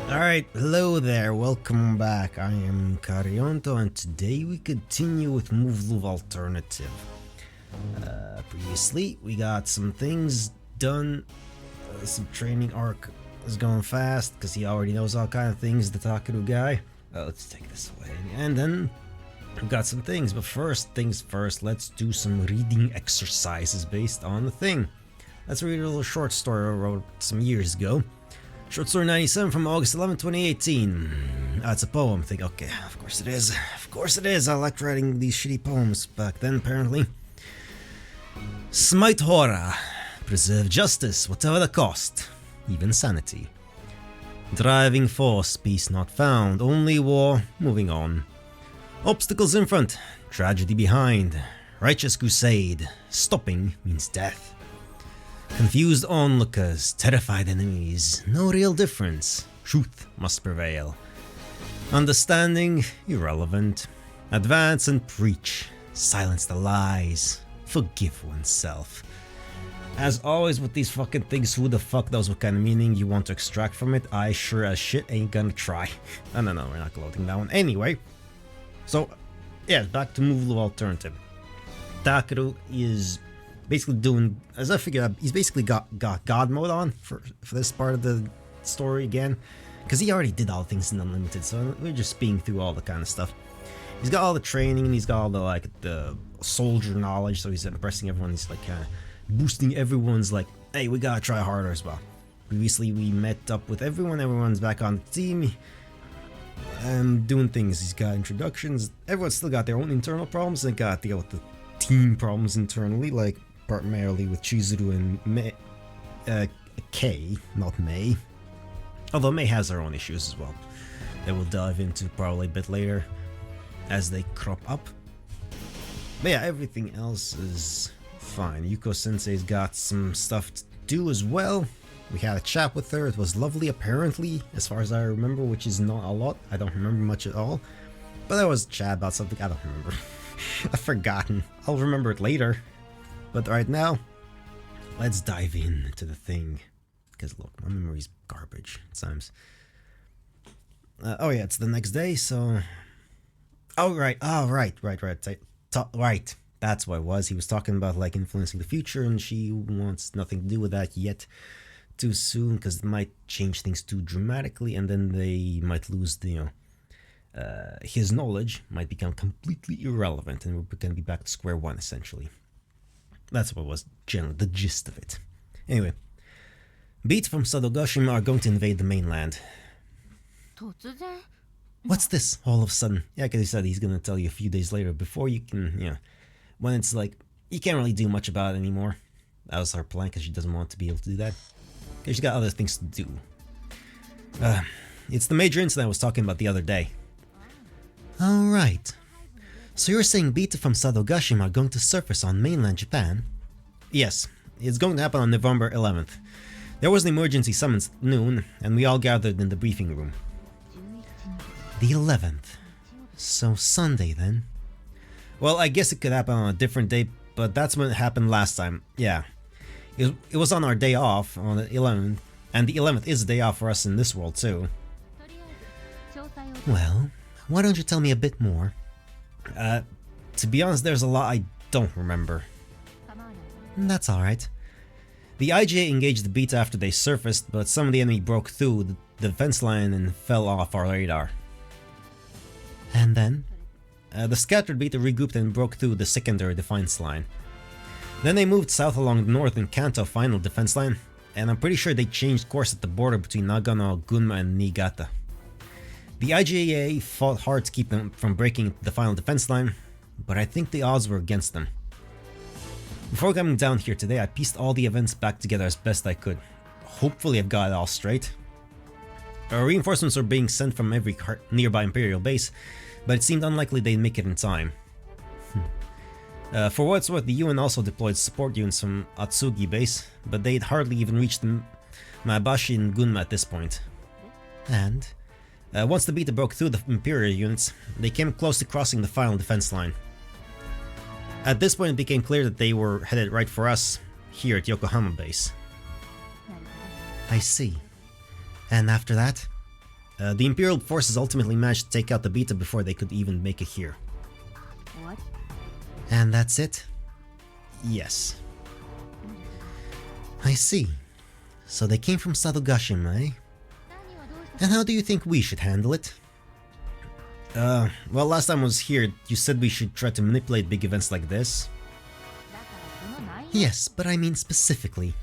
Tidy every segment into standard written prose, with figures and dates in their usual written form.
Alright, hello there, welcome back. I am Karionto and today we continue with Muv-Luv Alternative. Previously, we got some things done. Some training arc is going fast because he already knows all kind of things, the Takeru guy. Let's take this away. And then we've got some things, but first things first, let's do some reading exercises based on the thing. Let's read a little short story I wrote some years ago. Short story 97 from August 11, 2018. It's a poem. Think, okay, of course it is. Of course it is. I liked writing these shitty poems back then, apparently. Smite horror. Preserve justice, whatever the cost. Even sanity. Driving force, peace not found. Only war, moving on. Obstacles in front, tragedy behind. Righteous crusade. Stopping means death. Confused onlookers, terrified enemies, no real difference. Truth must prevail. Understanding, irrelevant. Advance and preach. Silence the lies. Forgive oneself. As always with these fucking things, who the fuck knows what kind of meaning you want to extract from it? I sure as shit ain't gonna try. No, we're not loading that one. Anyway, so, yeah, back to Muv-Luv Alternative. Takeru is basically doing, as I figured out, he's basically got God mode on for this part of the story again, because he already did all the things in Unlimited, so we're just speeding through all the kind of stuff. He's got all the training, and he's got all the the soldier knowledge, so he's impressing everyone. He's kind of boosting everyone's hey, we gotta try harder as well. Previously we met up with everyone's back on the team, and doing things. He's got introductions, everyone's still got their own internal problems, and gotta deal with the team problems internally, primarily with Chizuru and Kei, not Mei. Although Mei has her own issues as well, that we'll dive into probably a bit later as they crop up. But yeah, everything else is fine. Yuko Sensei's got some stuff to do as well. We had a chat with her, it was lovely apparently, as far as I remember, which is not a lot. I don't remember much at all. But there was a chat about something, I don't remember. I've forgotten. I'll remember it later. But right now, let's dive into the thing. Because look, my memory's garbage at times. Oh yeah, it's the next day, so... Oh right, right. That's what it was. He was talking about influencing the future, and she wants nothing to do with that yet too soon, because it might change things too dramatically, and then they might lose the, his knowledge might become completely irrelevant, and we're going to be back to square one, essentially. That's what was generally the gist of it. Anyway, Beat from Sadogashima are going to invade the mainland. What's this all of a sudden? Yeah, because he said he's going to tell you a few days later before you can, when it's you can't really do much about it anymore. That was her plan, because she doesn't want to be able to do that. Because she's got other things to do. It's the major incident I was talking about the other day. Alright. So you're saying Beta from Sadogashima are going to surface on mainland Japan? Yes, it's going to happen on November 11th. There was an emergency summons at noon, and we all gathered in the briefing room. The 11th. So Sunday then? Well, I guess it could happen on a different day, but that's when it happened last time. Yeah. It was on our day off, on the 11th, and the 11th is a day off for us in this world too. Well, why don't you tell me a bit more? To be honest, there's a lot I don't remember. That's alright. The IJA engaged the Beta after they surfaced, but some of the enemy broke through the defense line and fell off our radar. And then? The scattered Beta regrouped and broke through the secondary defense line. Then they moved south along the northern Kanto final defense line, and I'm pretty sure they changed course at the border between Nagano, Gunma, and Niigata. The IJA fought hard to keep them from breaking the final defense line, but I think the odds were against them. Before coming down here today, I pieced all the events back together as best I could. Hopefully I've got it all straight. Reinforcements were being sent from every nearby Imperial base, but it seemed unlikely they'd make it in time. For what it's worth, the UN also deployed support units from Atsugi base, but they'd hardly even reached Maebashi and Gunma at this point. And once the Beta broke through the Imperial units, they came close to crossing the final defense line. At this point it became clear that they were headed right for us, here at Yokohama base. I see. And after that? The Imperial forces ultimately managed to take out the Beta before they could even make it here. What? And that's it? Yes. I see. So they came from Sadogashima, eh? And how do you think we should handle it? Well, last time I was here, you said we should try to manipulate big events like this. Yes, but I mean specifically.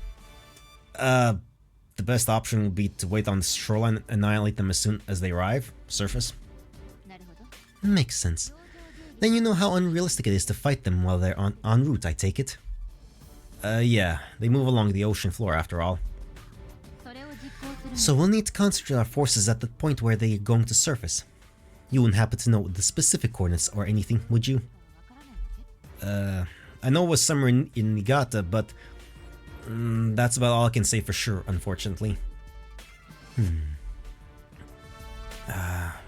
The best option would be to wait on the shoreline and annihilate them as soon as they arrive. Surface. Makes sense. Then you know how unrealistic it is to fight them while they're en route, I take it? Yeah, they move along the ocean floor after all. So we'll need to concentrate our forces at the point where they are going to surface. You wouldn't happen to know the specific coordinates or anything, would you? I know it was somewhere in Niigata, but that's about all I can say for sure, unfortunately.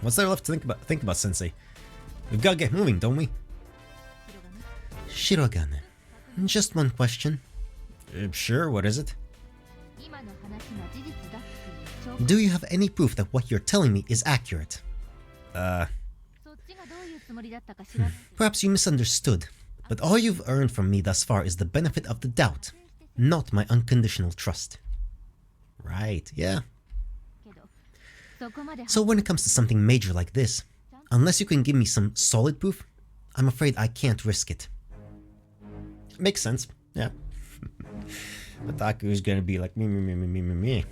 What's there left to think about, Sensei? We've got to get moving, don't we? Shirogane, just one question. Sure, what is it? Do you have any proof that what you're telling me is accurate? Perhaps you misunderstood, but all you've earned from me thus far is the benefit of the doubt, not my unconditional trust. Right, yeah. So when it comes to something major like this, unless you can give me some solid proof, I'm afraid I can't risk it. Makes sense, yeah. Otaku's gonna be like me.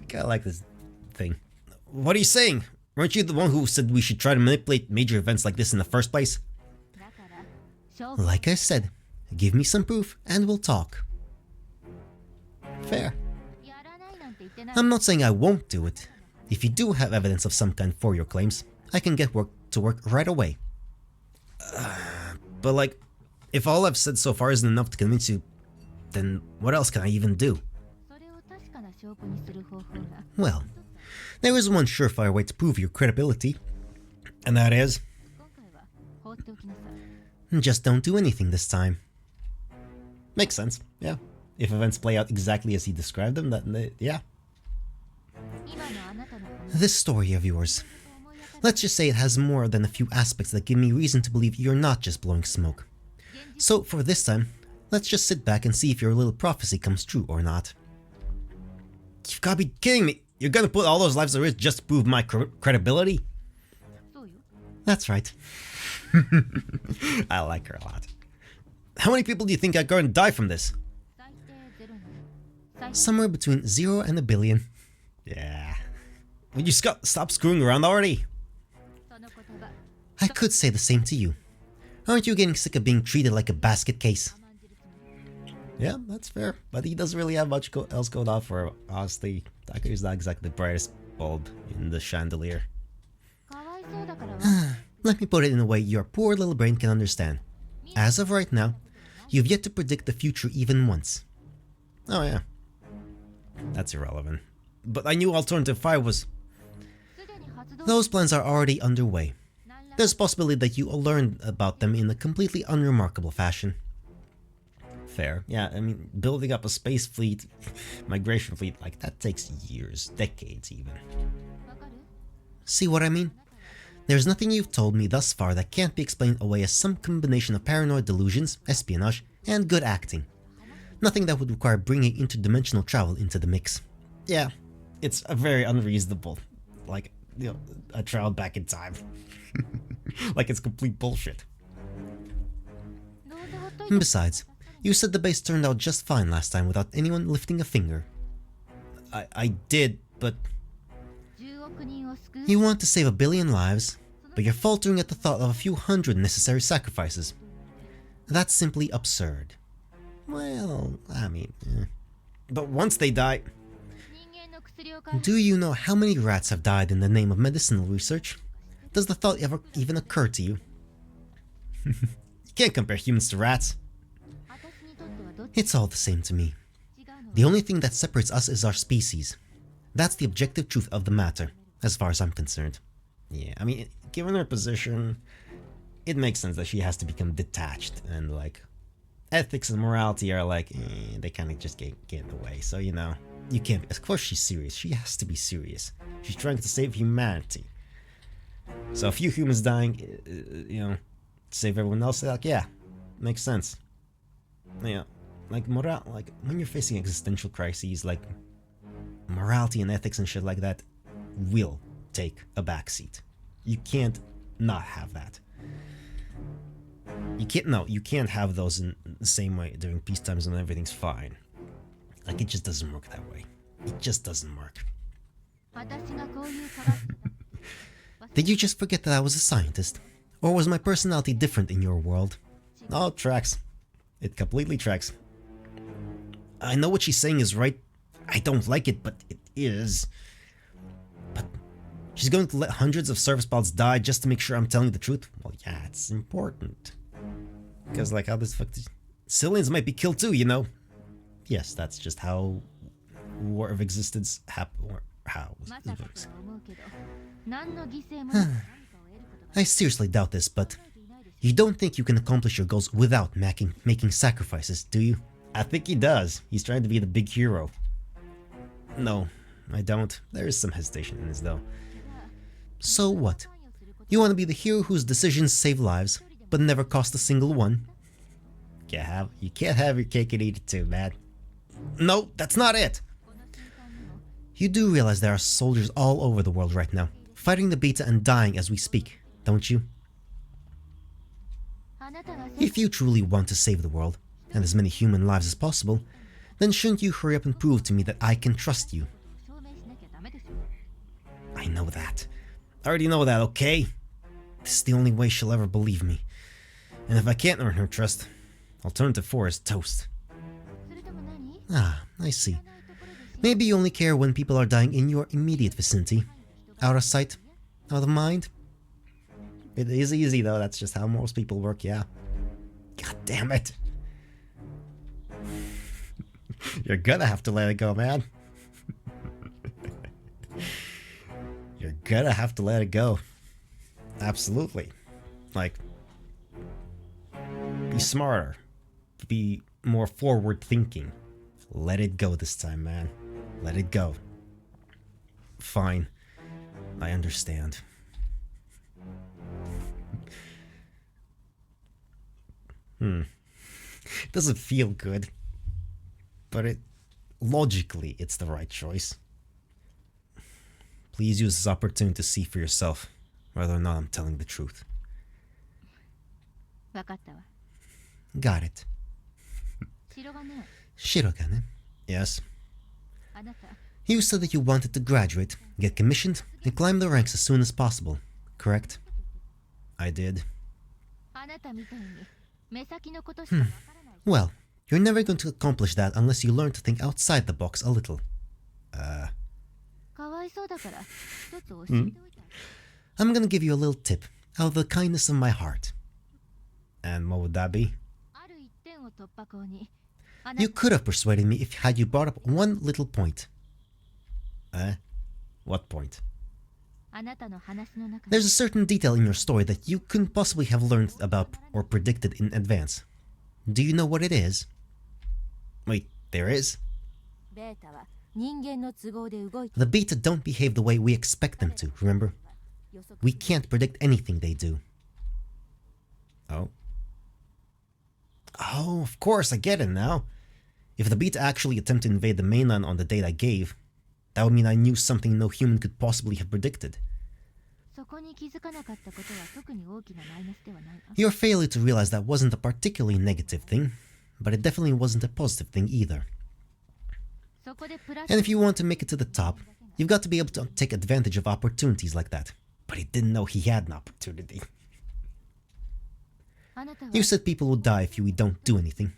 Kinda like this thing. What are you saying? Weren't you the one who said we should try to manipulate major events like this in the first place? Like I said, give me some proof and we'll talk. Fair. I'm not saying I won't do it. If you do have evidence of some kind for your claims, I can get to work right away. But like, if all I've said so far isn't enough to convince you, then what else can I even do? Well, there is one surefire way to prove your credibility, and that is... just don't do anything this time. Makes sense, yeah. If events play out exactly as he described them, then yeah. This story of yours, let's just say it has more than a few aspects that give me reason to believe you're not just blowing smoke. So for this time, let's just sit back and see if your little prophecy comes true or not. You've gotta be kidding me! You're gonna put all those lives at risk just to prove my credibility? That's right. I like her a lot. How many people do you think are going to die from this? Somewhere between 0 and 1 billion. Yeah. Would you stop screwing around already? I could say the same to you. Aren't you getting sick of being treated like a basket case? Yeah, that's fair. But he doesn't really have much else going on for him. Honestly, Takeru's not exactly the brightest bulb in the chandelier. Let me put it in a way your poor little brain can understand. As of right now, you've yet to predict the future even once. Oh yeah. That's irrelevant. But I knew Alternative 5 was... Those plans are already underway. There's a possibility that you will learn about them in a completely unremarkable fashion. Fair. Yeah, I mean, building up a space fleet, migration fleet, like that takes years, decades even. See what I mean? There's nothing you've told me thus far that can't be explained away as some combination of paranoid delusions, espionage, and good acting. Nothing that would require bringing interdimensional travel into the mix. Yeah, it's a very unreasonable, like, you know, a travel back in time. Like it's complete bullshit. Besides, you said the base turned out just fine last time without anyone lifting a finger. I did, but... You want to save 1 billion lives, but you're faltering at the thought of a few hundred necessary sacrifices. That's simply absurd. Well, I mean... But once they die... Do you know how many rats have died in the name of medicinal research? Does the thought ever even occur to you? You can't compare humans to rats. It's all the same to me. The only thing that separates us is our species. That's the objective truth of the matter, as far as I'm concerned. Yeah, I mean, given her position, it makes sense that she has to become detached, and like, ethics and morality are like, they kind of just get in the way, so you know. You can't be. Of course she's serious. She has to be serious. She's trying to save humanity. So a few humans dying, you know, to save everyone else, like, yeah, makes sense. Yeah, like like when you're facing existential crises, like morality and ethics and shit like that will take a backseat. You can't not have that. You can't have those in the same way during peace times when everything's fine. Like, it just doesn't work that way. It just doesn't work. Did you just forget that I was a scientist? Or was my personality different in your world? Oh, it tracks. It completely tracks. I know what she's saying is right. I don't like it, but it is. But she's going to let hundreds of service pods die just to make sure I'm telling the truth? Well, yeah, it's important. Because, like, how this fuck... Civilians might be killed too, you know? Yes, that's just how War of Existence or how it works. I seriously doubt this, but you don't think you can accomplish your goals without making sacrifices, do you? I think he does. He's trying to be the big hero. No, I don't. There is some hesitation in this, though. So what? You want to be the hero whose decisions save lives, but never cost a single one? You can't have your cake and eat it too, man. No, that's not it! You do realize there are soldiers all over the world right now, fighting the beta and dying as we speak, don't you? If you truly want to save the world, and as many human lives as possible, then shouldn't you hurry up and prove to me that I can trust you? I know that. I already know that, okay? This is the only way she'll ever believe me. And if I can't earn her trust, Alternative 4 is toast. Ah, I see. Maybe you only care when people are dying in your immediate vicinity. Out of sight, out of mind. It is easy though, that's just how most people work, yeah. God damn it. You're gonna have to let it go, man. You're gonna have to let it go. Absolutely. Like, be smarter. Be more forward thinking. Let it go this time, man. Let it go. Fine. I understand. It doesn't feel good. But logically, it's the right choice. Please use this opportunity to see for yourself whether or not I'm telling the truth. Got it. Shirogane? Yes. You said that you wanted to graduate, get commissioned, and climb the ranks as soon as possible, correct? I did. Well, you're never going to accomplish that unless you learn to think outside the box a little. I'm gonna give you a little tip, out of the kindness of my heart. And what would that be? You could have persuaded me if had you brought up one little point. What point? There's a certain detail in your story that you couldn't possibly have learned about or predicted in advance. Do you know what it is? Wait, there is? The beta don't behave the way we expect them to, remember? We can't predict anything they do. Oh. Oh, of course, I get it now. If the beta actually attempted to invade the mainland on the date I gave, that would mean I knew something no human could possibly have predicted. Your failure to realize that wasn't a particularly negative thing, but it definitely wasn't a positive thing either. And if you want to make it to the top, you've got to be able to take advantage of opportunities like that. But he didn't know he had an opportunity. You said people will die if we don't do anything.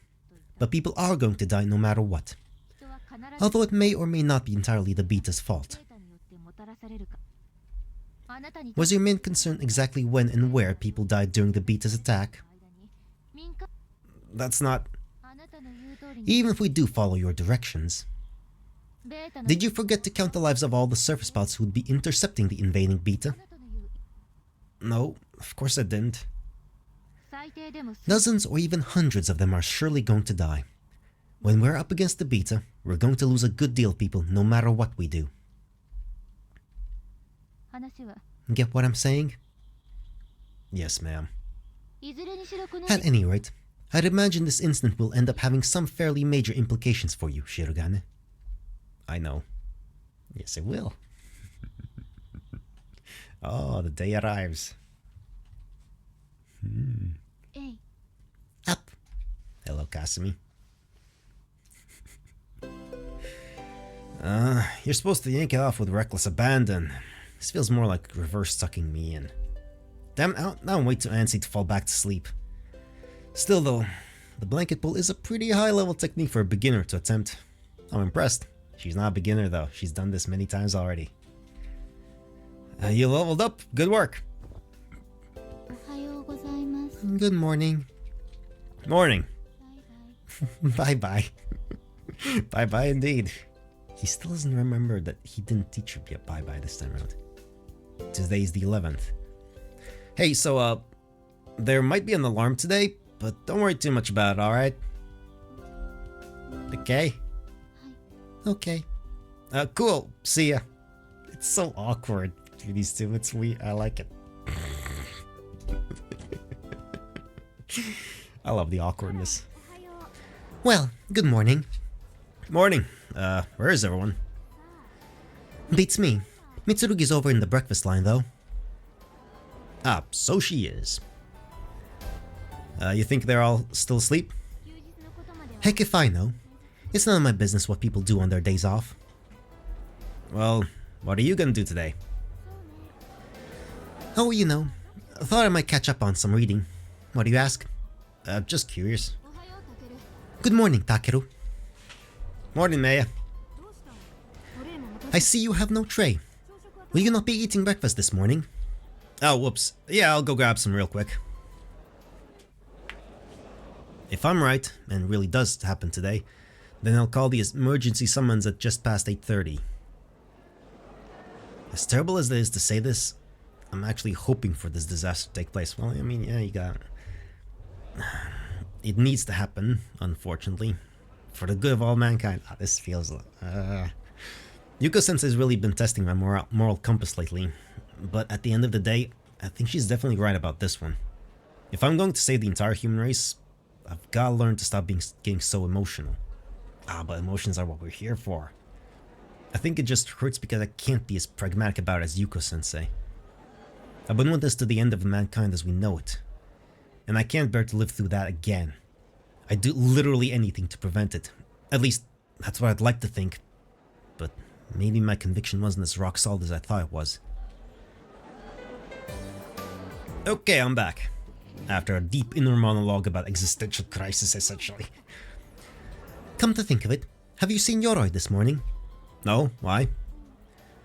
But people are going to die no matter what. Although it may or may not be entirely the beta's fault. Was your main concern exactly when and where people died during the beta's attack? That's not... Even if we do follow your directions. Did you forget to count the lives of all the surface pods who'd be intercepting the invading beta? No, of course I didn't. Dozens or even hundreds of them are surely going to die. When we're up against the beta, we're going to lose a good deal, people, no matter what we do. Get what I'm saying? Yes, ma'am. At any rate, I'd imagine this incident will end up having some fairly major implications for you, Shirogane. I know. Yes, it will. Oh, the day arrives. Up. Hello, Kasumi. You're supposed to yank it off with reckless abandon. This feels more like reverse sucking me in. Damn, now I'm way too antsy to fall back to sleep. Still though, the blanket pull is a pretty high level technique for a beginner to attempt. I'm impressed. She's not a beginner though, she's done this many times already. You leveled up, good work. Good morning. Morning. Bye bye. Bye bye indeed. He still doesn't remember that he didn't teach her yet bye bye this time around. Today's the 11th. Hey, so there might be an alarm today, but don't worry too much about it, alright? Okay? Okay. Cool. See ya. It's so awkward for these two. It's weird. I like it. I love the awkwardness. Well, good morning. Morning. Where is everyone? Beats me. Mitsurugi's over in the breakfast line, though. Ah, so she is. You think they're all still asleep? Heck if I know. It's none of my business what people do on their days off. Well, what are you gonna do today? Oh, you know, I thought I might catch up on some reading. What do you ask? Just curious. Good morning, Takeru. Morning, Maya. I see you have no tray. Will you not be eating breakfast this morning? Oh, whoops. Yeah, I'll go grab some real quick. If I'm right, and it really does happen today, then I'll call the emergency summons at just past 8:30. As terrible as it is to say this, I'm actually hoping for this disaster to take place. Well, I mean, yeah, you got... It needs to happen, unfortunately. For the good of all mankind. Ah, this feels... Yuko-sensei's really been testing my moral compass lately. But at the end of the day, I think she's definitely right about this one. If I'm going to save the entire human race, I've gotta learn to stop getting so emotional. Ah, but emotions are what we're here for. I think it just hurts because I can't be as pragmatic about it as Yuko-sensei. I've been with this to the end of mankind as we know it. And I can't bear to live through that again. I'd do literally anything to prevent it. At least, that's what I'd like to think. But maybe my conviction wasn't as rock solid as I thought it was. Okay, I'm back. After a deep inner monologue about existential crisis, essentially. Come to think of it, have you seen Yoroi this morning? No, why?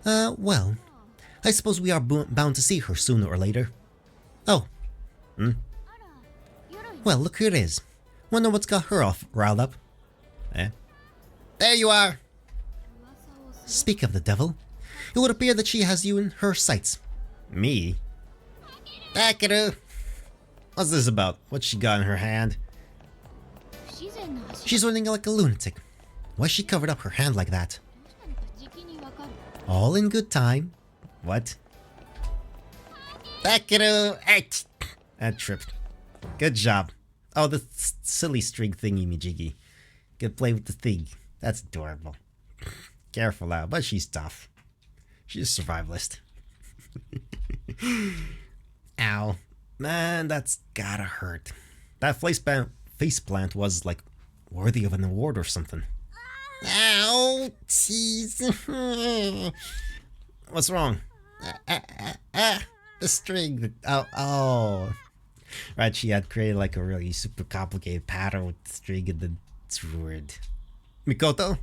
Well, I suppose we are bound to see her sooner or later. Oh. Well, look who it is. Wonder what's got her all riled up. There you are! Speak of the devil, it would appear that she has you in her sights. Me? Takeru! What's this about? What's she got in her hand? She's running like a lunatic. Why's she covered up her hand like that? All in good time. What? Takeru! I tripped. Good job. Oh, the silly string thingy majiggy. Good play with the thing. That's adorable. Careful now, but she's tough. She's a survivalist. Ow. Man, that's gotta hurt. That faceplant was, like, worthy of an award or something. Ow! Jeez. What's wrong? The string. Oh. Right, she had created, like, a really super complicated pattern with the string and then it's ruined. Mikoto?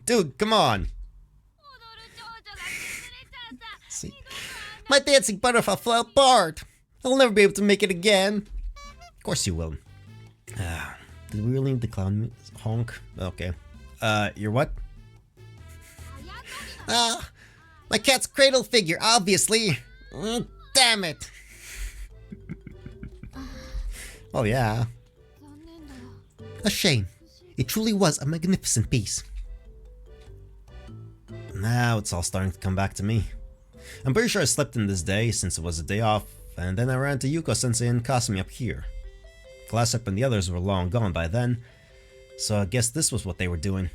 Dude, come on. See? My dancing butterfly fell apart. I'll never be able to make it again. Of course you will. Did we really need the clown honk? Okay. You're what? My cat's cradle figure, obviously. Damn it. Oh yeah. A shame. It truly was a magnificent piece. Now it's all starting to come back to me. I'm pretty sure I slept in this day since it was a day off, and then I ran to Yuko-sensei and Kasumi up here. Classip and the others were long gone by then, so I guess this was what they were doing.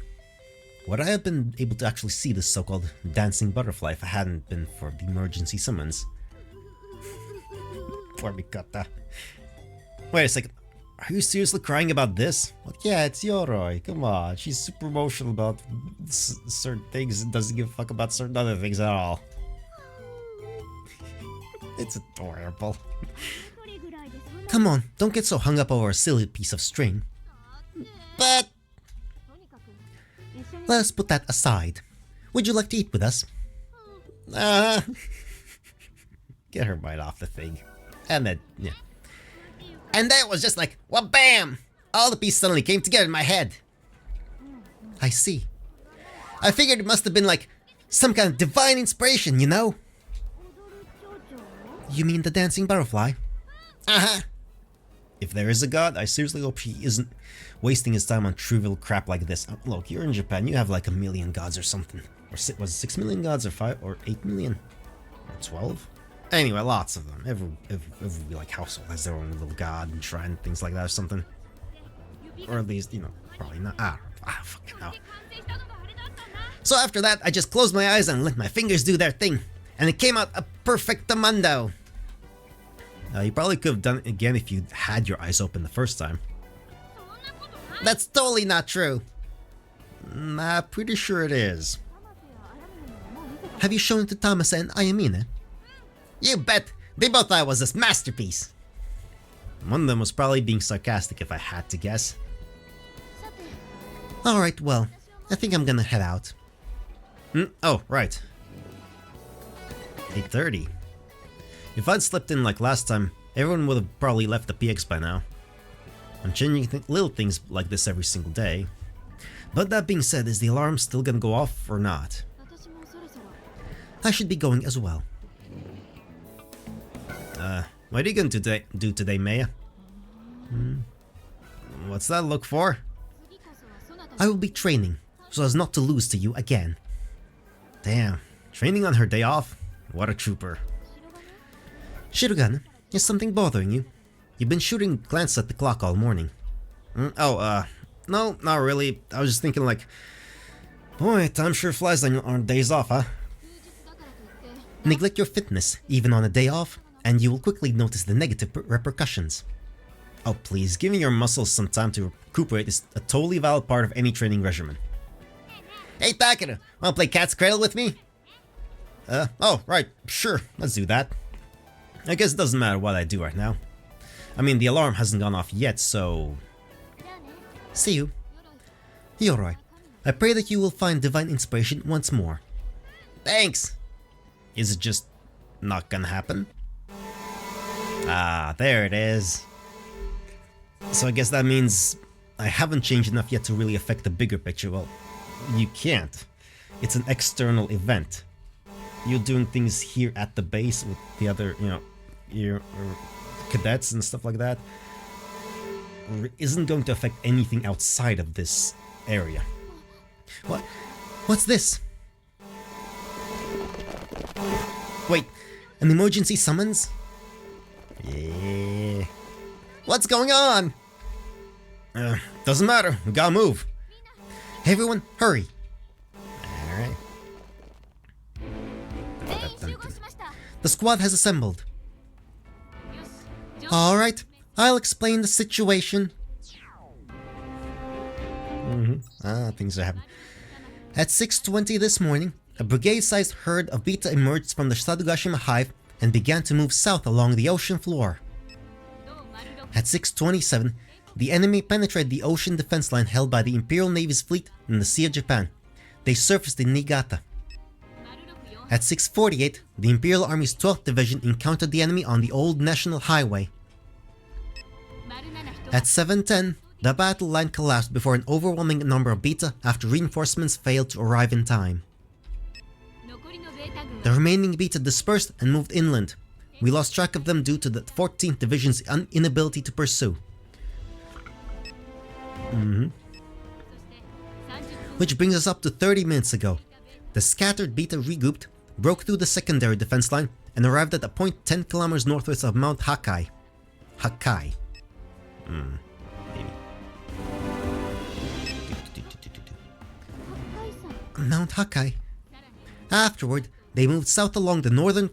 Would I have been able to actually see this so-called dancing butterfly if it hadn't been for the emergency summons? Poor Mikata. Wait a second. Are you seriously crying about this? Well, yeah, it's Yoroi. Come on. She's super emotional about certain things and doesn't give a fuck about certain other things at all. It's adorable. Come on, don't get so hung up over a silly piece of string. But let us put that aside. Would you like to eat with us? Get her mind off the thing. And then, yeah. And that was just like, well, bam! All the pieces suddenly came together in my head. I see. I figured it must have been like some kind of divine inspiration, you know? You mean the dancing butterfly? Uh-huh. If there is a god, I seriously hope he isn't wasting his time on trivial crap like this. Look, you're in Japan, you have like 1 million gods or something. Or was it 6 million gods or 5 or 8 million? Or 12? Anyway, lots of them. Every like household has their own little god and shrine and things like that or something. Or at least, you know, probably not. Fucking no. So after that, I just closed my eyes and let my fingers do their thing. And it came out a perfectamundo. You probably could have done it again if you had your eyes open the first time. That's totally not true. Nah, pretty sure it is. Have you shown it to Tamasa and Ayamine? You bet! They both thought it was this masterpiece. One of them was probably being sarcastic if I had to guess. Alright, well, I think I'm gonna head out. Oh, right. 8:30. If I'd slept in like last time, everyone would have probably left the PX by now. I'm changing little things like this every single day. But that being said, is the alarm still gonna go off or not? I should be going as well. What are you going to do today, Maya? What's that look for? I will be training, so as not to lose to you again. Damn, training on her day off? What a trooper. Shirogane, is something bothering you? You've been shooting glances at the clock all morning. No, not really. I was just thinking like, boy, time sure flies on days off, huh? Neglect your fitness, even on a day off, and you will quickly notice the negative repercussions. Oh please, giving your muscles some time to recuperate is a totally valid part of any training regimen. Hey Takeda, wanna play Cat's Cradle with me? Oh, right, sure, let's do that. I guess it doesn't matter what I do right now. I mean, the alarm hasn't gone off yet, so... See you. Yoroi, I pray that you will find divine inspiration once more. Thanks! Is it just not gonna happen? Ah, there it is. So I guess that means I haven't changed enough yet to really affect the bigger picture. Well, you can't. It's an external event. You're doing things here at the base with the other, you know, your cadets and stuff like that. Isn't going to affect anything outside of this area. What? What's this? Wait, an emergency summons? Yeah. What's going on? Doesn't matter. We gotta move. Hey everyone, hurry. Alright. The squad has assembled. Alright, I'll explain the situation. Things are happening. At 6:20 this morning, a brigade-sized herd of beta emerged from the Sadugashima hive and began to move south along the ocean floor. At 6:27, the enemy penetrated the ocean defense line held by the Imperial Navy's fleet in the Sea of Japan. They surfaced in Niigata. At 6:48, the Imperial Army's 12th Division encountered the enemy on the Old National Highway. At 7:10, the battle line collapsed before an overwhelming number of beta after reinforcements failed to arrive in time. The remaining beta dispersed and moved inland. We lost track of them due to the 14th Division's inability to pursue. Which brings us up to 30 minutes ago. The scattered beta regrouped, broke through the secondary defense line, and arrived at a point 10 kilometers northwest of Mount Hakai. Hakai. Maybe. Mount Hakai. Afterward, they moved south along the northern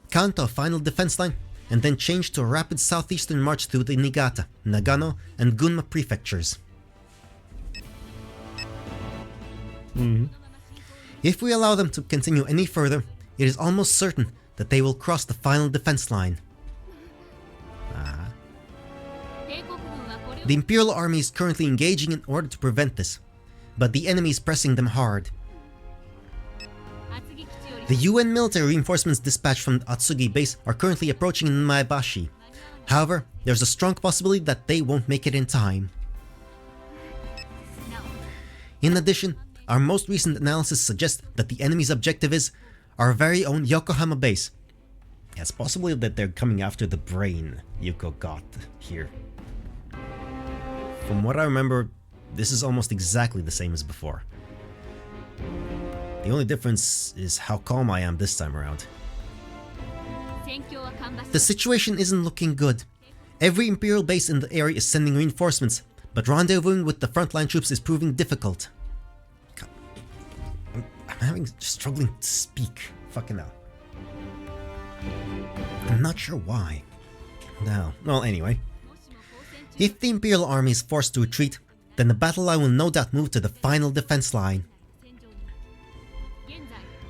Kanto final defense line, and then changed to a rapid southeastern march through the Niigata, Nagano, and Gunma prefectures. If we allow them to continue any further, it is almost certain that they will cross the final defense line. The Imperial Army is currently engaging in order to prevent this, but the enemy is pressing them hard. The UN military reinforcements dispatched from the Atsugi base are currently approaching Maebashi. However, there's a strong possibility that they won't make it in time. In addition, our most recent analysis suggests that the enemy's objective is our very own Yokohama base. It's possible that they're coming after the brain Yuko got here. From what I remember, this is almost exactly the same as before. The only difference is how calm I am this time around. The situation isn't looking good. Every Imperial base in the area is sending reinforcements, but rendezvousing with the frontline troops is proving difficult. God, I'm struggling to speak. Fucking hell. I'm not sure why. No. Well, anyway. If the Imperial Army is forced to retreat, then the battle line will no doubt move to the final defense line.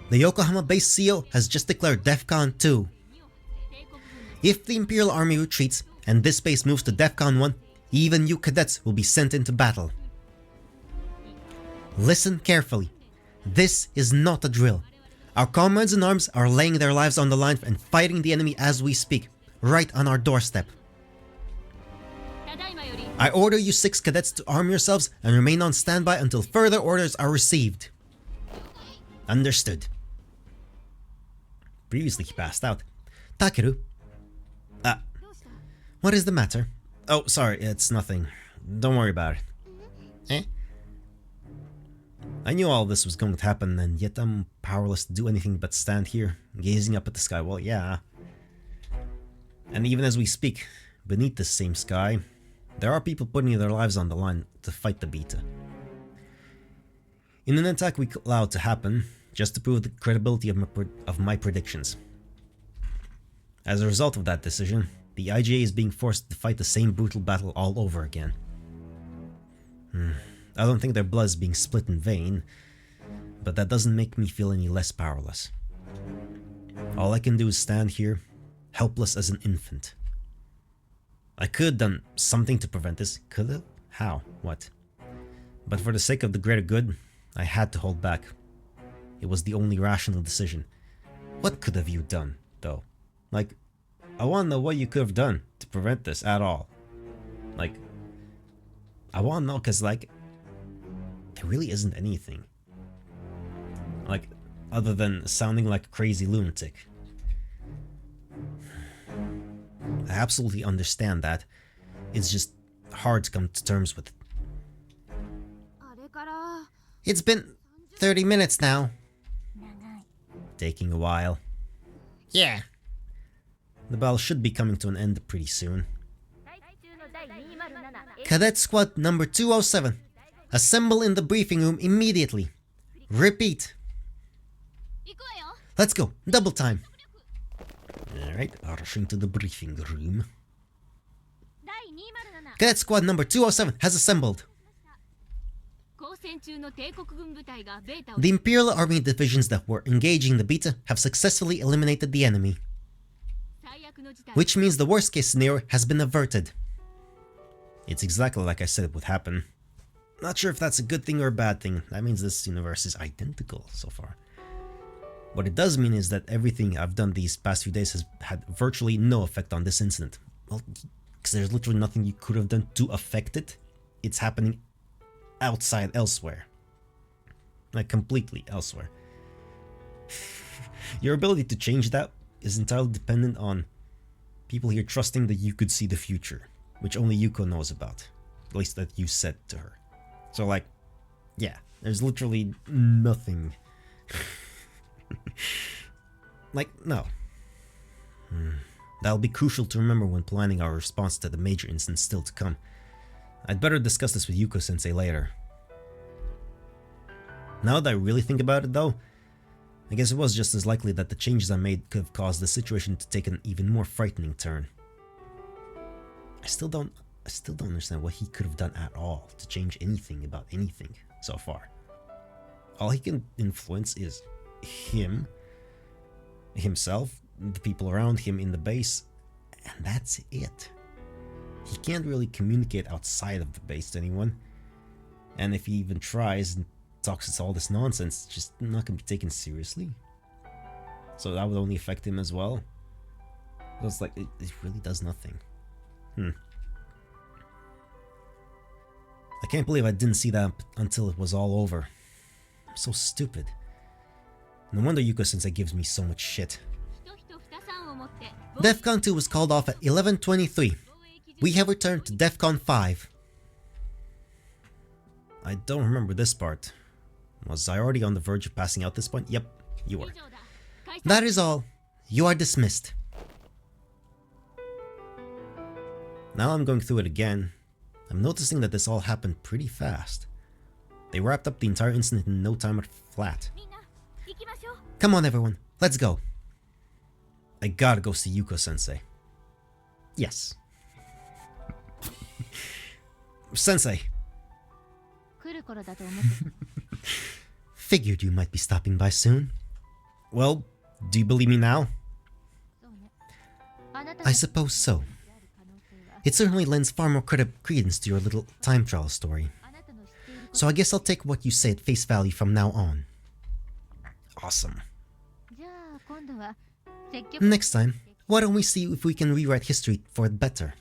The Yokohama base CO has just declared DEFCON 2. If the Imperial Army retreats and this base moves to DEFCON 1, even you cadets will be sent into battle. Listen carefully. This is not a drill. Our comrades in arms are laying their lives on the line and fighting the enemy as we speak, right on our doorstep. I order you 6 cadets to arm yourselves and remain on standby until further orders are received. Understood. Previously he passed out. Takeru. What is the matter? Oh, sorry, it's nothing. Don't worry about it. Eh? I knew all this was going to happen, and yet I'm powerless to do anything but stand here, gazing up at the sky. Well, yeah. And even as we speak, beneath this same sky, there are people putting their lives on the line to fight the beta. In an attack we allowed to happen, just to prove the credibility of my predictions. As a result of that decision, the IGA is being forced to fight the same brutal battle all over again. I don't think their blood is being split in vain, but that doesn't make me feel any less powerless. All I can do is stand here, helpless as an infant. I could have done something to prevent this. Could have? How? What? But for the sake of the greater good, I had to hold back. It was the only rational decision. What could have you done, though? Like, I want to know what you could have done to prevent this at all. Like, I want to know, because, like, there really isn't anything. Like, other than sounding like a crazy lunatic. I absolutely understand that. It's just hard to come to terms with it. It's been 30 minutes now. Taking a while. Yeah. The battle should be coming to an end pretty soon. Cadet Squad number 207. Assemble in the briefing room immediately. Repeat. Let's go. Double time. Alright, rushing to the briefing room. Cadet Squad number 207 has assembled. The Imperial Army divisions that were engaging the beta have successfully eliminated the enemy, which means the worst case scenario has been averted. It's exactly like I said would happen. Not sure if that's a good thing or a bad thing. That means this universe is identical so far. What it does mean is that everything I've done these past few days has had virtually no effect on this incident. Well, because there's literally nothing you could have done to affect it. It's happening outside elsewhere. Like completely elsewhere. Your ability to change that is entirely dependent on people here trusting that you could see the future, which only Yuko knows about. At least that you said to her. So like, yeah, there's literally nothing. Like, no. That'll be crucial to remember when planning our response to the major incident still to come. I'd better discuss this with Yuko-sensei later. Now that I really think about it though, I guess it was just as likely that the changes I made could have caused the situation to take an even more frightening turn. I still don't understand what he could have done at all to change anything about anything so far. All he can influence is him, himself, the people around him in the base, and that's it. He can't really communicate outside of the base to anyone, and if he even tries and talks all this nonsense, it's just not going to be taken seriously. So that would only affect him as well. It's like, it really does nothing. I can't believe I didn't see that until it was all over. I'm so stupid. No wonder Yuko-sensei gives me so much shit. DEFCON 2 was called off at 11:23. We have returned to DEFCON 5. I don't remember this part. Was I already on the verge of passing out this point? Yep, you were. That is all. You are dismissed. Now I'm going through it again. I'm noticing that this all happened pretty fast. They wrapped up the entire incident in no time flat. Come on everyone, let's go. I gotta go see Yuko-sensei. Yes. Sensei. Figured you might be stopping by soon. Well, do you believe me now? I suppose so. It certainly lends far more credence to your little time travel story. So I guess I'll take what you say at face value from now on. Awesome. Next time, why don't we see if we can rewrite history for it better?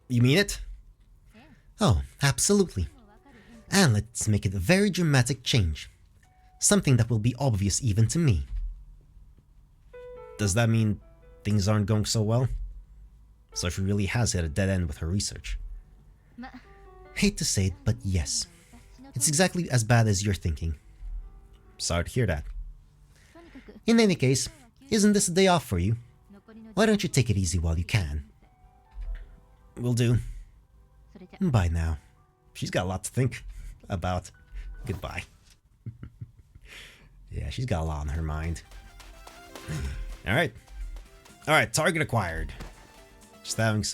You mean it? Oh, absolutely. And let's make it a very dramatic change. Something that will be obvious even to me. Does that mean things aren't going so well? So she really has hit a dead end with her research. Hate to say it, but yes. It's exactly as bad as you're thinking. Sorry to hear that. In any case, isn't this a day off for you? Why don't you take it easy while you can? Will do. Bye now. She's got a lot to think about. Goodbye. Yeah, she's got a lot on her mind. Alright. Alright, target acquired. Just having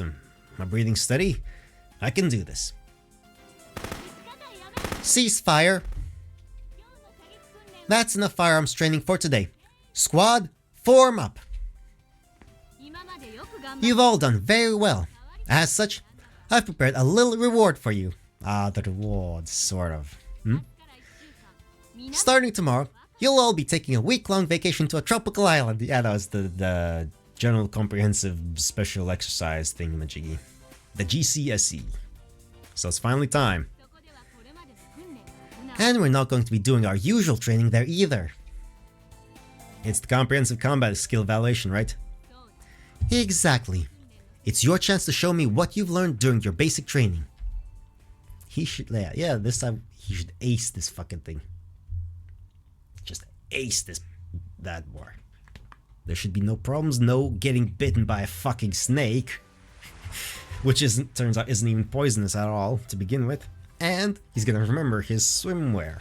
my breathing steady. I can do this. Ceasefire. That's enough firearms training for today. Squad, form up. You've all done very well. As such, I've prepared a little reward for you. The reward, sort of. Starting tomorrow, you'll all be taking a week-long vacation to a tropical island. Yeah, that was the General Comprehensive Special Exercise thingamajiggy. The GCSE. So it's finally time. And we're not going to be doing our usual training there either. It's the Comprehensive Combat Skill Evaluation, right? Exactly. It's your chance to show me what you've learned during your basic training. He should, yeah, this time he should ace this fucking thing. Just ace that war. There should be no problems, no getting bitten by a fucking snake. Which turns out isn't even poisonous at all to begin with. And he's gonna remember his swimwear.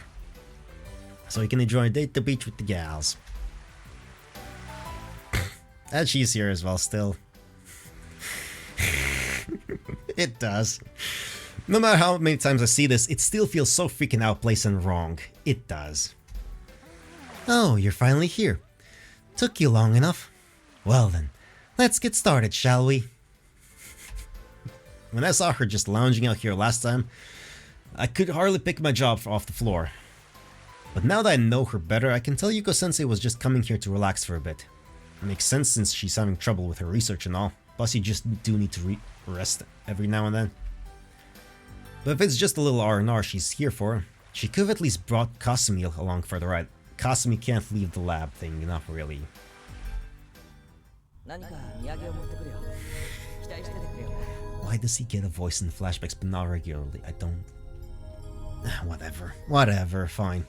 So he can enjoy a day at the beach with the gals. And she's here as well still. It does. No matter how many times I see this, it still feels so freaking outplaced and wrong. It does. Oh, you're finally here. Took you long enough. Well then, let's get started, shall we? When I saw her just lounging out here last time, I could hardly pick my jaw off the floor. But now that I know her better, I can tell Yuko-sensei was just coming here to relax for a bit. It makes sense since she's having trouble with her research and all. Plus you just do need to rest every now and then. But if it's just a little R&R she's here for, she could have at least brought Kasumi along for the ride. Kasumi can't leave the lab thing, not really. Why does he get a voice in flashbacks but not regularly? I don't... Whatever, fine.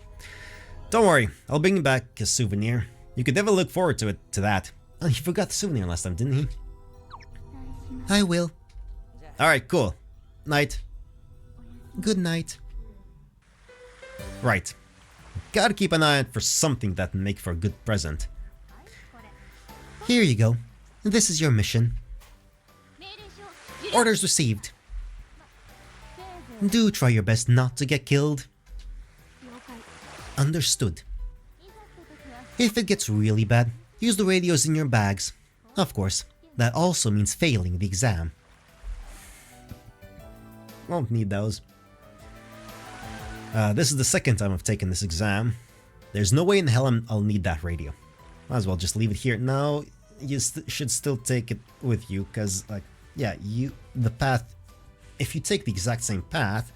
Don't worry, I'll bring you back a souvenir. You could never look forward to that. Oh, he forgot the souvenir last time, didn't he? I will. Alright, cool. Night. Good night. Right. Gotta keep an eye out for something that can make for a good present. Here you go. This is your mission. Orders received. Do try your best not to get killed. Understood. If it gets really bad, use the radios in your bags. Of course, that also means failing the exam. Won't need those. This is the second time I've taken this exam. There's no way in hell I'll need that radio. Might as well just leave it here. No, you should still take it with you, because, like, yeah, the path... If you take the exact same path,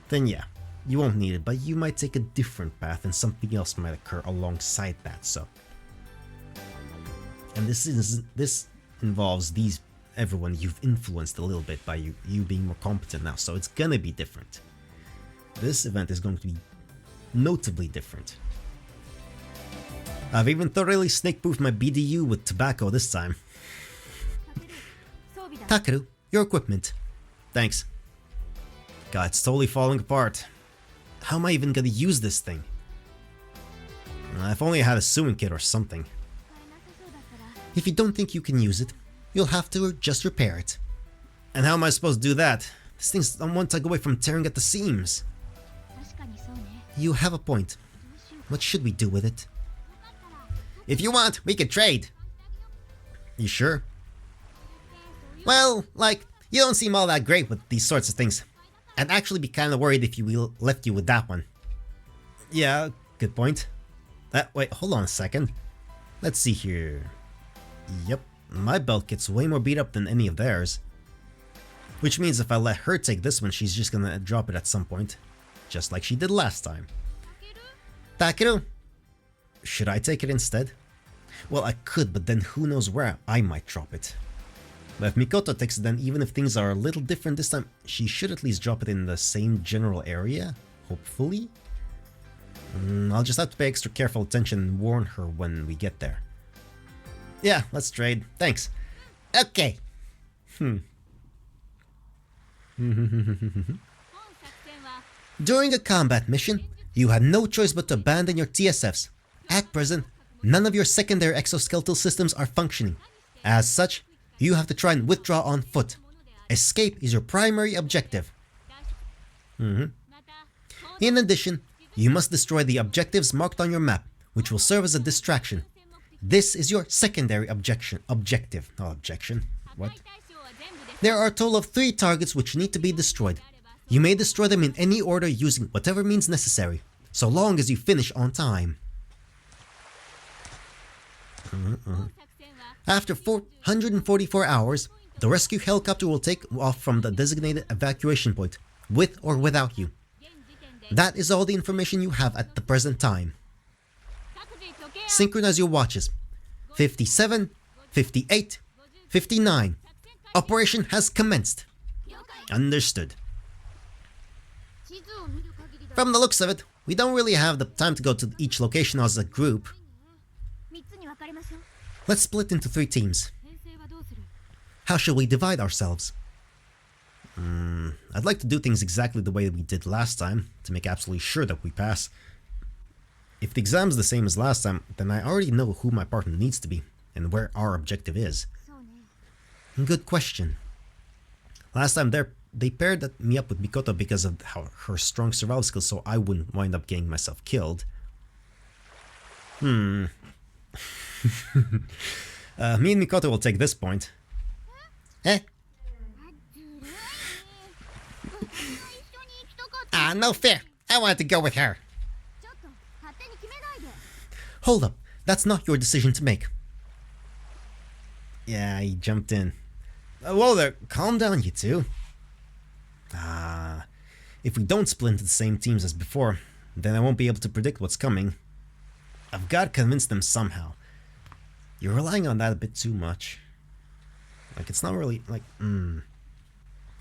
then yeah, you won't need it, but you might take a different path and something else might occur alongside that, so... And this involves everyone you've influenced a little bit by you being more competent now, so it's gonna be different. This event is going to be notably different. I've even thoroughly snake-proofed my BDU with tobacco this time. Takeru, your equipment. Thanks. God, it's totally falling apart. How am I even gonna use this thing? If only I had a sewing kit or something. If you don't think you can use it, you'll have to just repair it. And how am I supposed to do that? This thing's on one tug away from tearing at the seams. You have a point. What should we do with it? If you want, we can trade. You sure? Well, like, you don't seem all that great with these sorts of things. I'd actually be kind of worried if we left you with that one. Yeah, good point. Wait, hold on a second. Let's see here. Yep, my belt gets way more beat up than any of theirs. Which means if I let her take this one, she's just gonna drop it at some point. Just like she did last time. Takeru! Should I take it instead? Well, I could, but then who knows where I might drop it. But if Mikoto takes it, then even if things are a little different this time, she should at least drop it in the same general area, hopefully. I'll just have to pay extra careful attention and warn her when we get there. Yeah, let's trade. Thanks. Okay. During a combat mission, you had no choice but to abandon your TSFs. At present, none of your secondary exoskeletal systems are functioning. As such, you have to try and withdraw on foot. Escape is your primary objective. In addition, you must destroy the objectives marked on your map, which will serve as a distraction. This is your secondary objective. Not objection. What? There are a total of 3 targets which need to be destroyed. You may destroy them in any order using whatever means necessary, so long as you finish on time. After 444 hours, the rescue helicopter will take off from the designated evacuation point, with or without you. That is all the information you have at the present time. Synchronize your watches. 57, 58, 59. Operation has commenced. Understood. From the looks of it, we don't really have the time to go to each location as a group. Let's split into 3 teams. How shall we divide ourselves? I'd like to do things exactly the way we did last time, to make absolutely sure that we pass. If the exam's the same as last time, then I already know who my partner needs to be, and where our objective is. Good question. Last time they paired me up with Mikoto because of her strong survival skills, so I wouldn't wind up getting myself killed. Me and Mikoto will take this point. No fair. I wanted to go with her. Hold up. That's not your decision to make. Yeah, he jumped in. Whoa there. Calm down, you two. If we don't split into the same teams as before, then I won't be able to predict what's coming. I've got to convince them somehow. You're relying on that a bit too much. Like, it's not really, like,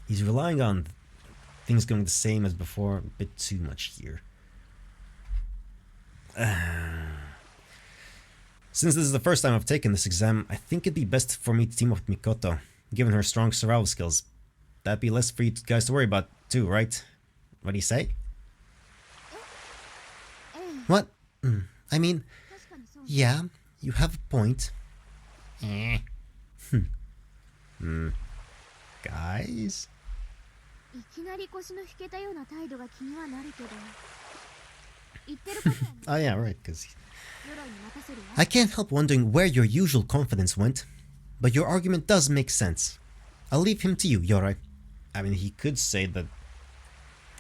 He's relying on things going the same as before a bit too much here. Since this is the first time I've taken this exam, I think it'd be best for me to team up with Mikoto, given her strong survival skills. That'd be less for you guys to worry about too, right? What do you say? What? I mean, yeah, you have a point. Guys? Oh yeah, right, because I can't help wondering where your usual confidence went, but your argument does make sense. I'll leave him to you, Yoroi. I mean, he could say that,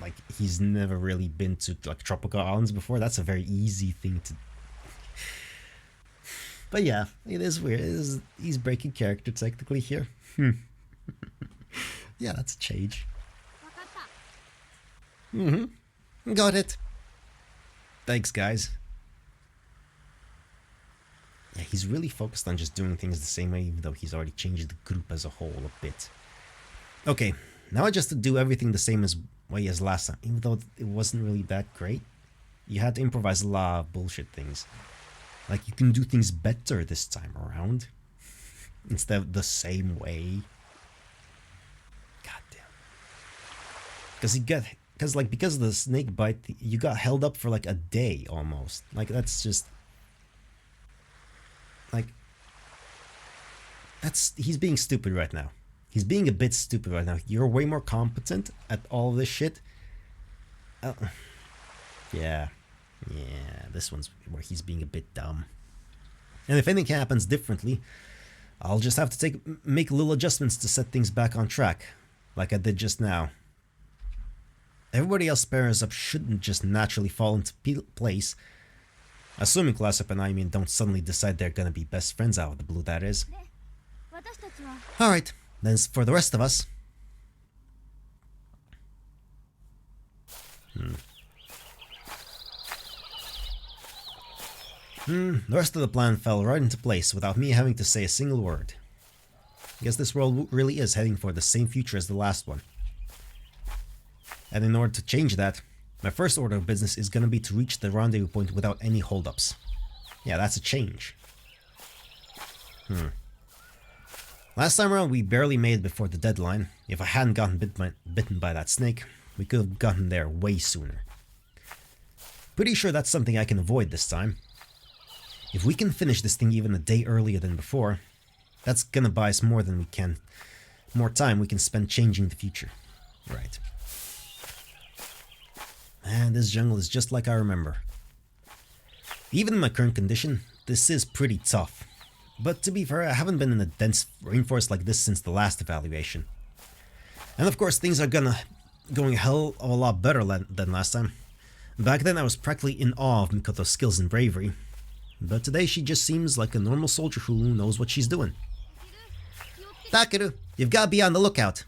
like, he's never really been to, like, tropical islands before. That's a very easy thing to... But yeah, it is weird. He's breaking character technically here. Yeah, that's a change. Got it. Thanks, guys. Yeah, he's really focused on just doing things the same way, even though he's already changed the group as a whole a bit. Okay, now I just do everything the same way as last time, even though it wasn't really that great. You had to improvise a lot of bullshit things. Like, you can do things better this time around, instead of the same way. Goddamn. Because of the snake bite, you got held up for like a day almost. Like, that's just... Like... He's being stupid right now. He's being a bit stupid right now. You're way more competent at all of this shit. Yeah, this one's where he's being a bit dumb. And if anything happens differently, I'll just have to make little adjustments to set things back on track, like I did just now. Everybody else pairs up shouldn't just naturally fall into place, assuming Class Up and I don't suddenly decide they're gonna be best friends out of the blue, that is. Alright, then for the rest of us... The rest of the plan fell right into place without me having to say a single word. I guess this world really is heading for the same future as the last one. And in order to change that, my first order of business is gonna be to reach the rendezvous point without any holdups. Yeah, that's a change. Last time around we barely made it before the deadline. If I hadn't gotten bitten by that snake, we could have gotten there way sooner. Pretty sure that's something I can avoid this time. If we can finish this thing even a day earlier than before, that's gonna buy us more time we can spend changing the future. Right. Man, this jungle is just like I remember. Even in my current condition, this is pretty tough. But to be fair, I haven't been in a dense rainforest like this since the last evaluation. And of course, things are going a hell of a lot better than last time. Back then I was practically in awe of Mikoto's skills and bravery. But today she just seems like a normal soldier who knows what she's doing. Takeru, you've got to be on the lookout.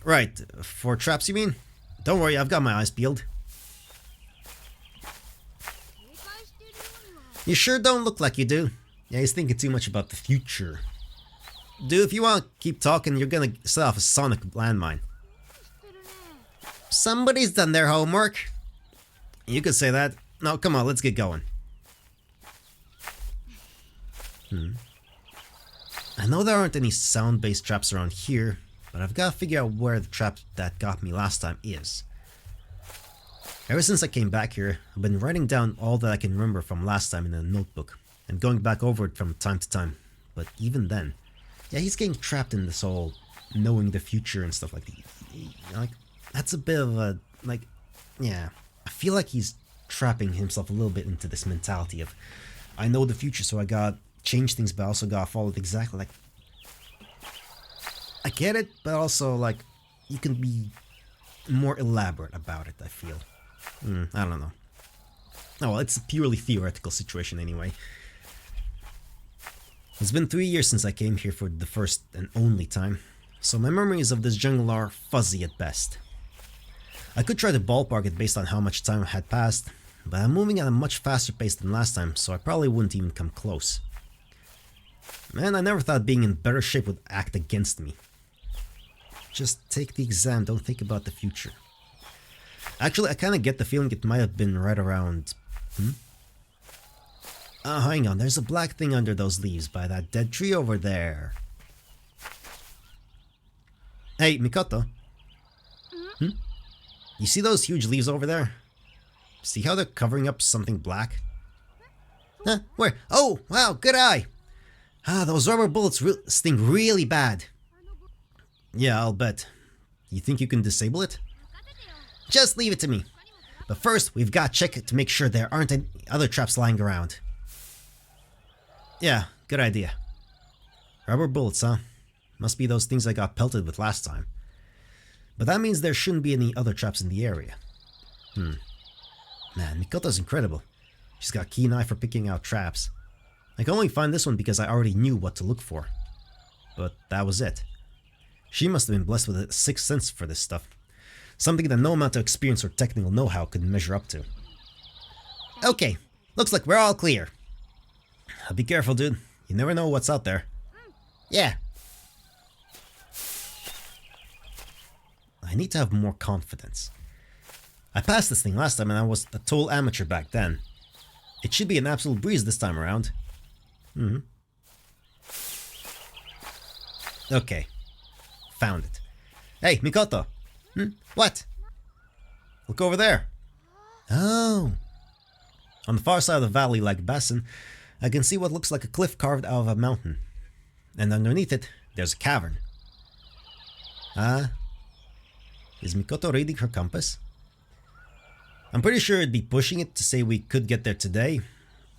Right, for traps you mean? Don't worry, I've got my eyes peeled. You sure don't look like you do. Yeah, he's thinking too much about the future. Dude, if you want to keep talking, you're gonna set off a sonic landmine. Somebody's done their homework. You could say that. No, come on, let's get going. I know there aren't any sound-based traps around here, but I've got to figure out where the trap that got me last time is. Ever since I came back here, I've been writing down all that I can remember from last time in a notebook, and going back over it from time to time. But even then, yeah, he's getting trapped in this whole knowing the future and stuff like that. Like, that's a bit of a, like, yeah, I feel like he's trapping himself a little bit into this mentality of, I know the future, so I gotta change things, but I also gotta follow it exactly. Like, I get it, but also, like, you can be more elaborate about it, I feel. I don't know. Oh, well, it's a purely theoretical situation anyway. It's been 3 years since I came here for the first and only time, so my memories of this jungle are fuzzy at best. I could try to ballpark it based on how much time had passed, but I'm moving at a much faster pace than last time, so I probably wouldn't even come close. Man, I never thought being in better shape would act against me. Just take the exam, don't think about the future. Actually, I kind of get the feeling it might have been right around... hang on, there's a black thing under those leaves by that dead tree over there. Hey, Mikoto. You see those huge leaves over there? See how they're covering up something black? Huh? Where? Oh, wow, good eye! Those rubber bullets sting really bad. Yeah, I'll bet. You think you can disable it? Just leave it to me. But first, we've got to check it to make sure there aren't any other traps lying around. Yeah, good idea. Rubber bullets, huh? Must be those things I got pelted with last time. But that means there shouldn't be any other traps in the area. Man, Mikoto's incredible. She's got a keen eye for picking out traps. I can only find this one because I already knew what to look for. But that was it. She must have been blessed with a sixth sense for this stuff. Something that no amount of experience or technical know-how could measure up to. Okay, looks like we're all clear. Be careful, dude. You never know what's out there. Yeah. I need to have more confidence. I passed this thing last time and I was a total amateur back then. It should be an absolute breeze this time around. Okay. Found it. Hey, Mikoto. What? Look over there. Oh. On the far side of the valley-like basin, I can see what looks like a cliff carved out of a mountain. And underneath it, there's a cavern. Is Mikoto reading her compass? I'm pretty sure it'd be pushing it to say we could get there today.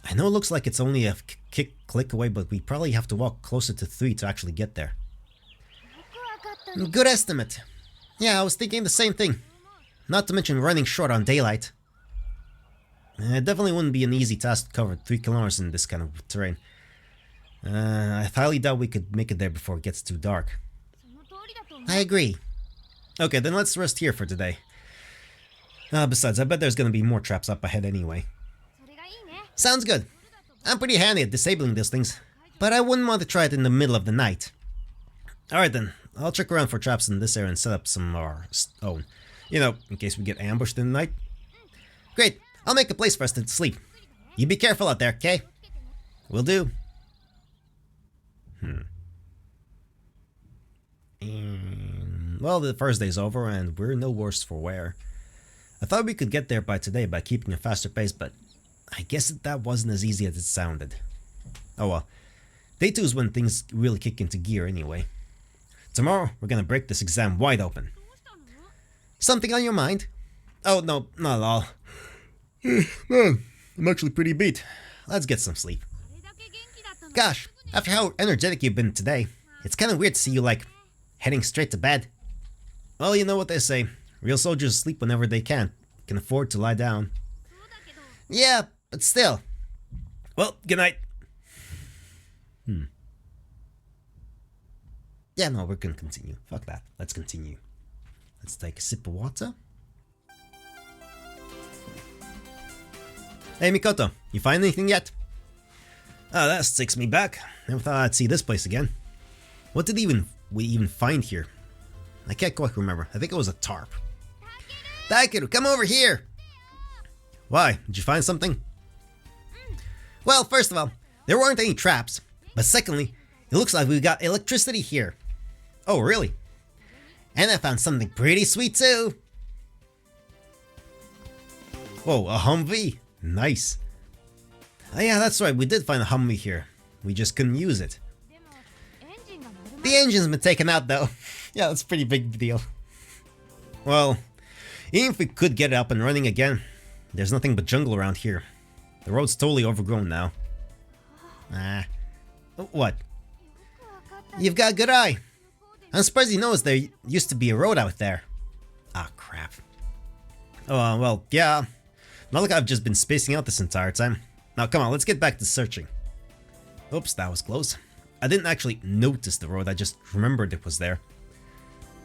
I know it looks like it's only a click away, but we probably have to walk closer to 3 to actually get there. Good estimate. Yeah, I was thinking the same thing. Not to mention running short on daylight. It definitely wouldn't be an easy task to cover 3 kilometers in this kind of terrain. I highly doubt we could make it there before it gets too dark. I agree. Okay, then let's rest here for today. Besides, I bet there's gonna be more traps up ahead anyway. Sounds good. I'm pretty handy at disabling those things, but I wouldn't want to try it in the middle of the night. Alright then, I'll check around for traps in this area and set up some of our own. You know, in case we get ambushed in the night. Great, I'll make a place for us to sleep. You be careful out there, okay? Will do. Well, the first day's over and we're no worse for wear. I thought we could get there by today by keeping a faster pace, but I guess that wasn't as easy as it sounded. Oh well. Day 2 is when things really kick into gear anyway. Tomorrow, we're gonna break this exam wide open. Something on your mind? Oh, no, not at all. Man, I'm actually pretty beat. Let's get some sleep. Gosh, after how energetic you've been today, it's kinda weird to see you, like, heading straight to bed. Well, you know what they say. Real soldiers sleep whenever they can afford to lie down. Yeah, but still. Well, good night. Yeah, no, we're gonna continue. Fuck that. Let's continue. Let's take a sip of water. Hey, Mikoto, you find anything yet? Oh, that takes me back. Never thought I'd see this place again. What did we even find here? I can't quite remember. I think it was a tarp. Takeru, come over here! Why? Did you find something? Well, first of all, there weren't any traps. But secondly, it looks like we've got electricity here. Oh, really? And I found something pretty sweet too. Whoa, a Humvee? Nice. Oh yeah, that's right, we did find a Humvee here. We just couldn't use it. The engine's been taken out though. Yeah, that's a pretty big deal. Well, even if we could get it up and running again, there's nothing but jungle around here. The road's totally overgrown now. What? You've got a good eye. I'm surprised you noticed there used to be a road out there. Ah, crap. Oh, well, yeah. Not like I've just been spacing out this entire time. Now, come on, let's get back to searching. Oops, that was close. I didn't actually notice the road, I just remembered it was there.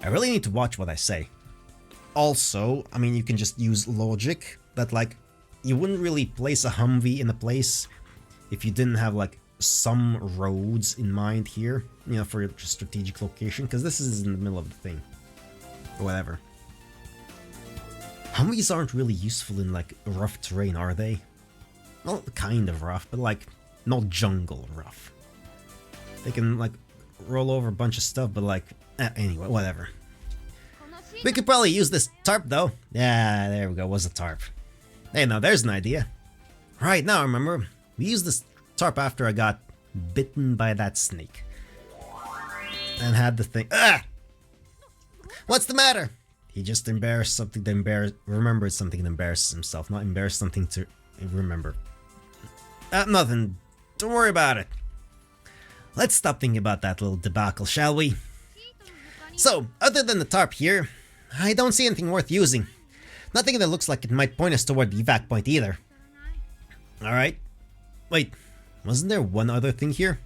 I really need to watch what I say. Also, I mean, you can just use logic that, like, you wouldn't really place a Humvee in a place if you didn't have, like, some roads in mind here, you know, for a strategic location, because this is in the middle of the thing. Or whatever. Humvees aren't really useful in like rough terrain, are they? Well, kind of rough, but like not jungle rough. They can like roll over a bunch of stuff, but like anyway, whatever. We could probably use this tarp though. Yeah, there we go, was a tarp. Hey, now there's an idea. Right, now I remember. We used this tarp after I got bitten by that snake. And had the thing. Ah! What's the matter? He just embarrassed something to remembered something that embarrasses himself, not embarrassed something to remember. Nothing. Don't worry about it. Let's stop thinking about that little debacle, shall we? So, other than the tarp here, I don't see anything worth using. Nothing that looks like it might point us toward the evac point either. Alright. Wait, wasn't there one other thing here?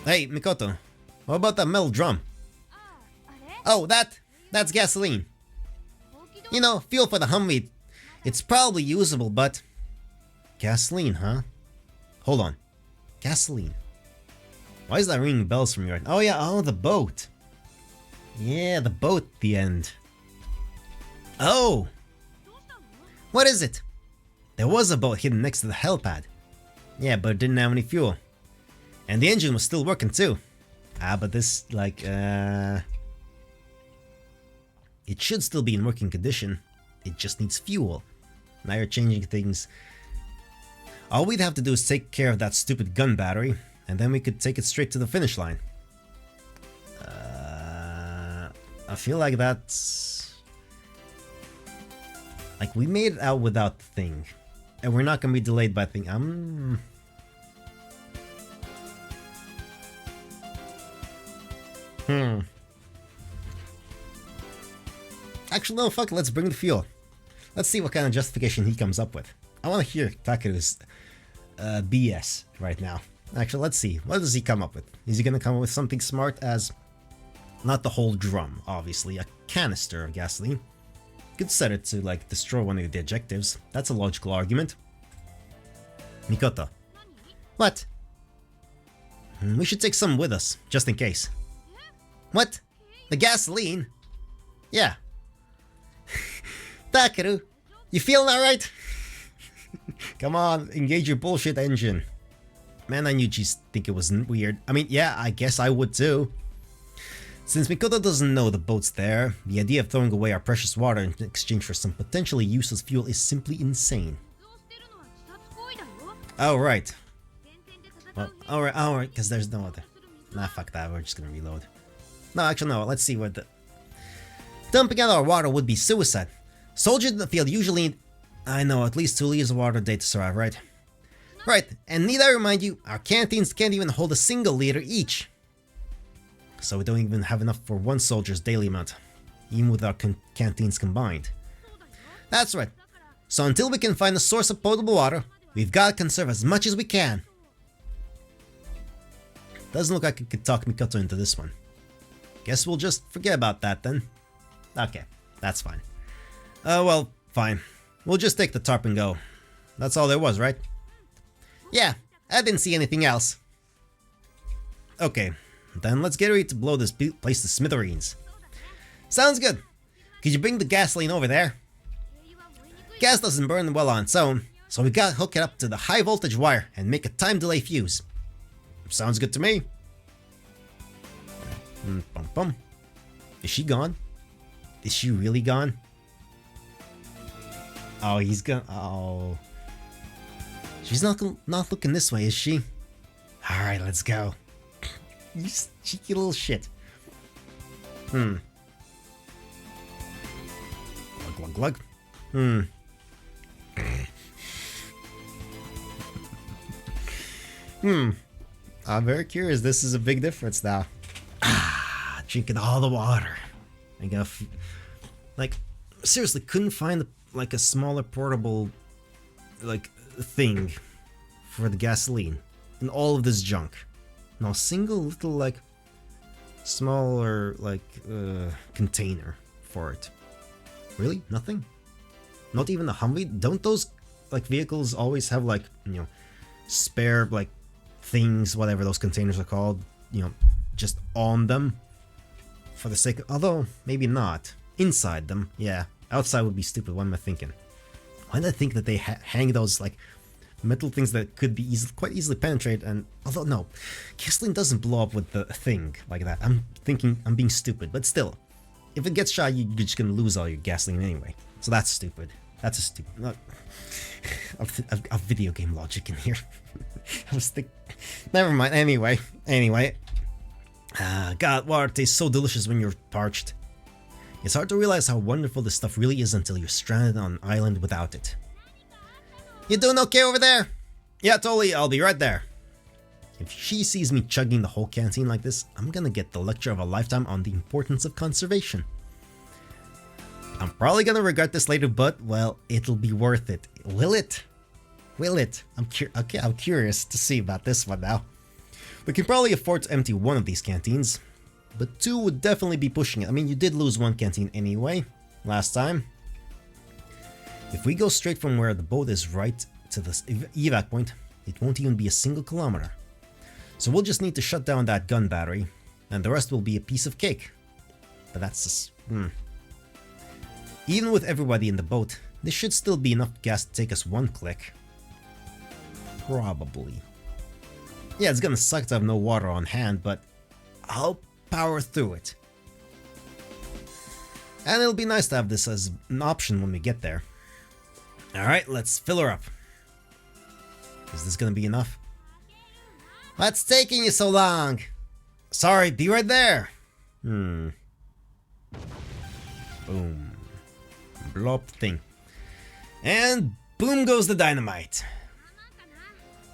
Hey, Mikoto, what about that metal drum? Oh, that's gasoline. You know, fuel for the Humvee. It's probably usable, but... Gasoline, huh? Hold on. Gasoline. Why is that ringing bells from me right now? Oh yeah, oh, the boat. Yeah, the boat at the end. Oh! What is it? There was a boat hidden next to the helipad. Yeah, but it didn't have any fuel. And the engine was still working too. But this, like, it should still be in working condition. It just needs fuel. Now you're changing things. All we'd have to do is take care of that stupid gun battery, and then we could take it straight to the finish line. I feel like that's... Like, we made it out without the thing. And we're not gonna be delayed by thing. Actually, no, fuck it, let's bring the fuel. Let's see what kind of justification he comes up with. I want to hear Takeru's BS right now. Actually, let's see. What does he come up with? Is he going to come up with something smart as... Not the whole drum, obviously. A canister of gasoline. Could set it to, like, destroy one of the objectives. That's a logical argument. Mikoto. What? We should take some with us, just in case. What? The gasoline? Yeah. Takeru, you feeling alright? Come on, engage your bullshit engine. Man, I knew you'd think it was weird. I mean, yeah, I guess I would too. Since Mikoto doesn't know the boat's there, the idea of throwing away our precious water in exchange for some potentially useless fuel is simply insane. Oh, right. Well, alright, because there's no other. Nah, fuck that, we're just gonna reload. No, actually, no, let's see what the... Dumping out our water would be suicide. Soldiers in the field usually... I know, at least 2 liters of water a day to survive, right? Right, and need I remind you, our canteens can't even hold a single liter each. So we don't even have enough for one soldier's daily amount, even with our canteens combined. That's right. So until we can find a source of potable water, we've got to conserve as much as we can. Doesn't look like I could talk Mikoto into this one. Guess we'll just forget about that then. Okay, that's fine. Well, fine. We'll just take the tarp and go. That's all there was, right? Yeah, I didn't see anything else. Okay, then let's get ready to blow this place to smithereens. Sounds good. Could you bring the gasoline over there? Gas doesn't burn well on its own, so we gotta hook it up to the high voltage wire and make a time delay fuse. Sounds good to me. Bum bum. Is she gone? Is she really gone? Oh, he's gone. Oh. She's not looking this way, is she? Alright, let's go. You cheeky little shit. Glug glug glug. I'm very curious. This is a big difference now. Drinking all the water. I got like seriously couldn't find like a smaller portable like thing for the gasoline in all of this junk. No single little like smaller like container for it. Really? Nothing? Not even a Humvee? Don't those like vehicles always have like, you know, spare like things, whatever those containers are called, you know, just on them for the sake of... Although, maybe not. Inside them, yeah. Outside would be stupid, what am I thinking? Why did I think that they hang those, like, metal things that could be quite easily penetrated? And although, no. Gasoline doesn't blow up with the thing like that. I'm thinking I'm being stupid, but still. If it gets shot, you're just gonna lose all your gasoline anyway. So that's stupid. That's a stupid... a video game logic in here. I was thinking... Never mind, anyway. God, water tastes so delicious when you're parched. It's hard to realize how wonderful this stuff really is until you're stranded on an island without it. You doing okay over there? Yeah, totally, I'll be right there. If she sees me chugging the whole canteen like this, I'm gonna get the lecture of a lifetime on the importance of conservation. I'm probably gonna regret this later, but, well, it'll be worth it. Will it? Will it? I'm curious to see about this one now. We can probably afford to empty one of these canteens, but two would definitely be pushing it. I mean, you did lose one canteen anyway, last time. If we go straight from where the boat is right to the evac point, it won't even be a single kilometer. So we'll just need to shut down that gun battery, and the rest will be a piece of cake. But that's just... Even with everybody in the boat, this should still be enough gas to take us one click. Probably. Yeah, it's gonna suck to have no water on hand, but I'll power through it. And it'll be nice to have this as an option when we get there. Alright, let's fill her up. Is this gonna be enough? What's taking you so long? Sorry, be right there. Boom. Blow up thing. And boom goes the dynamite.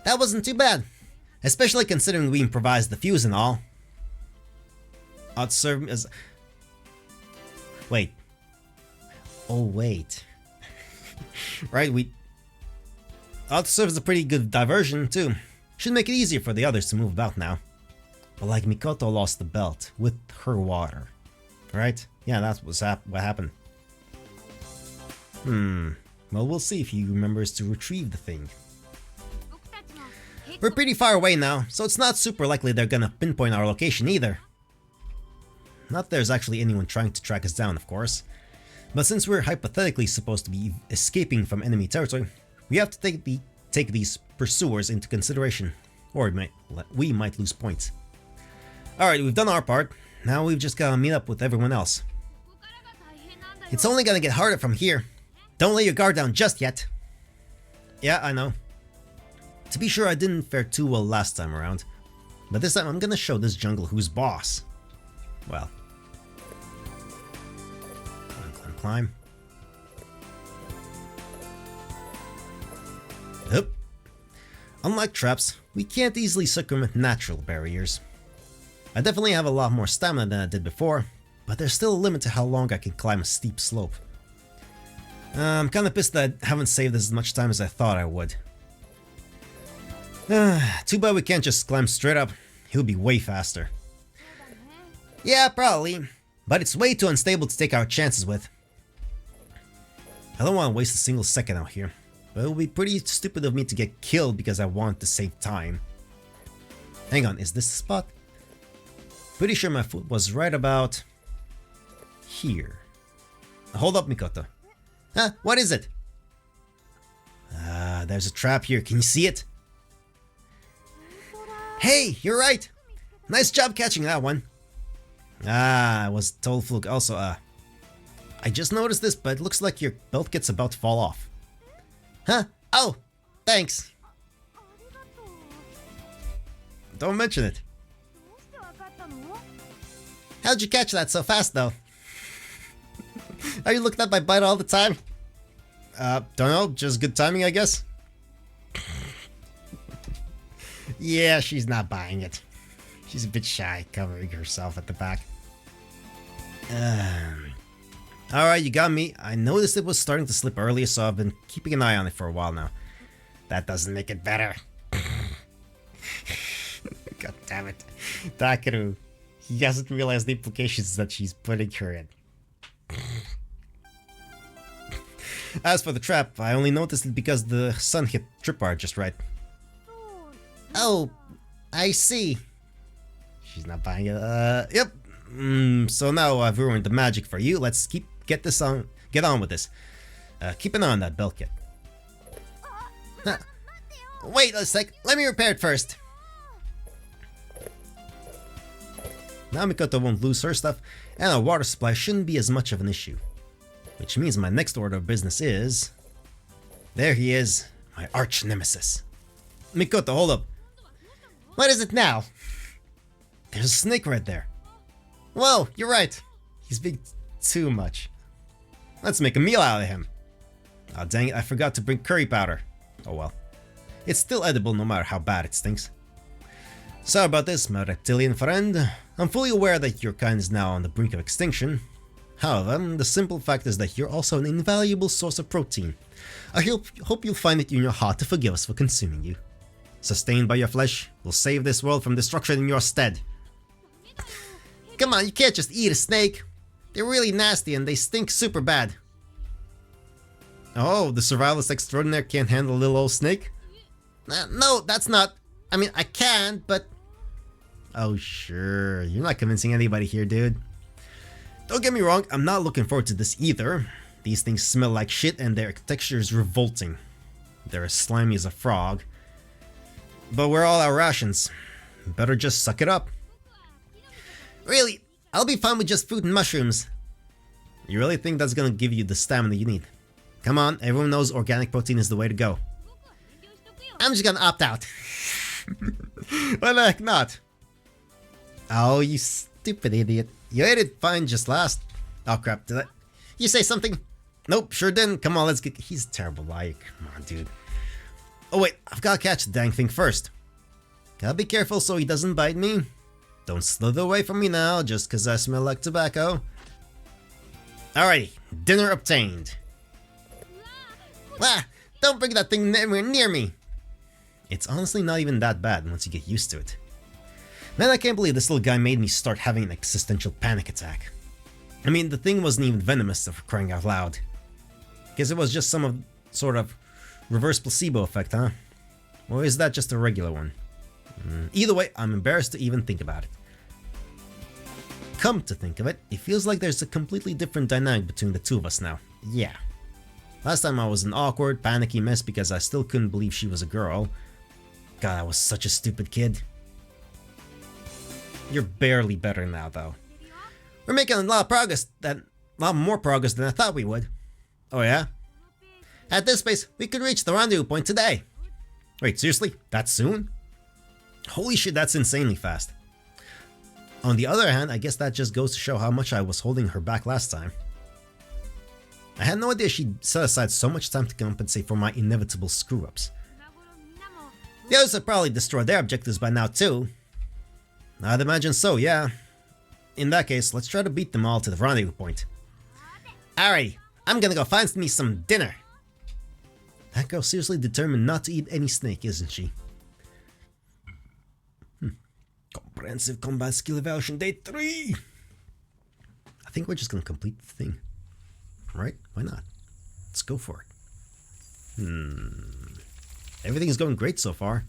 That wasn't too bad. Especially considering we improvised the fuse and all. I'd serve as... Wait. Oh, wait. Right, I'd serve as a pretty good diversion, too. Should make it easier for the others to move about now. But like Mikoto lost the belt with her water. Right? Yeah, that's what happened. Well, we'll see if he remembers to retrieve the thing. We're pretty far away now, so it's not super likely they're gonna pinpoint our location either. Not there's actually anyone trying to track us down, of course. But since we're hypothetically supposed to be escaping from enemy territory, we have to take these pursuers into consideration, or we might lose points. Alright, we've done our part. Now we've just gotta meet up with everyone else. It's only gonna get harder from here. Don't lay your guard down just yet. Yeah, I know. To be sure, I didn't fare too well last time around, but this time I'm gonna show this jungle who's boss. Well. Climb. Hup. Unlike traps, we can't easily circumvent natural barriers. I definitely have a lot more stamina than I did before, but there's still a limit to how long I can climb a steep slope. I'm kinda pissed that I haven't saved as much time as I thought I would. Too bad we can't just climb straight up. He'll be way faster. Yeah, probably. But it's way too unstable to take our chances with. I don't want to waste a single second out here. But it would be pretty stupid of me to get killed because I want to save time. Hang on, is this the spot? Pretty sure my foot was right about... here. Hold up, Mikoto. Huh? What is it? There's a trap here. Can you see it? Hey, you're right! Nice job catching that one. It was a total fluke. Also, I just noticed this, but it looks like your belt kit's about to fall off. Huh? Oh, thanks. Don't mention it. How'd you catch that so fast, though? Are you looking at my butt all the time? Don't know, just good timing, I guess. Yeah, she's not buying it. She's a bit shy, covering herself at the back. Alright, you got me. I noticed it was starting to slip earlier, so I've been keeping an eye on it for a while now. That doesn't make it better. God damn it. Takeru. He hasn't realized the implications that she's putting her in. As for the trap, I only noticed it because the sun hit tripwire just right. Oh, I see. She's not buying it. Yep, So now I've ruined the magic for you. Let's get on with this. Keep an eye on that bell kit. Wait a sec, let me repair it first. Now Mikoto won't lose her stuff, and our water supply shouldn't be as much of an issue. Which means my next order of business is... There he is, my arch nemesis. Mikoto, hold up. What is it now? There's a snake right there. Whoa, you're right. He's being too much. Let's make a meal out of him. Oh dang it, I forgot to bring curry powder. Oh well. It's still edible no matter how bad it stinks. Sorry about this, my reptilian friend. I'm fully aware that your kind is now on the brink of extinction. However, the simple fact is that you're also an invaluable source of protein. I hope you'll find it in your heart to forgive us for consuming you. Sustained by your flesh, we'll save this world from destruction in your stead. Come on, you can't just eat a snake. They're really nasty and they stink super bad. Oh, the survivalist extraordinaire can't handle a little old snake? No, that's not... I mean, I can, but... Oh, sure. You're not convincing anybody here, dude. Don't get me wrong, I'm not looking forward to this either. These things smell like shit and their texture is revolting. They're as slimy as a frog. But we're all our rations. Better just suck it up. Really, I'll be fine with just fruit and mushrooms. You really think that's gonna give you the stamina you need? Come on, everyone knows organic protein is the way to go. I'm just gonna opt out. Why the heck not? Oh, you stupid idiot. You ate it fine just last... Oh crap, did I... You say something? Nope, sure didn't. Come on, let's get... He's a terrible liar. Come on, dude. Oh wait, I've gotta catch the dang thing first. Gotta be careful so he doesn't bite me. Don't slither away from me now, just cause I smell like tobacco. Alrighty, dinner obtained. Ah, don't bring that thing anywhere near me. It's honestly not even that bad once you get used to it. Man, I can't believe this little guy made me start having an existential panic attack. I mean, the thing wasn't even venomous for crying out loud. Guess it was just some sort of reverse placebo effect, huh? Or is that just a regular one? Either way, I'm embarrassed to even think about it. Come to think of it, it feels like there's a completely different dynamic between the two of us now. Yeah. Last time I was an awkward, panicky mess because I still couldn't believe she was a girl. God, I was such a stupid kid. You're barely better now, though. We're making a lot more progress than I thought we would. Oh yeah? At this pace, we could reach the rendezvous point today. Wait, seriously? That soon? Holy shit, that's insanely fast. On the other hand, I guess that just goes to show how much I was holding her back last time. I had no idea she'd set aside so much time to compensate for my inevitable screw-ups. The others have probably destroyed their objectives by now too. I'd imagine so, yeah. In that case, let's try to beat them all to the rendezvous point. Alrighty, I'm gonna go find me some dinner. That girl's seriously determined not to eat any snake, isn't she? Comprehensive Combat Skill Evaluation Day 3! I think we're just gonna complete the thing. Right? Why not? Let's go for it. Everything's going great so far.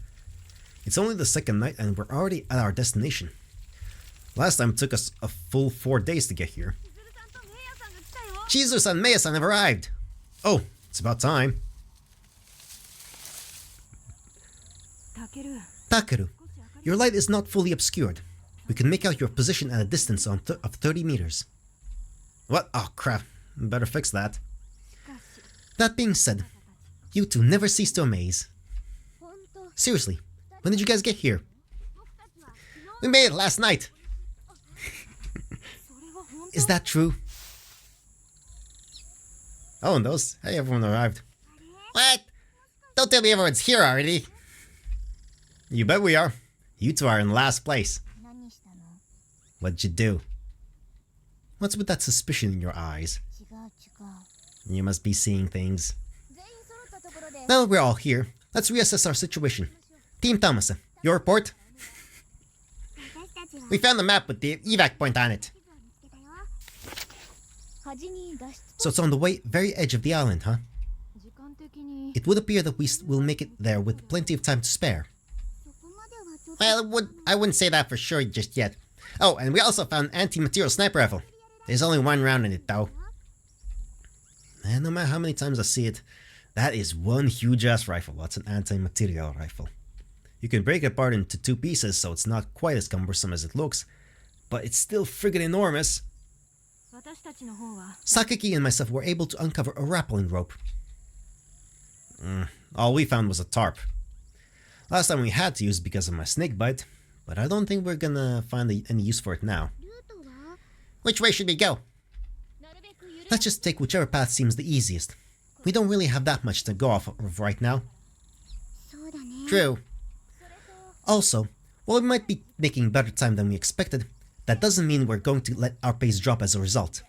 It's only the second night and we're already at our destination. Last time it took us a full 4 days to get here. Chizuru-san and Meiya-san have arrived! Oh, it's about time. Takeru, your light is not fully obscured. We can make out your position at a distance of 30 meters. What? Oh crap, better fix that. That being said, you two never cease to amaze. Seriously, when did you guys get here? We made it last night. Is that true? Oh, and those? Hey, everyone arrived. What? Don't tell me everyone's here already. You bet we are. You two are in last place. What'd you do? What's with that suspicion in your eyes? You must be seeing things. Now that we're all here, let's reassess our situation. Team Thomas, your report? We found a map with the evac point on it. So it's on the very edge of the island, huh? It would appear that we will make it there with plenty of time to spare. Well, I wouldn't say that for sure just yet. Oh, and we also found an anti-material sniper rifle. There's only one round in it, though. And no matter how many times I see it, that is one huge-ass rifle. That's an anti-material rifle. You can break it apart into 2 pieces, so it's not quite as cumbersome as it looks, but it's still friggin' enormous. Sakaki and myself were able to uncover a rappelling rope. All we found was a tarp. Last time we had to use it because of my snake bite, but I don't think we're gonna find any use for it now. Which way should we go? Let's just take whichever path seems the easiest. We don't really have that much to go off of right now. True. Also, while we might be making better time than we expected, that doesn't mean we're going to let our pace drop as a result.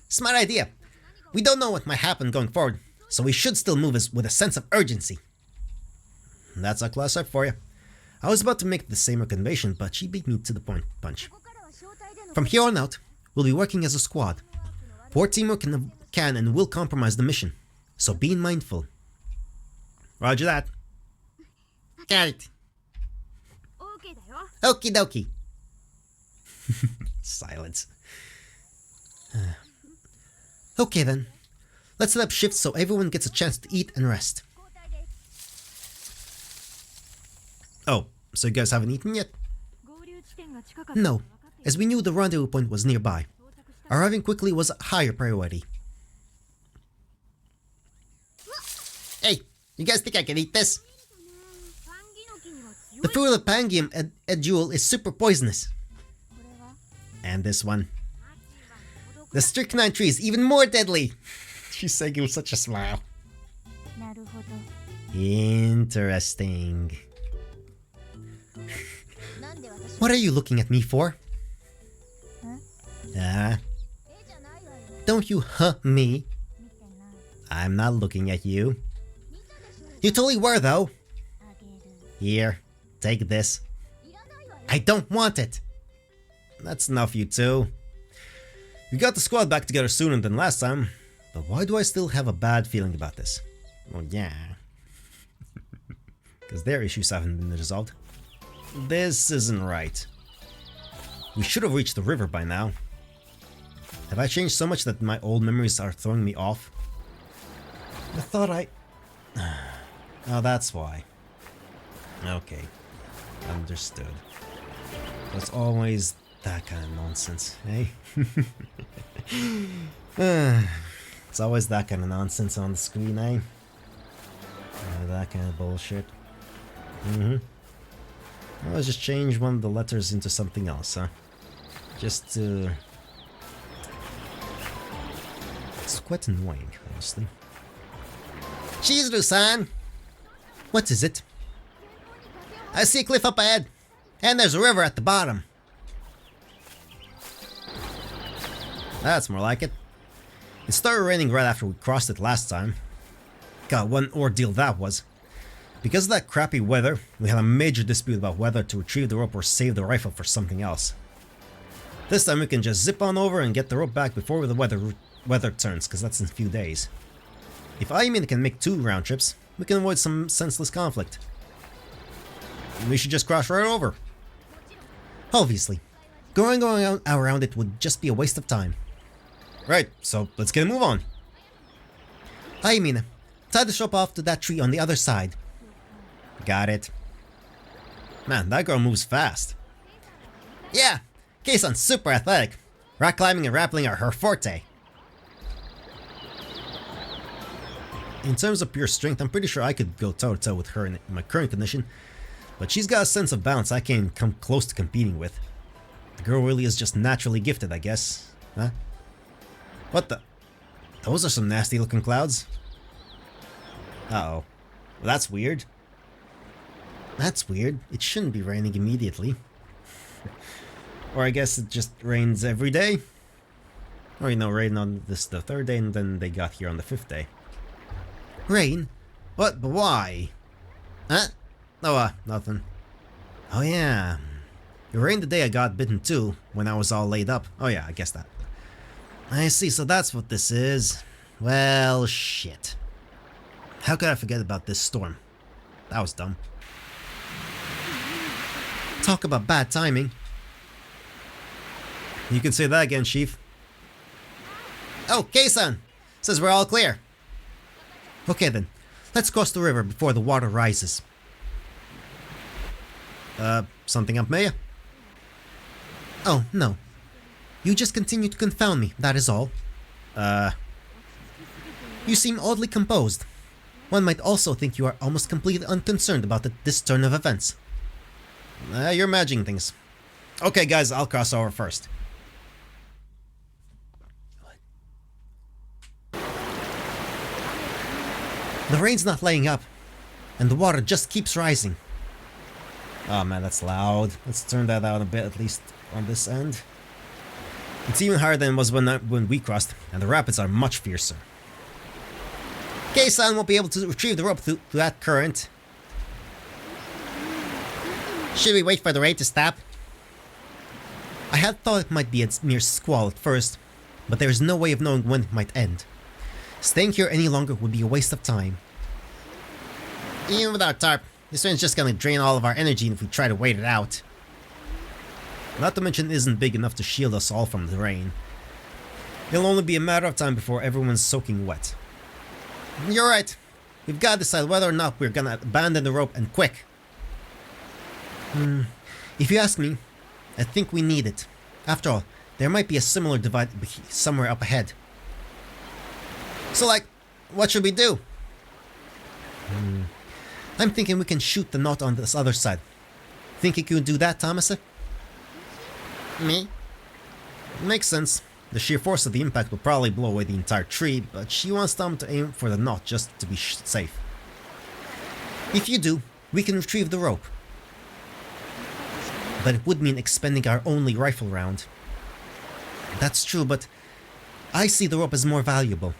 Smart idea. We don't know what might happen going forward, so we should still move with a sense of urgency. That's our class up for you. I was about to make the same recommendation, but she beat me to the punch. From here on out, we'll be working as a squad. Poor teamwork can and will compromise the mission, so be mindful. Roger that. Got it. Okie dokie. Silence. Okay then. Let's set up shifts so everyone gets a chance to eat and rest. Oh, so you guys haven't eaten yet? No, as we knew the rendezvous point was nearby. Arriving quickly was a higher priority. Hey, you guys think I can eat this? The fruit of the Pangium edule is super poisonous. And this one. The strychnine tree is even more deadly. She's saying it with such a smile. Interesting. What are you looking at me for? Don't you me? I'm not looking at you. You totally were though. Here, take this. I don't want it. That's enough, you two. We got the squad back together sooner than last time, but why do I still have a bad feeling about this? Well, yeah. Because their issues haven't been resolved. This isn't right. We should have reached the river by now. Have I changed so much that my old memories are throwing me off? I thought Oh, that's why. Okay. Understood. It's always that kind of nonsense, eh? It's always that kind of nonsense on the screen, eh? That kind of bullshit. I'll just change one of the letters into something else, huh? Just to... It's quite annoying, honestly. Chizuru-san! What is it? I see a cliff up ahead, and there's a river at the bottom. That's more like it. It started raining right after we crossed it last time. God, what an ordeal that was. Because of that crappy weather, we had a major dispute about whether to retrieve the rope or save the rifle for something else. This time we can just zip on over and get the rope back before the weather turns, because that's in a few days. If Ayumina can make 2 round trips, we can avoid some senseless conflict. We should just cross right over. Obviously. Going around it would just be a waste of time. Right, so let's get a move on. Ayumina, tie the rope off to that tree on the other side. Got it. Man, that girl moves fast. Yeah, Kei-san's super athletic. Rock climbing and rappelling are her forte. In terms of pure strength, I'm pretty sure I could go toe-to-toe with her in my current condition, but she's got a sense of balance I can't come close to competing with. The girl really is just naturally gifted, I guess. Huh? What the? Those are some nasty looking clouds. Uh-oh. Well, that's weird. That's weird. It shouldn't be raining immediately. Or I guess it just rains every day. Or, you know, rain on the 3rd day and then they got here on the 5th day. Rain? What? But why? Huh? Oh, nothing. Oh yeah. It rained the day I got bitten too, when I was all laid up. Oh yeah, I guess that. I see, so that's what this is. Well, shit. How could I forget about this storm? That was dumb. Talk about bad timing. You can say that again, Chief. Oh, Kei-san! Says we're all clear. Okay then, let's cross the river before the water rises. Something up, Maya? Oh, no. You just continue to confound me, that is all. You seem oddly composed. One might also think you are almost completely unconcerned about this turn of events. You're imagining things. Okay, guys, I'll cross over first. The rain's not letting up, and the water just keeps rising. Oh man, that's loud. Let's turn that down a bit, at least on this end. It's even higher than it was when we crossed, and the rapids are much fiercer. Kei-san won't be able to retrieve the rope through that current. Should we wait for the rain to stop? I had thought it might be a mere squall at first, but there is no way of knowing when it might end. Staying here any longer would be a waste of time. Even without tarp, this rain's just gonna drain all of our energy if we try to wait it out. Not to mention it isn't big enough to shield us all from the rain. It'll only be a matter of time before everyone's soaking wet. You're right. We've got to decide whether or not we're gonna abandon the rope, and quick. If you ask me, I think we need it. After all, there might be a similar divide somewhere up ahead. So like, what should we do? I'm thinking we can shoot the knot on this other side. Think you can do that, Tamase? Me? Makes sense. The sheer force of the impact will probably blow away the entire tree, but she wants them to aim for the knot just to be safe. If you do, we can retrieve the rope. But it would mean expending our only rifle round. That's true, but I see the rope as more valuable.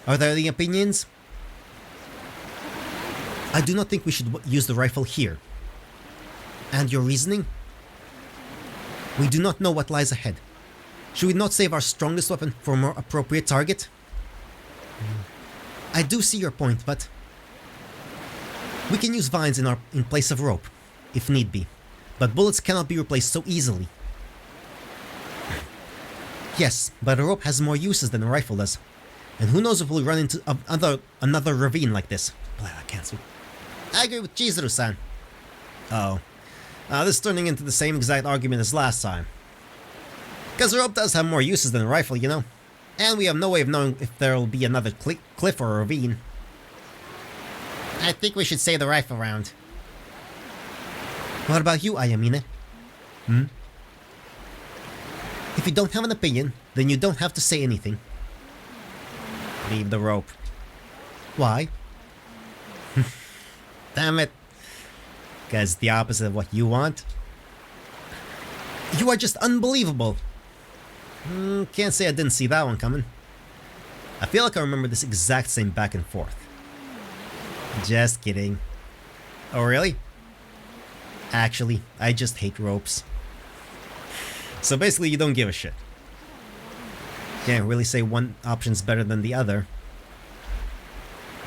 Are there any opinions? I do not think we should use the rifle here. And your reasoning? We do not know what lies ahead. Should we not save our strongest weapon for a more appropriate target? I do see your point, but we can use vines in place of rope, if need be. But bullets cannot be replaced so easily. Yes, but a rope has more uses than a rifle does. And who knows if we'll run into another ravine like this. I can't speak. I agree with Chizuru-san. Oh. This is turning into the same exact argument as last time. Because a rope does have more uses than a rifle, you know. And we have no way of knowing if there will be another cliff or a ravine. I think we should save the rifle round. What about you, Ayamine? If you don't have an opinion, then you don't have to say anything. Leave the rope. Why? Damn it. Because the opposite of what you want. You are just unbelievable. Can't say I didn't see that one coming. I feel like I remember this exact same back and forth. Just kidding. Oh, really? Actually, I just hate ropes. So basically, you don't give a shit. Can't really say one option's better than the other.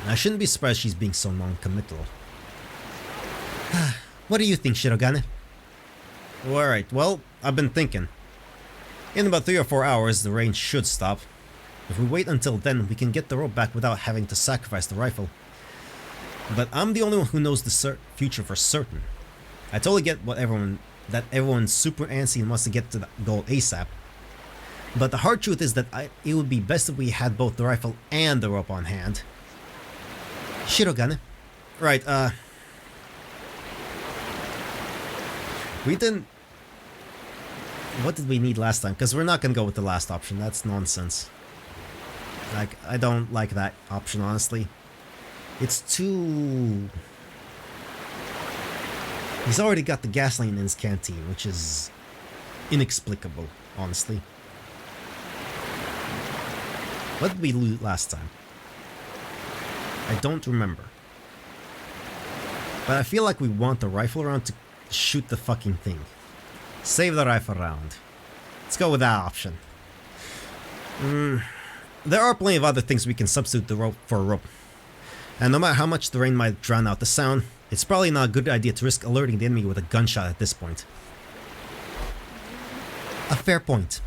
I shouldn't be surprised she's being so non-committal. What do you think, Shirogane? Alright, well, I've been thinking. In about 3 or 4 hours, the rain should stop. If we wait until then, we can get the rope back without having to sacrifice the rifle. But I'm the only one who knows the future for certain. I totally get that everyone's super antsy and wants to get to the goal ASAP. But the hard truth is that it would be best if we had both the rifle and the rope on hand. Shirogane. Right, we didn't... What did we need last time? Because we're not going to go with the last option. That's nonsense. Like, I don't like that option, honestly. It's too... He's already got the gasoline in his canteen, which is inexplicable, honestly. What did we loot last time? I don't remember. But I feel like we want the rifle round to shoot the fucking thing. Save the rifle round. Let's go with that option. There are plenty of other things we can substitute the rope for a rope. And no matter how much the rain might drown out the sound, it's probably not a good idea to risk alerting the enemy with a gunshot at this point. A fair point.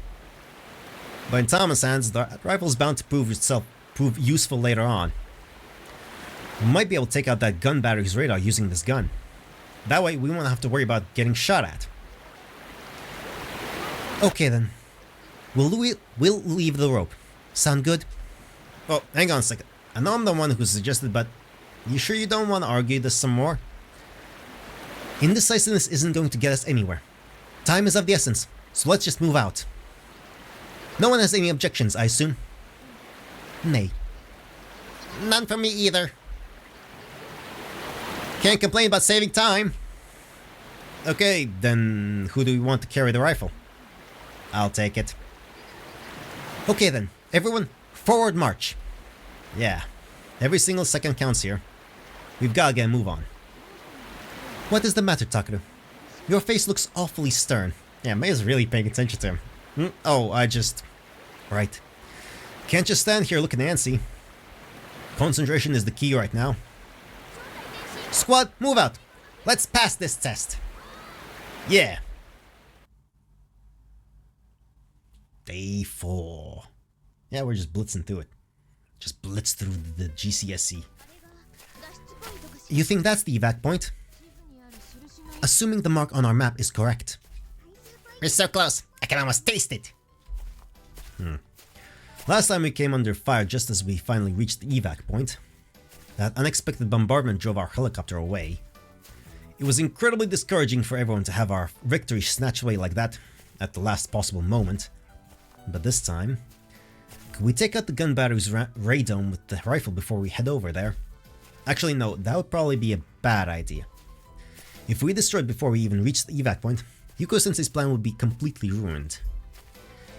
But in Thomas' hands, the rifle is bound to prove useful later on. We might be able to take out that gun battery's radar using this gun. That way, we won't have to worry about getting shot at. Okay then. We'll leave the rope. Sound good? Oh, hang on a second. I know I'm the one who suggested, but you sure you don't want to argue this some more? Indecisiveness isn't going to get us anywhere. Time is of the essence, so let's just move out. No one has any objections, I assume? Nay. None from me either. Can't complain about saving time. Okay, then who do we want to carry the rifle? I'll take it. Okay then, everyone, forward march. Yeah, every single second counts here. We've gotta get a move on. What is the matter, Takeru? Your face looks awfully stern. Yeah, May is really paying attention to him. Oh, Right. Can't just stand here looking antsy. Concentration is the key right now. Squad, move out. Let's pass this test. Yeah. Day 4. Yeah, we're just blitzing through it. Just blitz through the GCSE. You think that's the evac point? Assuming the mark on our map is correct. We're so close, I can almost taste it. Last time we came under fire just as we finally reached the evac point. That unexpected bombardment drove our helicopter away. It was incredibly discouraging for everyone to have our victory snatched away like that at the last possible moment. But this time, could we take out the gun battery's radome with the rifle before we head over there? Actually no, that would probably be a bad idea. If we destroyed before we even reached the evac point, Yuko-sensei's plan would be completely ruined.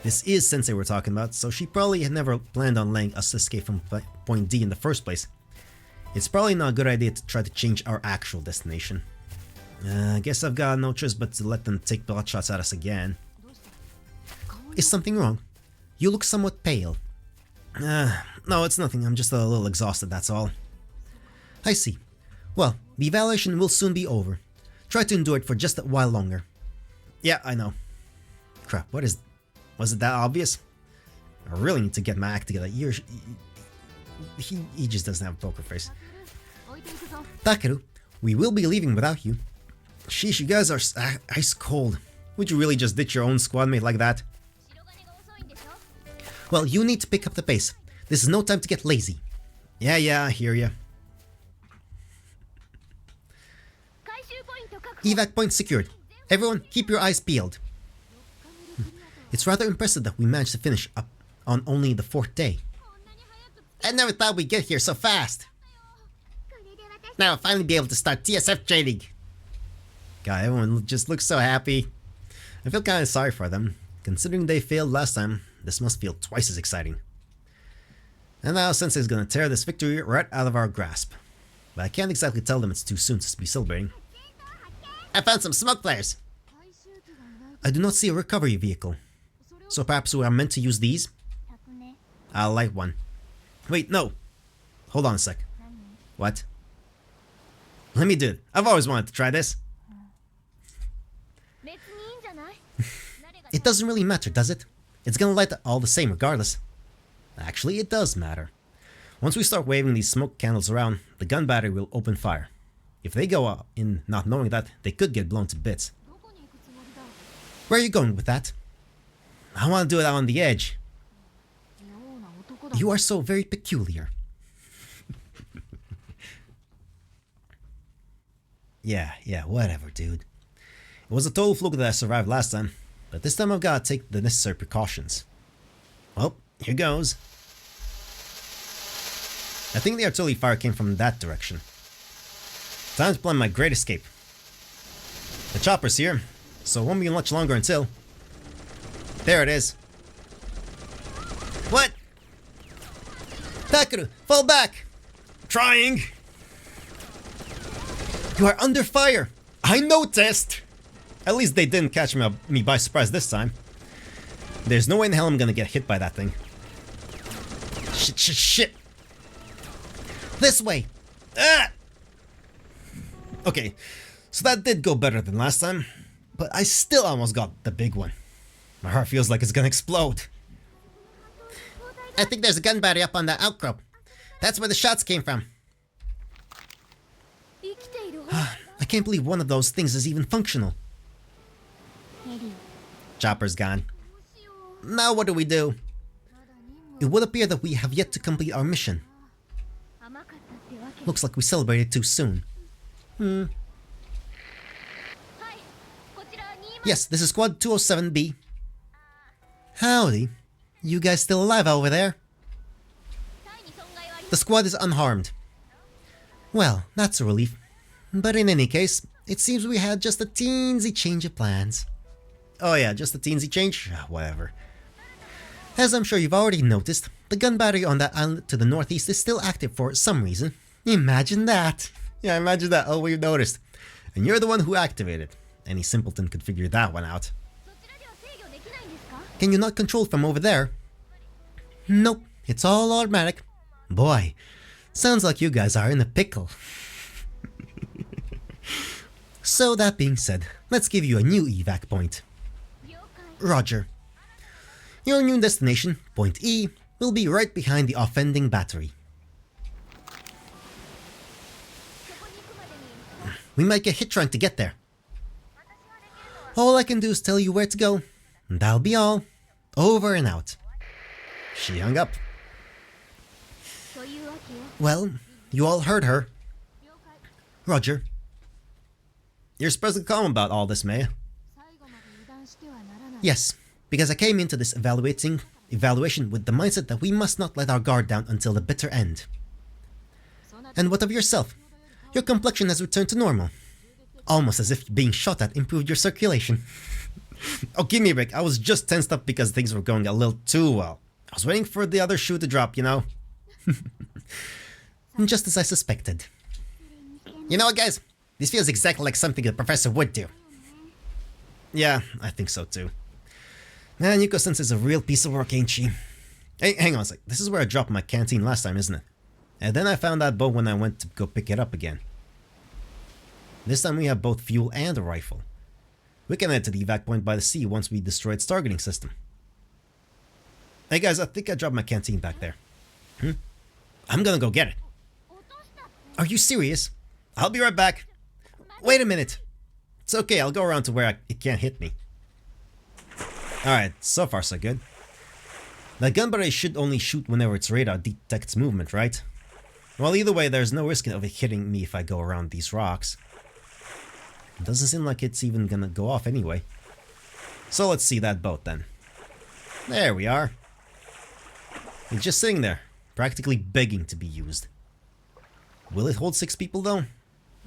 This is Sensei we're talking about, so she probably had never planned on letting us escape from point D in the first place. It's probably not a good idea to try to change our actual destination. I guess I've got no choice but to let them take blood shots at us again. Is something wrong? You look somewhat pale. No, it's nothing. I'm just a little exhausted, that's all. I see. Well, the evaluation will soon be over. Try to endure it for just a while longer. Yeah, I know. Crap, was it that obvious? I really need to get my act together. He just doesn't have a poker face. Takeru, we will be leaving without you. Sheesh, you guys are ice cold. Would you really just ditch your own squad mate like that? Well, you need to pick up the pace. This is no time to get lazy. Yeah, I hear ya. Evac point secured. Everyone, keep your eyes peeled. It's rather impressive that we managed to finish up on only the 4th day. I never thought we'd get here so fast. Now I'll finally be able to start TSF training. God, everyone just looks so happy. I feel kind of sorry for them. Considering they failed last time, this must feel twice as exciting. And now Sensei's gonna tear this victory right out of our grasp. But I can't exactly tell them it's too soon to be celebrating. I found some smoke flares! I do not see a recovery vehicle. So perhaps we are meant to use these? I'll light one. Wait, no! Hold on a sec. What? Let me do it. I've always wanted to try this. It doesn't really matter, does it? It's gonna light all the same regardless. Actually, it does matter. Once we start waving these smoke candles around, the gun battery will open fire. If they go out in not knowing that, they could get blown to bits. Where are you going with that? I want to do it out on the edge. You are so very peculiar. Yeah, whatever, dude. It was a total fluke that I survived last time, but this time I've got to take the necessary precautions. Well, here goes. I think the artillery fire came from that direction. Time to plan my great escape. The chopper's here, so it won't be much longer until... There it is. What? Takeru, fall back! Trying! You are under fire! I noticed! At least they didn't catch me by surprise this time. There's no way in hell I'm gonna get hit by that thing. Shit! This way! Ah! Okay, so that did go better than last time, but I still almost got the big one. My heart feels like it's gonna explode. I think there's a gun battery up on that outcrop. That's where the shots came from. I can't believe one of those things is even functional. Chopper's gone. Now what do we do? It would appear that we have yet to complete our mission. Looks like we celebrated too soon. Yes, this is Squad 207B. Howdy. You guys still alive over there? The squad is unharmed. Well, that's a relief. But in any case, it seems we had just a teensy change of plans. Oh yeah, just a teensy change? Whatever. As I'm sure you've already noticed, the gun battery on that island to the northeast is still active for some reason. Imagine that! Yeah, imagine that, all we've noticed. And you're the one who activated. Any simpleton could figure that one out. Can you not control from over there? Nope, it's all automatic. Boy, sounds like you guys are in a pickle. So that being said, let's give you a new evac point. Roger. Your new destination, point E, will be right behind the offending battery. We might get hit trying to get there. All I can do is tell you where to go. And that'll be all. Over and out. She hung up. Well, you all heard her. Roger. You're supposed to calm about all this, Maya. Yes, because I came into this evaluation with the mindset that we must not let our guard down until the bitter end. And what of yourself? Your complexion has returned to normal. Almost as if being shot at improved your circulation. Oh, give me a break. I was just tensed up because things were going a little too well. I was waiting for the other shoe to drop, you know? Just as I suspected. You know what, guys? This feels exactly like something the professor would do. Yeah, I think so too. Man, Yuko-sensei is a real piece of work, ain't she? Hey, hang on a sec. This is where I dropped my canteen last time, isn't it? And then I found that boat when I went to go pick it up again. This time we have both fuel and a rifle. We can head to the evac point by the sea once we destroy its targeting system. Hey guys, I think I dropped my canteen back there. I'm gonna go get it. Are you serious? I'll be right back. Wait a minute. It's okay, I'll go around to where it can't hit me. Alright, so far so good. The gun battery should only shoot whenever its radar detects movement, right? Well, either way, there's no risk of it hitting me if I go around these rocks. It doesn't seem like it's even gonna go off anyway. So let's see that boat then. There we are. It's just sitting there, practically begging to be used. Will it hold 6 people though?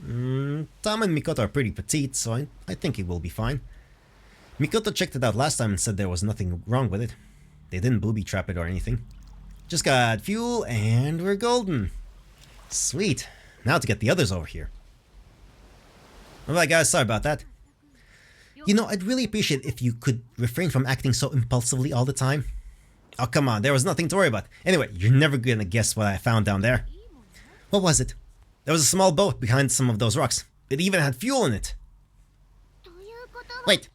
Tom and Mikoto are pretty petite, so I think it will be fine. Mikoto checked it out last time and said there was nothing wrong with it. They didn't booby trap it or anything. Just got fuel and we're golden. Sweet. Now to get the others over here. Alright guys, sorry about that. You know, I'd really appreciate if you could refrain from acting so impulsively all the time. Oh, come on, there was nothing to worry about. Anyway, you're never gonna guess what I found down there. What was it? There was a small boat behind some of those rocks. It even had fuel in it. Wait,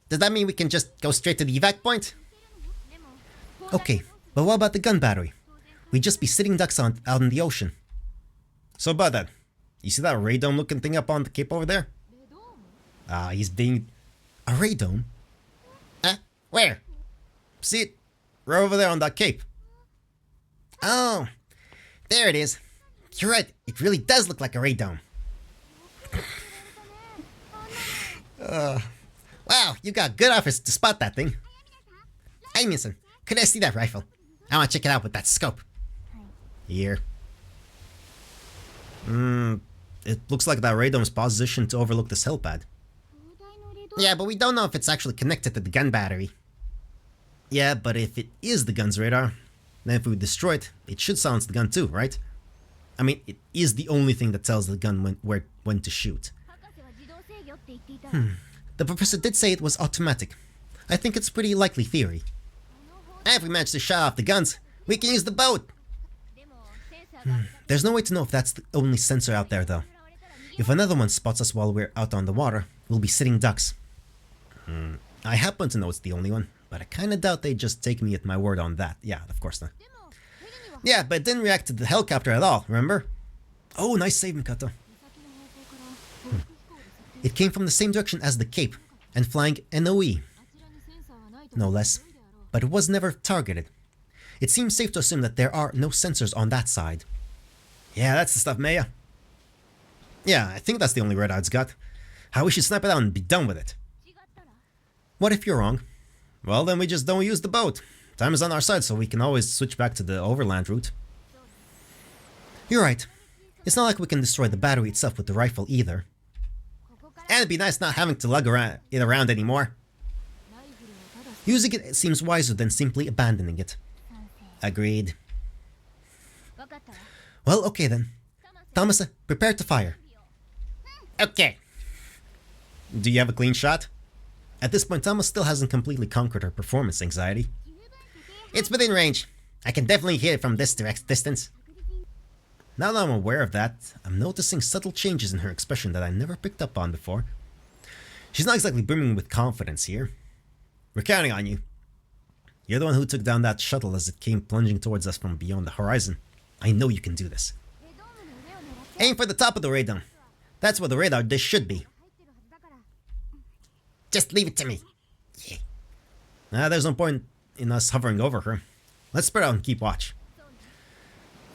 does that mean we can just go straight to the evac point? Okay, but what about the gun battery? We'd just be sitting ducks out in the ocean. So about that, you see that radome looking thing up on the cape over there? He's being... A radome? Where? See it? Right over there on that cape. Oh, there it is. You're right, it really does look like a radome. Wow, you got good offers to spot that thing. Hey, Minson, could I see that rifle? I want to check it out with that scope. Here. It looks like that radome's positioned to overlook this helipad. Yeah, but we don't know if it's actually connected to the gun battery. Yeah, but if it is the gun's radar, then if we destroy it, it should silence the gun too, right? I mean, it is the only thing that tells the gun when to shoot. The professor did say it was automatic. I think it's a pretty likely theory. If we manage to shut off the guns, we can use the boat! There's no way to know if that's the only sensor out there, though. If another one spots us while we're out on the water, we'll be sitting ducks. I happen to know it's the only one, but I kinda doubt they just take me at my word on that. Yeah, of course not. Yeah, but it didn't react to the helicopter at all, remember? Oh, nice save, Mikato. It came from the same direction as the Cape, and flying NOE. No less. But it was never targeted. It seems safe to assume that there are no sensors on that side. Yeah, that's the stuff, Maya. Yeah, I think that's the only radar it's got. How we should snipe it out and be done with it. What if you're wrong? Well, then we just don't use the boat. Time is on our side, so we can always switch back to the overland route. You're right. It's not like we can destroy the battery itself with the rifle either. And it'd be nice not having to lug it around anymore. Using it seems wiser than simply abandoning it. Agreed. Well, okay then. Thomas, prepare to fire. Okay. Do you have a clean shot? At this point, Thomas still hasn't completely conquered her performance anxiety. It's within range. I can definitely hit it from this direct distance. Now that I'm aware of that, I'm noticing subtle changes in her expression that I never picked up on before. She's not exactly brimming with confidence here. We're counting on you. You're the one who took down that shuttle as it came plunging towards us from beyond the horizon. I know you can do this. Aim for the top of the radar. That's where the radar dish should be. Just leave it to me. Yeah. There's no point in us hovering over her. Let's spread out and keep watch.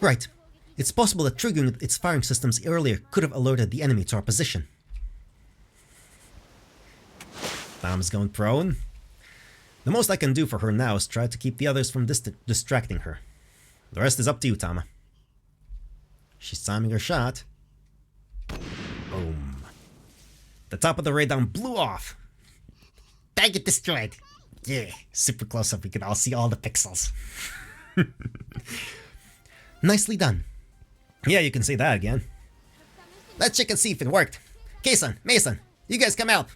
Right. It's possible that triggering its firing systems earlier could have alerted the enemy to our position. Tom's going prone. The most I can do for her now is try to keep the others from distracting her. The rest is up to you, Tama. She's timing her shot. Boom. The top of the radar blew off. Dang it, destroyed. Yeah, super close up. We can all see all the pixels. Nicely done. Yeah, you can say that again. Let's check and see if it worked. Kei-san, Mei-san, you guys come help.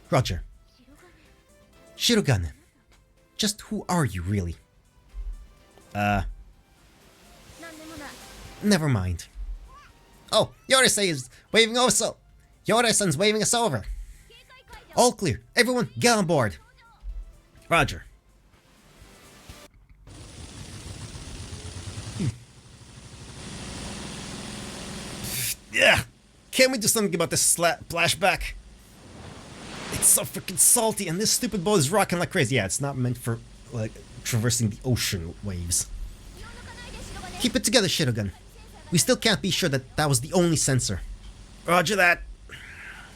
Roger. Shirogan, just who are you really? Never mind. Oh, Yorei-san is waving also. Yorei-san's waving us over. All clear. Everyone, get on board. Roger. Yeah. Can't we do something about this splashback? It's so freaking salty, and this stupid boat is rocking like crazy. Yeah, it's not meant for, like, traversing the ocean waves. Keep it together, Shirogan. We still can't be sure that that was the only sensor. Roger that.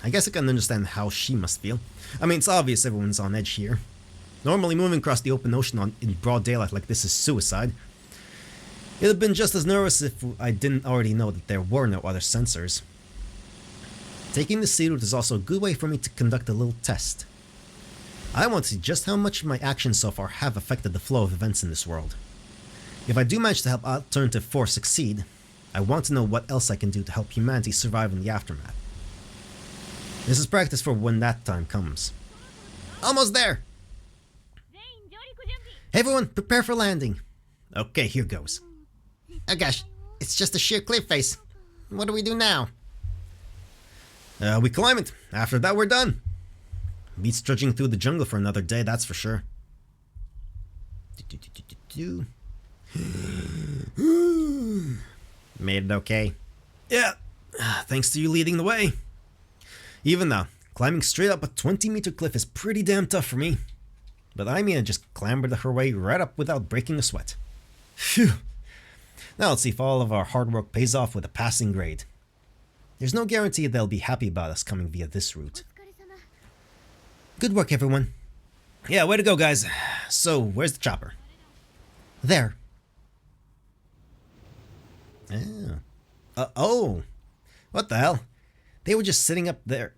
I guess I can understand how she must feel. I mean, it's obvious everyone's on edge here. Normally moving across the open ocean in broad daylight like this is suicide. It'd have been just as nervous if I didn't already know that there were no other sensors. Taking the sea route is also a good way for me to conduct a little test. I want to see just how much my actions so far have affected the flow of events in this world. If I do manage to help Alternative 4 succeed, I want to know what else I can do to help humanity survive in the aftermath. This is practice for when that time comes. Almost there! Everyone, prepare for landing. Okay, here goes. Oh gosh, it's just a sheer cliff face. What do we do now? We climb it. After that, we're done. Beats trudging through the jungle for another day, that's for sure. Made it okay. Yeah, thanks to you leading the way. Even now, climbing straight up a 20-meter cliff is pretty damn tough for me. But Aimia just clambered her way right up without breaking a sweat. Phew. Now let's see if all of our hard work pays off with a passing grade. There's no guarantee they'll be happy about us coming via this route. Good work, everyone. Yeah, way to go, guys. So, where's the chopper? There. Oh. What the hell? They were just sitting up there,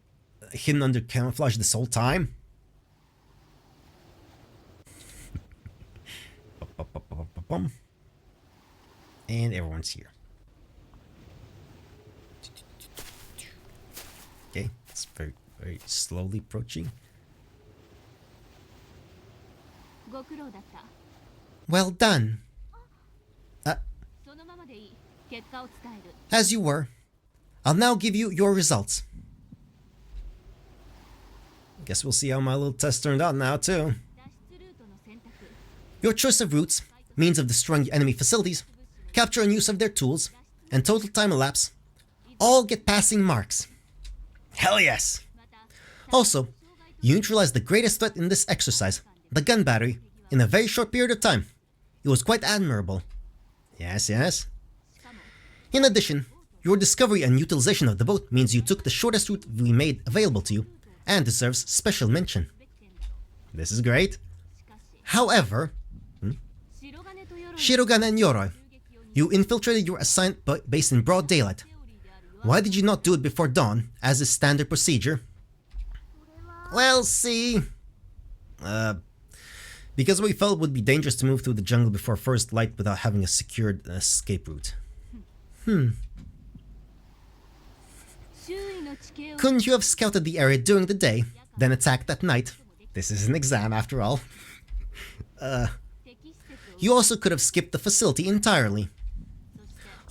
hidden under camouflage this whole time? And everyone's here. Okay, it's very, very slowly approaching. Well done. As you were. I'll now give you your results. Guess we'll see how my little test turned out now, too. Your choice of routes, means of destroying enemy facilities, capture and use of their tools, and total time elapse all get passing marks. Hell yes! Also, you neutralized the greatest threat in this exercise, the gun battery, in a very short period of time. It was quite admirable. Yes, yes. In addition, your discovery and utilization of the boat means you took the shortest route we made available to you, and deserves special mention. This is great. However, Shirogane and Yoroi, you infiltrated your assigned base in broad daylight. Why did you not do it before dawn, as is standard procedure? Well, see... because we felt it would be dangerous to move through the jungle before first light without having a secured escape route. Couldn't you have scouted the area during the day, then attacked at night? This is an exam after all. You also could have skipped the facility entirely.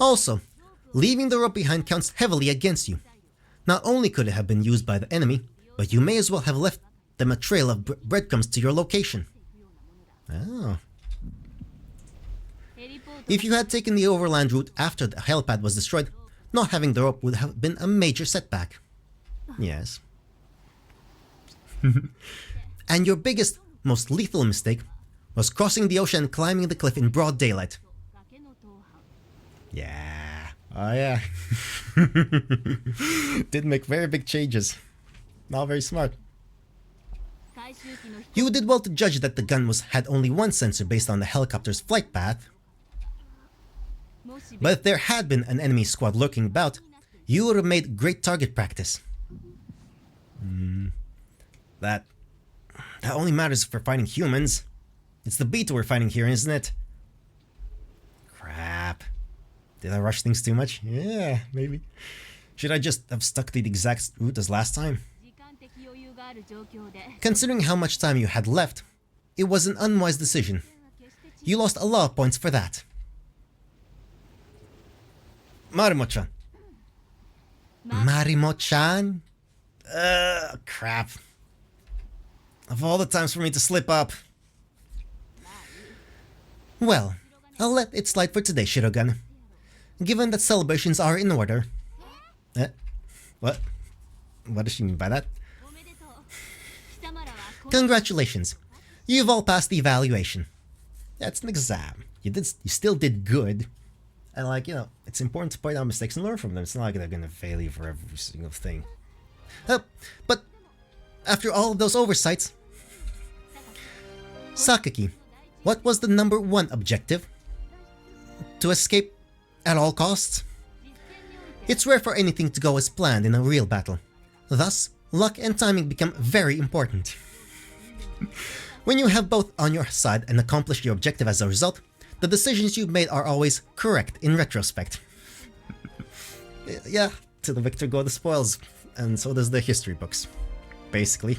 Also, leaving the rope behind counts heavily against you. Not only could it have been used by the enemy, but you may as well have left them a trail of breadcrumbs to your location. Oh. If you had taken the overland route after the helipad was destroyed, not having the rope would have been a major setback. Yes. And your biggest, most lethal mistake was crossing the ocean and climbing the cliff in broad daylight. Yeah. Oh yeah. Did make very big changes. Not very smart. You did well to judge that the gun had only one sensor based on the helicopter's flight path. But if there had been an enemy squad lurking about, you would have made great target practice. That only matters for fighting humans. It's the beetle we're fighting here, isn't it? Crap. Did I rush things too much? Yeah, maybe. Should I just have stuck to the exact route as last time? Considering how much time you had left, it was an unwise decision. You lost a lot of points for that. Marimo-chan. Marimo-chan? Crap. Of all the times for me to slip up. Well, I'll let it slide for today, Shirogane. Given that celebrations are in order. What? What does she mean by that? Congratulations. You've all passed the evaluation. That's an exam. You still did good. And it's important to point out mistakes and learn from them. It's not like they're gonna fail you for every single thing. But after all of those oversights, Sakaki, what was the #1 objective? To escape at all costs? It's rare for anything to go as planned in a real battle. Thus, luck and timing become very important. When you have both on your side and accomplish your objective as a result, the decisions you've made are always correct in retrospect. Yeah, to the victor go the spoils, and so does the history books, basically.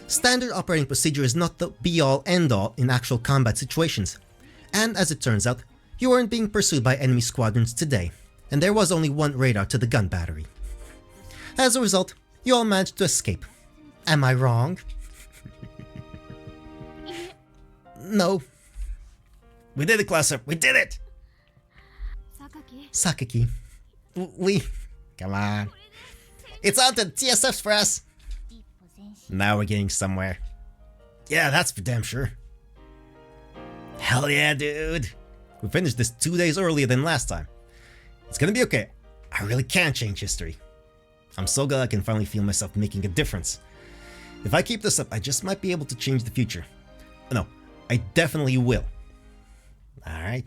Standard operating procedure is not the be-all end-all in actual combat situations, and as it turns out, you weren't being pursued by enemy squadrons today, and there was only one radar to the gun battery. As a result, you all managed to escape. Am I wrong? No. We did it, class rep. We did it! Sakaki. Come on. It's on to TSFs for us! Now we're getting somewhere. Yeah, that's for damn sure. Hell yeah, dude! We finished this 2 days earlier than last time. It's gonna be okay. I really can change history. I'm so glad I can finally feel myself making a difference. If I keep this up, I just might be able to change the future. No, I definitely will. Alright.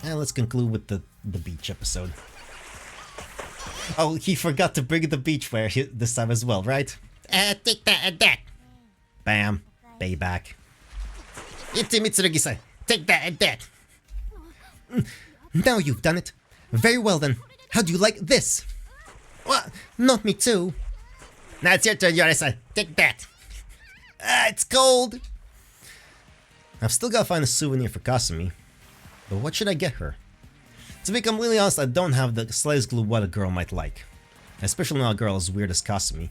And let's conclude with the beach episode. Oh, he forgot to bring the beachwear this time as well, right? Take that and that! Bam. Payback. It's Mitsurugi-san. Take that and that! Now you've done it. Very well then. How do you like this? What? Not me too. Now it's your turn, Yori-san. Take that. It's cold. I've still gotta find a souvenir for Kasumi. But what should I get her? To be completely honest, I don't have the slightest clue what a girl might like. Especially not a girl as weird as Kasumi.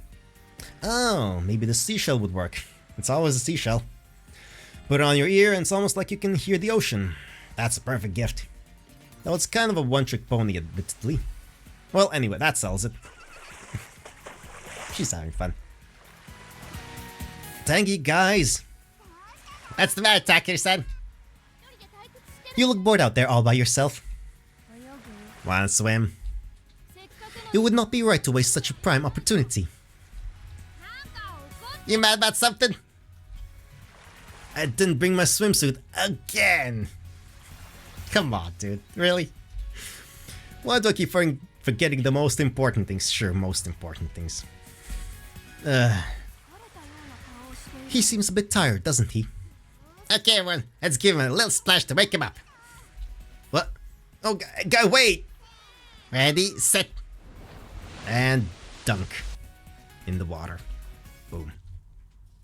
Oh, maybe the seashell would work. It's always a seashell. Put it on your ear and it's almost like you can hear the ocean. That's a perfect gift. Though it's kind of a one-trick pony, admittedly. Well, anyway, that sells it. She's having fun. Thank you, guys. What's the matter, Takir-san? You look bored out there all by yourself. Wanna swim? It would not be right to waste such a prime opportunity. You mad about something? I didn't bring my swimsuit again. Come on, dude. Really? Why do I keep forgetting the most important things? Sure, most important things. He seems a bit tired, doesn't he? Okay, everyone, let's give him a little splash to wake him up. What? Oh, go, wait! Ready, set, and dunk in the water. Boom.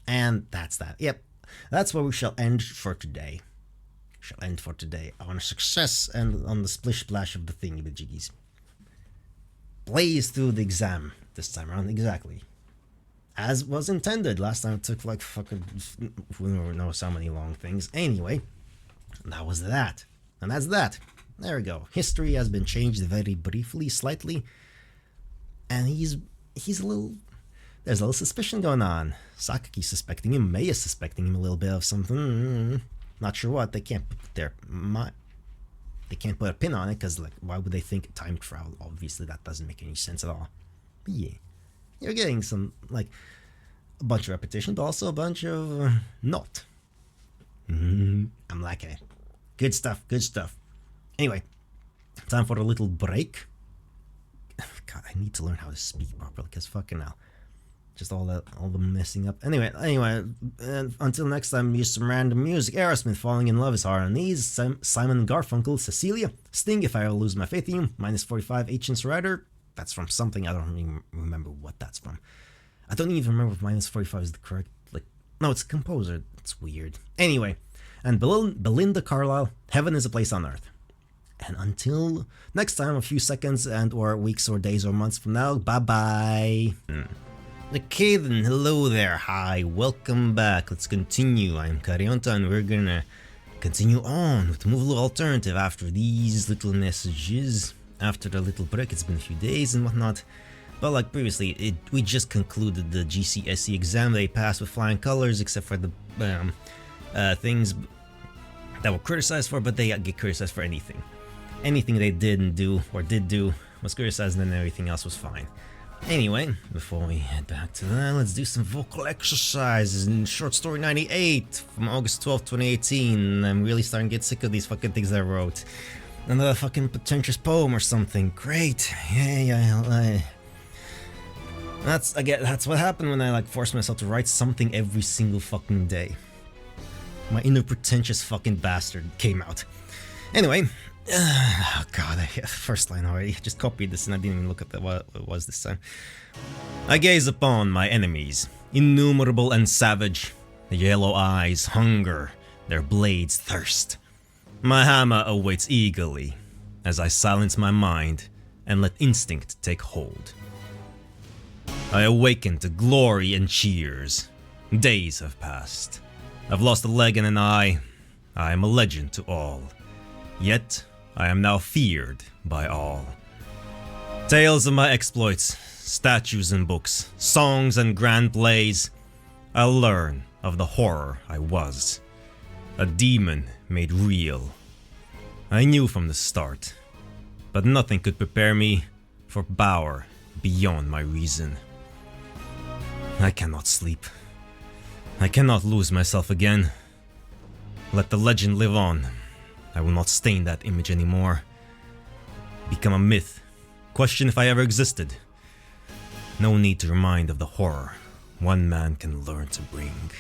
And that's that. Yep, that's where we shall end for today. On a success and on the splish splash of the thingy-majiggies. Blaze through the exam this time around, exactly. As was intended. Last time it took like fucking who knows how many long things. Anyway, that was that. And that's that. There we go. History has been changed very briefly, slightly. And he's a little... There's a little suspicion going on. Sakaki's suspecting him. Mei is suspecting him a little bit of something. Not sure what. They can't put they can't put a pin on it because, like, why would they think time travel? Obviously, that doesn't make any sense at all. But yeah, you're getting some, like, a bunch of repetition, but also a bunch of not. I'm liking it. Good stuff. Good stuff. Anyway, time for a little break. God, I need to learn how to speak properly because fucking hell. Just all the messing up. Anyway, until next time, use some random music. Aerosmith, Falling in Love is hard on these. Simon & Garfunkel, Cecilia. Sting, If I Ever Lose My Faith in You. -45, Ancients Rider. That's from something. I don't even remember what that's from. I don't even remember if -45 is the correct, like, no, it's a composer. It's weird. Anyway, and Belinda Carlisle, Heaven is a Place on Earth. And until next time, a few seconds and or weeks or days or months from now, bye-bye. Okay then, hello there, hi, welcome back, let's continue. I'm Karionta and we're gonna continue on with Muv-Luv Alternative after these little messages. After the little break, it's been a few days and whatnot. But like previously, we just concluded the GCSE exam. They passed with flying colors except for the things that were criticized for, but they get criticized for anything. Anything they didn't do or did do was criticized and then everything else was fine. Anyway, before we head back to that, let's do some vocal exercises in Short Story 98 from August 12th, 2018. I'm really starting to get sick of these fucking things I wrote. Another fucking pretentious poem or something. Great. Yeah. That's what happened when I like forced myself to write something every single fucking day. My inner pretentious fucking bastard came out. Anyway. Oh god, I hit the first line already. I just copied this and I didn't even look at what it was this time. I gaze upon my enemies, innumerable and savage. Their yellow eyes hunger, their blades thirst. My hammer awaits eagerly as I silence my mind and let instinct take hold. I awaken to glory and cheers. Days have passed. I've lost a leg and an eye. I am a legend to all. Yet, I am now feared by all. Tales of my exploits, statues and books, songs and grand plays. I'll learn of the horror I was. A demon made real. I knew from the start, but nothing could prepare me for power beyond my reason. I cannot sleep. I cannot lose myself again. Let the legend live on. I will not stain that image anymore. Become a myth. Question if I ever existed. No need to remind of the horror one man can learn to bring.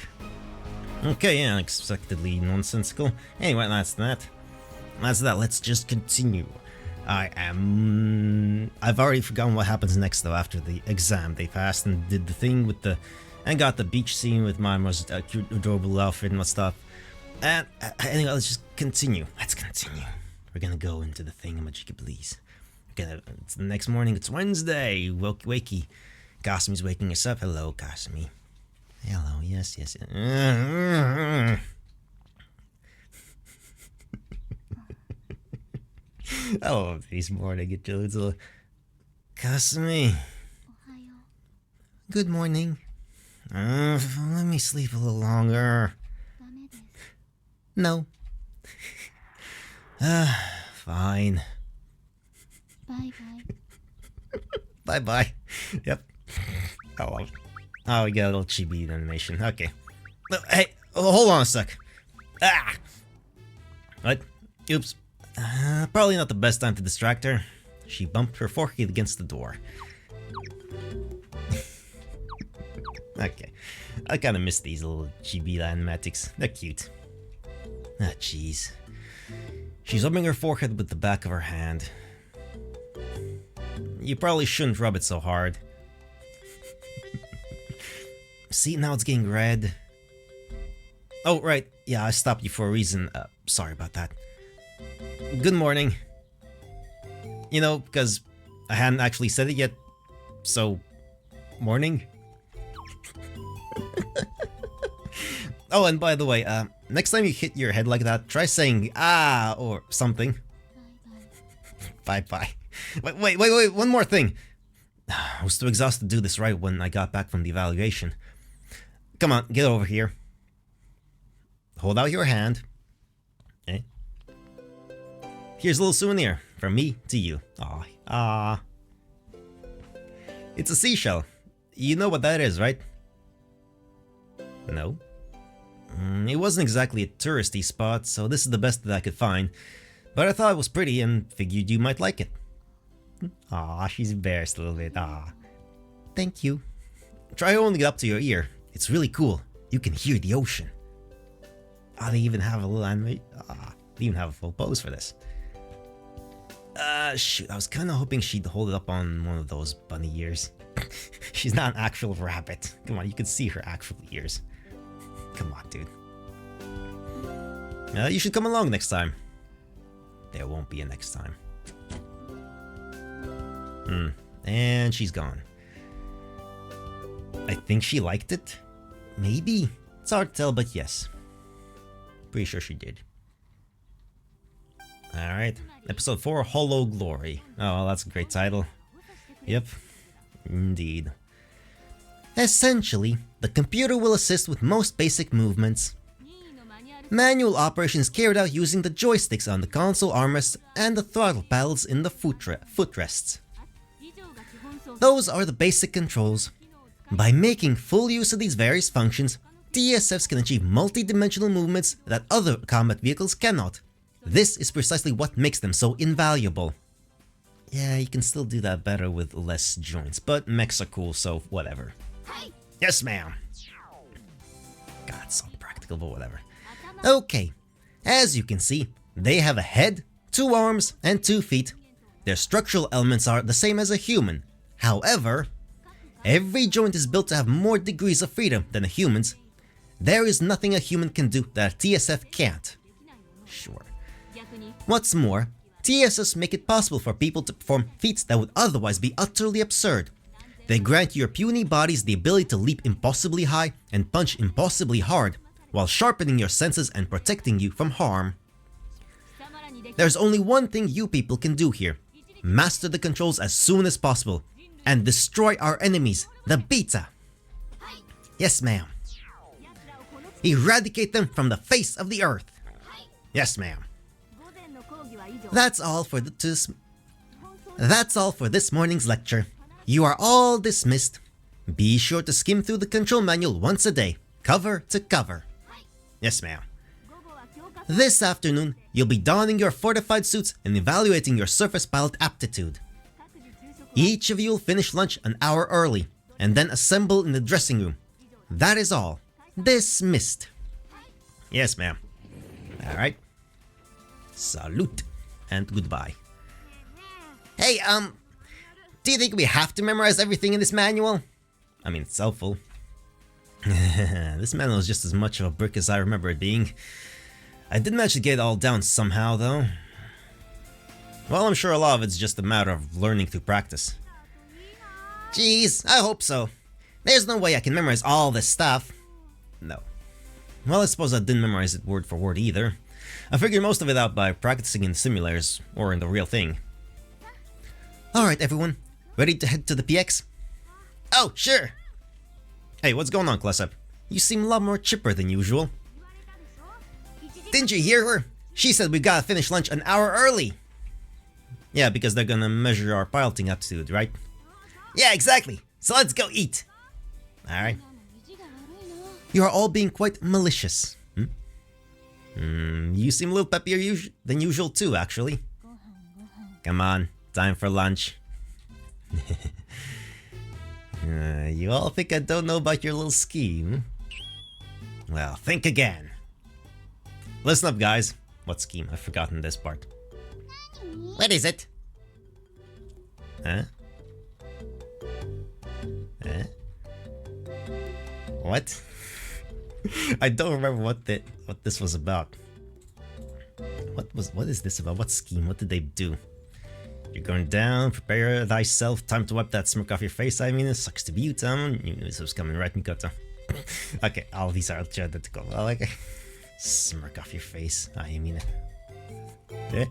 Okay, yeah, unexpectedly nonsensical. Anyway, that's that. Let's just continue. I've already forgotten what happens next though after the exam. They passed and did the thing with and got the beach scene with my most cute, adorable outfit and what stuff. And anyway, let's just continue. Let's continue. We're gonna go into the thingamajiggy, please. It's the next morning. It's Wednesday. Wakey. Kasumi's waking us up. Hello, Kasumi. Hello. Yes. I love these morning interludes. Kasumi. Good morning. Let me sleep a little longer. No. Fine. Bye-bye. Yep. Oh, well. Oh, we got a little chibi animation. Okay. Hey, hold on a sec. Ah! What? Oops. Probably not the best time to distract her. She bumped her forehead against the door. Okay. I kinda miss these little chibi animatics. They're cute. Ah, jeez. She's rubbing her forehead with the back of her hand. You probably shouldn't rub it so hard. See, now it's getting red. Oh, right. Yeah, I stopped you for a reason. Sorry about that. Good morning. You know, because I hadn't actually said it yet. So, morning? Oh, and by the way, next time you hit your head like that, try saying ah or something. Bye-bye. Wait, one more thing. I was too exhausted to do this right when I got back from the evaluation. Come on, get over here. Hold out your hand. Okay. Here's a little souvenir from me to you. Aw. It's a seashell. You know what that is, right? No? It wasn't exactly a touristy spot, so this is the best that I could find. But I thought it was pretty and figured you might like it. Aw, she's embarrassed a little bit. Aw. Thank you. Try holding it up to your ear. It's really cool. You can hear the ocean. Ah, they even have a little anime. They even have a full pose for this. Shoot, I was kind of hoping she'd hold it up on one of those bunny ears. She's not an actual rabbit. Come on, you can see her actual ears. Come on, dude. You should come along next time. There won't be a next time. And she's gone. I think she liked it. Maybe. It's hard to tell, but yes. Pretty sure she did. Alright. Episode 4, Hollow Glory. Oh, that's a great title. Yep. Indeed. Essentially, the computer will assist with most basic movements. Manual operations carried out using the joysticks on the console armrests and the throttle paddles in the footrests. Those are the basic controls. By making full use of these various functions, TSFs can achieve multi-dimensional movements that other combat vehicles cannot. This is precisely what makes them so invaluable. Yeah, you can still do that better with less joints, but mechs are cool, so whatever. Yes, ma'am. God, so practical, but whatever. Okay, as you can see, they have a head, 2 arms, and 2 feet. Their structural elements are the same as a human. However, every joint is built to have more degrees of freedom than a human's. There is nothing a human can do that a TSF can't. Sure. What's more, TSFs make it possible for people to perform feats that would otherwise be utterly absurd. They grant your puny bodies the ability to leap impossibly high and punch impossibly hard, while sharpening your senses and protecting you from harm. There's only one thing you people can do here. Master the controls as soon as possible, and destroy our enemies, the Beta. Yes, ma'am. Eradicate them from the face of the earth. Yes, ma'am. That's all for this morning's lecture. You are all dismissed. Be sure to skim through the control manual once a day, cover to cover. Yes, ma'am. This afternoon, you'll be donning your fortified suits and evaluating your surface pilot aptitude. Each of you will finish lunch an hour early, and then assemble in the dressing room. That is all. Dismissed. Yes, ma'am. Alright. Salute. And goodbye. Hey, do you think we have to memorize everything in this manual? I mean, it's helpful. This manual is just as much of a brick as I remember it being. I did manage to get it all down somehow, though. Well, I'm sure a lot of it's just a matter of learning through practice. Jeez, I hope so. There's no way I can memorize all this stuff. No. Well, I suppose I didn't memorize it word for word either. I figured most of it out by practicing in simulators or in the real thing. Alright everyone, ready to head to the PX? Oh, sure! Hey, what's going on, Klesep? You seem a lot more chipper than usual. Didn't you hear her? She said we gotta finish lunch an hour early! Yeah, because they're gonna measure our piloting aptitude, right? Yeah, exactly! So let's go eat! Alright. You are all being quite malicious. You seem a little peppier than usual too, actually. Come on, time for lunch. You all think I don't know about your little scheme? Well, think again. Listen up, guys. What scheme? I've forgotten this part. What is it? Huh? Huh? What? I don't remember what this was about. What is this about? What scheme? What did they do? You're going down, prepare thyself, time to wipe that smirk off your face. I mean, it sucks to be you, Tom. You knew this was coming, right, Mikoto? Okay, all these are identical. I like it. Smirk off your face. I mean it. Eh?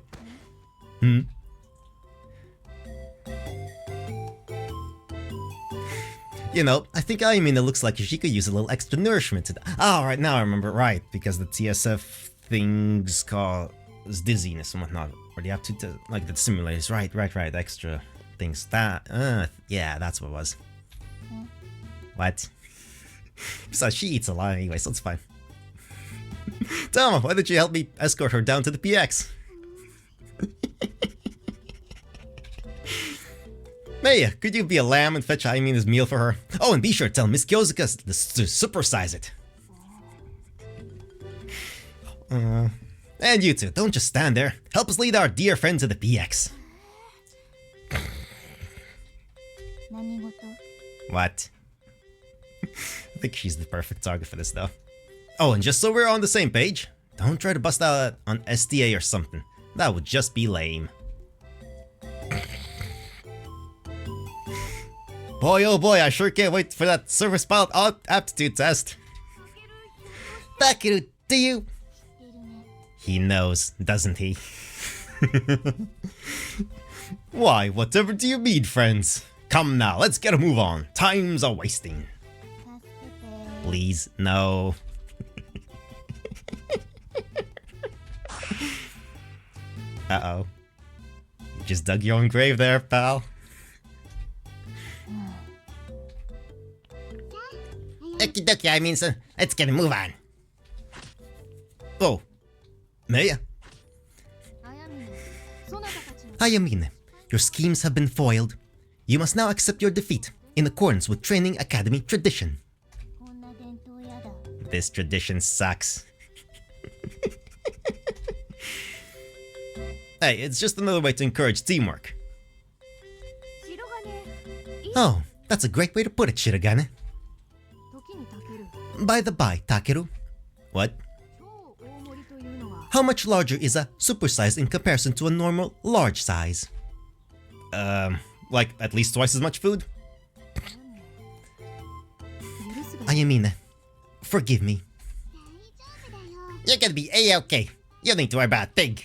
You know, I think Ayamina looks like she could use a little extra nourishment today. Oh, right, now I remember, right, because the TSF things cause dizziness and whatnot. Or the aptitude, like the simulators, right, extra things. That, yeah, that's what it was. What? Besides, she eats a lot anyway, so it's fine. Tama, why did you help me escort her down to the PX? Maya, could you be a lamb and fetch Ayamina's meal for her? Oh, and be sure to tell Miss Kyozuka to supersize it. And you two, don't just stand there. Help us lead our dear friend to the PX. What? I think she's the perfect target for this, though. Oh, and just so we're on the same page, don't try to bust out on STA or something. That would just be lame. Boy, oh boy, I sure can't wait for that service pilot aptitude test. Takeru, do you? He knows, doesn't he? Why, whatever do you mean, friends? Come now, let's get a move on. Time's a wasting. Please, no. Uh-oh. You just dug your own grave there, pal. Okie dokie, I mean, so let's get a move on. Oh. Maya? Ayamine, your schemes have been foiled. You must now accept your defeat, in accordance with Training Academy tradition. This tradition sucks. Hey, it's just another way to encourage teamwork. Oh, that's a great way to put it, Shirogane. By the by, Takeru. What? How much larger is a supersize in comparison to a normal large size? Like at least twice as much food? Ayamine, forgive me. You're gonna be A-okay. You don't need to worry about a thing.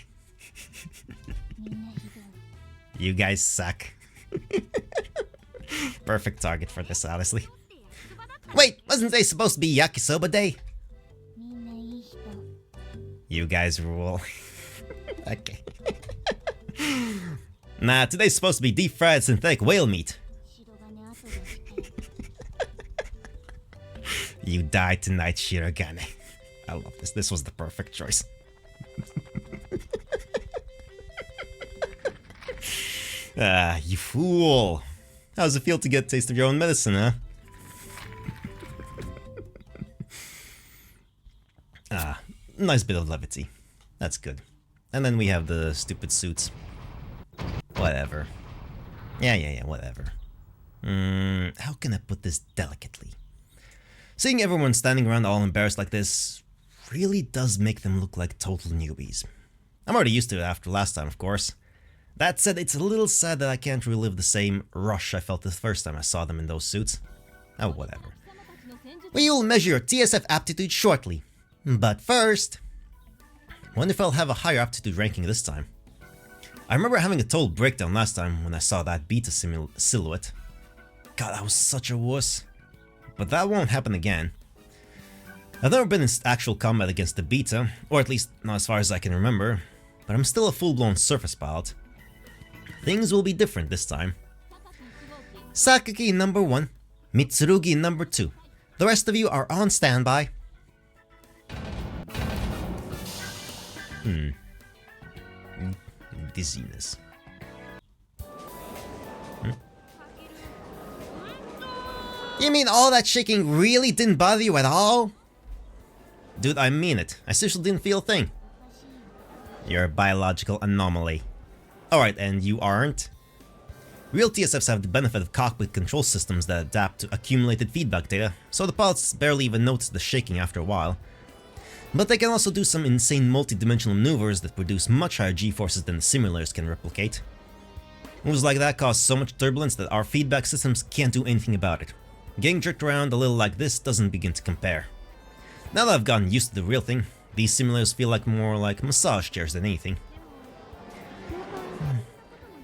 You guys suck. Perfect target for this, honestly. Wait, wasn't today supposed to be Yakisoba Day? You guys rule. Okay. Nah, today's supposed to be deep-fried synthetic whale meat. You die tonight, Shirogane. I love this. This was the perfect choice. Ah, you fool. How does it feel to get a taste of your own medicine, huh? Ah, nice bit of levity. That's good. And then we have the stupid suits. Whatever. Yeah, whatever. How can I put this delicately? Seeing everyone standing around all embarrassed like this really does make them look like total newbies. I'm already used to it after last time, of course. That said, it's a little sad that I can't relive the same rush I felt the first time I saw them in those suits. Oh, whatever. We will measure your TSF aptitude shortly. But first... Wonder if I'll have a higher aptitude ranking this time. I remember having a total breakdown last time when I saw that beta silhouette. God, that was such a wuss. But that won't happen again. I've never been in actual combat against the beta, or at least not as far as I can remember, but I'm still a full-blown surface pilot. Things will be different this time. Sakaki number 1, Mitsurugi number 2. The rest of you are on standby. Dizziness. You mean all that shaking really didn't bother you at all? Dude, I mean it. I seriously didn't feel a thing. You're a biological anomaly. Alright, and you aren't? Real TSFs have the benefit of cockpit control systems that adapt to accumulated feedback data, so the pilots barely even notice the shaking after a while. But they can also do some insane multi-dimensional maneuvers that produce much higher G-forces than the simulators can replicate. Moves like that cause so much turbulence that our feedback systems can't do anything about it. Getting jerked around a little like this doesn't begin to compare. Now that I've gotten used to the real thing, these simulators feel more like massage chairs than anything.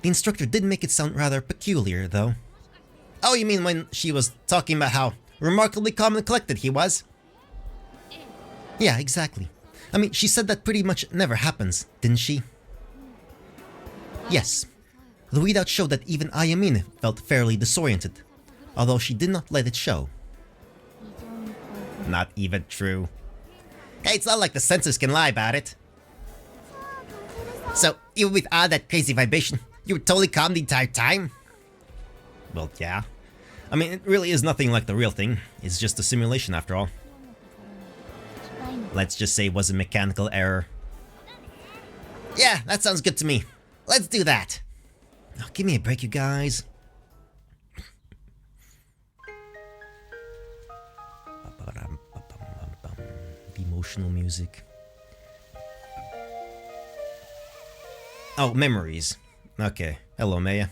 The instructor did make it sound rather peculiar, though. Oh, you mean when she was talking about how remarkably calm and collected he was? Yeah, exactly. I mean, she said that pretty much never happens, didn't she? Yes. The readout showed that even Ayamine felt fairly disoriented, although she did not let it show. Not even true. Hey, it's not like the sensors can lie about it. So, even with all that crazy vibration, you were totally calm the entire time? Well, yeah. I mean, it really is nothing like the real thing. It's just a simulation after all. Let's just say it was a mechanical error. Yeah, that sounds good to me. Let's do that. Oh, give me a break, you guys. Emotional music. Oh, memories. Okay. Hello, Maya.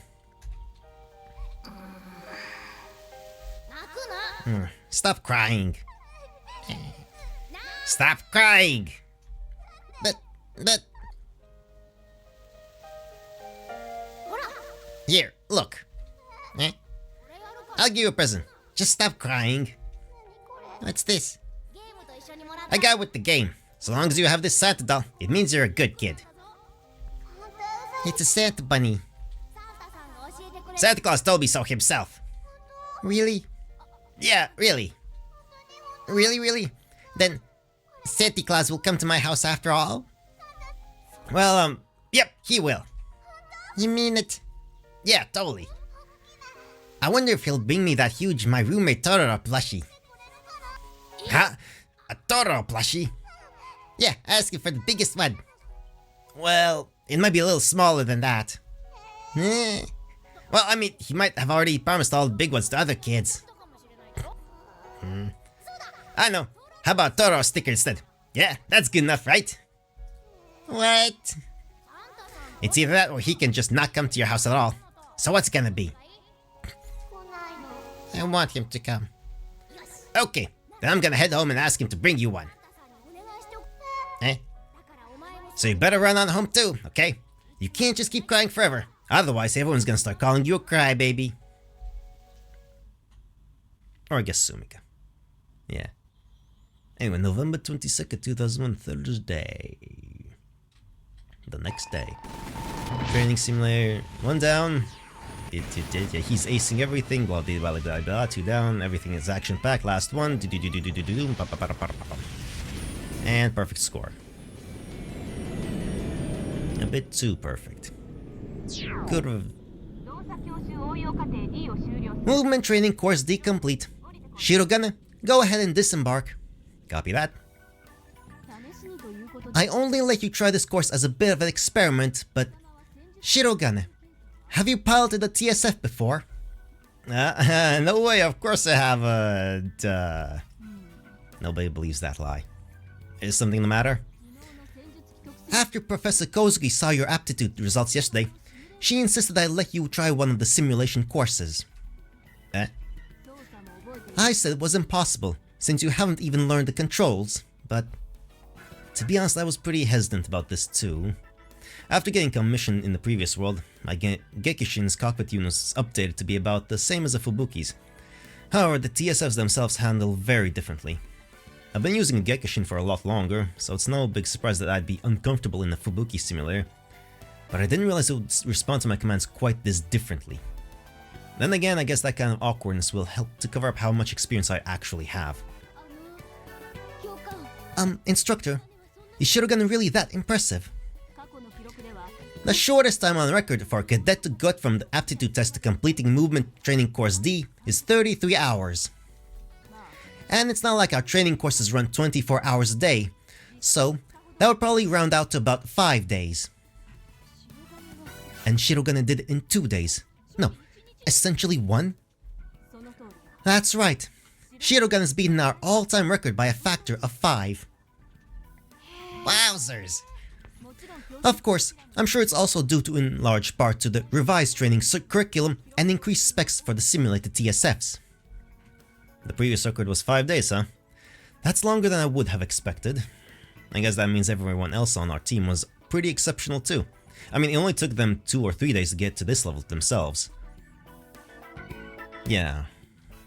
Stop crying. Stop crying. But... Here, look. I'll give you a present. Just stop crying. What's this? I got with the game. So long as you have this Santa doll, it means you're a good kid. It's a Santa bunny. Santa Claus told me so himself. Really? Yeah, really. Really? Then Santa Claus will come to my house after all? Well, yep, he will. You mean it? Yeah, totally. I wonder if he'll bring me that huge My Roommate Totoro plushie. Huh? A Totoro plushie? Yeah, asking for the biggest one. Well, it might be a little smaller than that. Well, I mean, he might have already promised all the big ones to other kids. I know. How about Totoro sticker instead? Yeah, that's good enough, right? What? It's either that or he can just not come to your house at all. So what's it gonna be? I want him to come. Okay, then I'm gonna head home and ask him to bring you one. So you better run on home too, okay? You can't just keep crying forever. Otherwise, everyone's gonna start calling you a crybaby. Or I guess Sumika. Yeah. Anyway, November 22nd, 2001, Thursday. The next day. Training simulator. 1 down. Yeah, he's acing everything. Blah, blah, blah, blah, blah. 2 down. Everything is action packed. Last one. And perfect score. A bit too perfect. Good. Movement training course D complete. Shirogane, go ahead and disembark. Copy that. I only let you try this course as a bit of an experiment, but... Shirogane, have you piloted a TSF before? No way, of course I haven't. Nobody believes that lie. Is something the matter? After Professor Kozuki saw your aptitude results yesterday, she insisted I let you try one of the simulation courses. I said it was impossible, since you haven't even learned the controls, but... To be honest, I was pretty hesitant about this too. After getting commissioned in the previous world, my Gekishin's cockpit unit was updated to be about the same as the Fubuki's. However, the TSFs themselves handle very differently. I've been using Gekishin for a lot longer, so it's no big surprise that I'd be uncomfortable in the Fubuki simulator. But I didn't realize it would respond to my commands quite this differently. Then again, I guess that kind of awkwardness will help to cover up how much experience I actually have. Instructor, is Shirogane really that impressive? The shortest time on record for a cadet to go from the aptitude test to completing movement training course D is 33 hours. And it's not like our training courses run 24 hours a day, so that would probably round out to about 5 days. And Shirogane did it in 2 days. No, essentially 1? That's right. Shirogane has beaten our all-time record by a factor of 5. Wowzers! Of course, I'm sure it's also due to in large part to the revised training curriculum and increased specs for the simulated TSFs. The previous record was 5 days, huh? That's longer than I would have expected. I guess that means everyone else on our team was pretty exceptional too. I mean, it only took them 2 or 3 days to get to this level themselves. Yeah,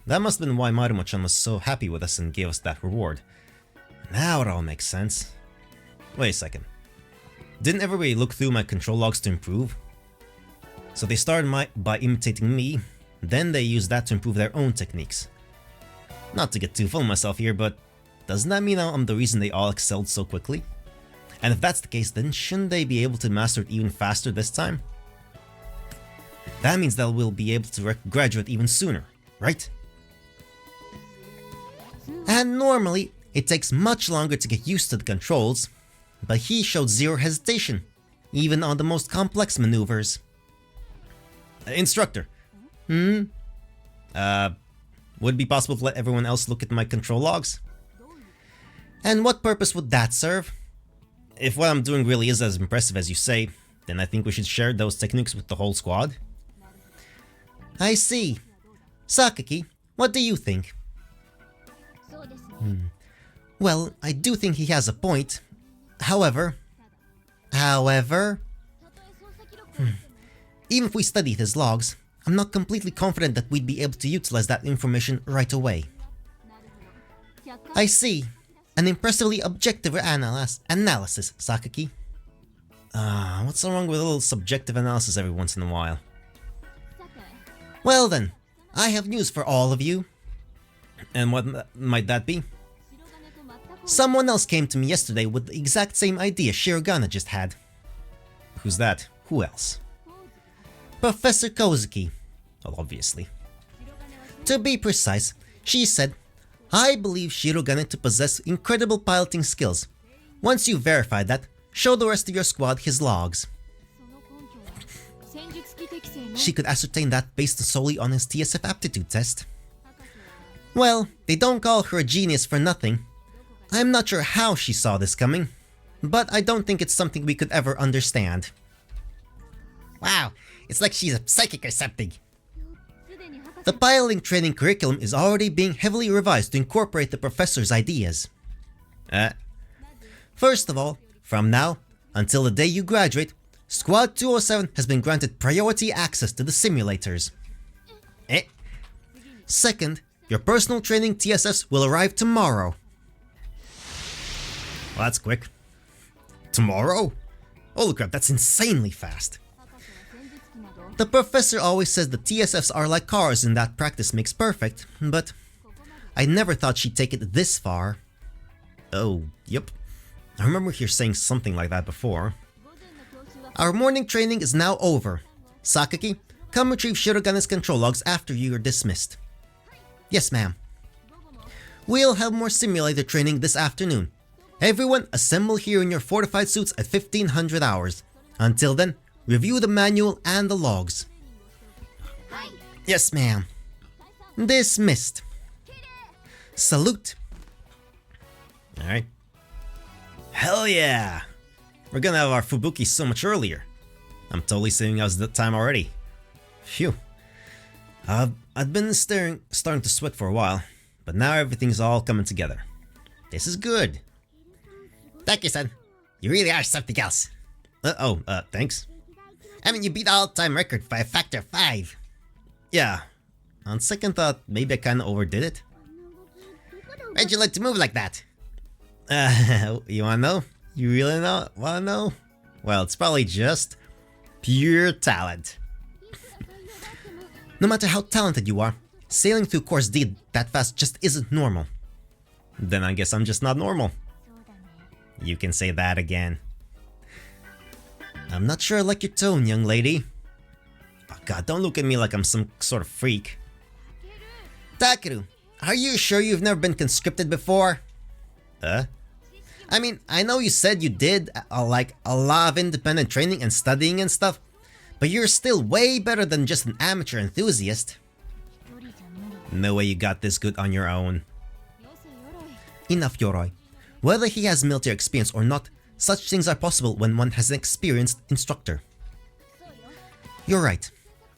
that must have been why Marumo-chan was so happy with us and gave us that reward. Now it all makes sense. Wait a second. Didn't everybody look through my control logs to improve? So they started by imitating me, then they used that to improve their own techniques. Not to get too full of myself here, but doesn't that mean I'm the reason they all excelled so quickly? And if that's the case, then shouldn't they be able to master it even faster this time? That means that we'll be able to graduate even sooner, right? And normally, it takes much longer to get used to the controls, but he showed zero hesitation, even on the most complex maneuvers. Instructor. Would it be possible to let everyone else look at my control logs? And what purpose would that serve? If what I'm doing really is as impressive as you say, then I think we should share those techniques with the whole squad. I see. Sakaki, what do you think? Well, I do think he has a point. However, even if we studied his logs, I'm not completely confident that we'd be able to utilize that information right away. I see. An impressively objective analysis, Sakaki. What's so wrong with a little subjective analysis every once in a while? Well then, I have news for all of you. And what might that be? Someone else came to me yesterday with the exact same idea Shirogane just had. Who's that? Who else? Professor Kozuki. Well, obviously. To be precise, she said, I believe Shirogane to possess incredible piloting skills. Once you verify that, show the rest of your squad his logs. She could ascertain that based solely on his TSF aptitude test. Well, they don't call her a genius for nothing. I'm not sure how she saw this coming, but I don't think it's something we could ever understand. Wow, it's like she's a psychic or something. The piloting training curriculum is already being heavily revised to incorporate the professor's ideas. First of all, from now until the day you graduate, Squad 207 has been granted priority access to the simulators. Second, your personal training TSFs will arrive tomorrow. Well, that's quick. Tomorrow? Holy crap, that's insanely fast. The professor always says the TSFs are like cars and that practice makes perfect, but I never thought she'd take it this far. Oh, yep. I remember her saying something like that before. Our morning training is now over. Sakaki, come retrieve Shirogane's control logs after you are dismissed. Yes, ma'am. We'll have more simulator training this afternoon. Everyone assemble here in your fortified suits at 1500 hours. Until then, review the manual and the logs. Yes, ma'am. Dismissed. Salute. Alright. Hell yeah! We're gonna have our Fubuki so much earlier. I'm totally saving us the time already. Phew. I've been starting to sweat for a while, but now everything's all coming together. This is good. Thank you, son. You really are something else. Thanks. I mean, you beat the all-time record by a factor of 5. Yeah. On second thought, maybe I kinda overdid it. Why'd you like to move like that? You wanna know? You really wanna know? Well, it's probably just pure talent. No matter how talented you are, sailing through Course D that fast just isn't normal. Then I guess I'm just not normal. You can say that again. I'm not sure I like your tone, young lady. Oh god, don't look at me like I'm some sort of freak. Takeru, are you sure you've never been conscripted before? I mean, I know you said you did, like, a lot of independent training and studying and stuff, but you're still way better than just an amateur enthusiast. No way you got this good on your own. Enough, Yoroi. Whether he has military experience or not, such things are possible when one has an experienced instructor. You're right.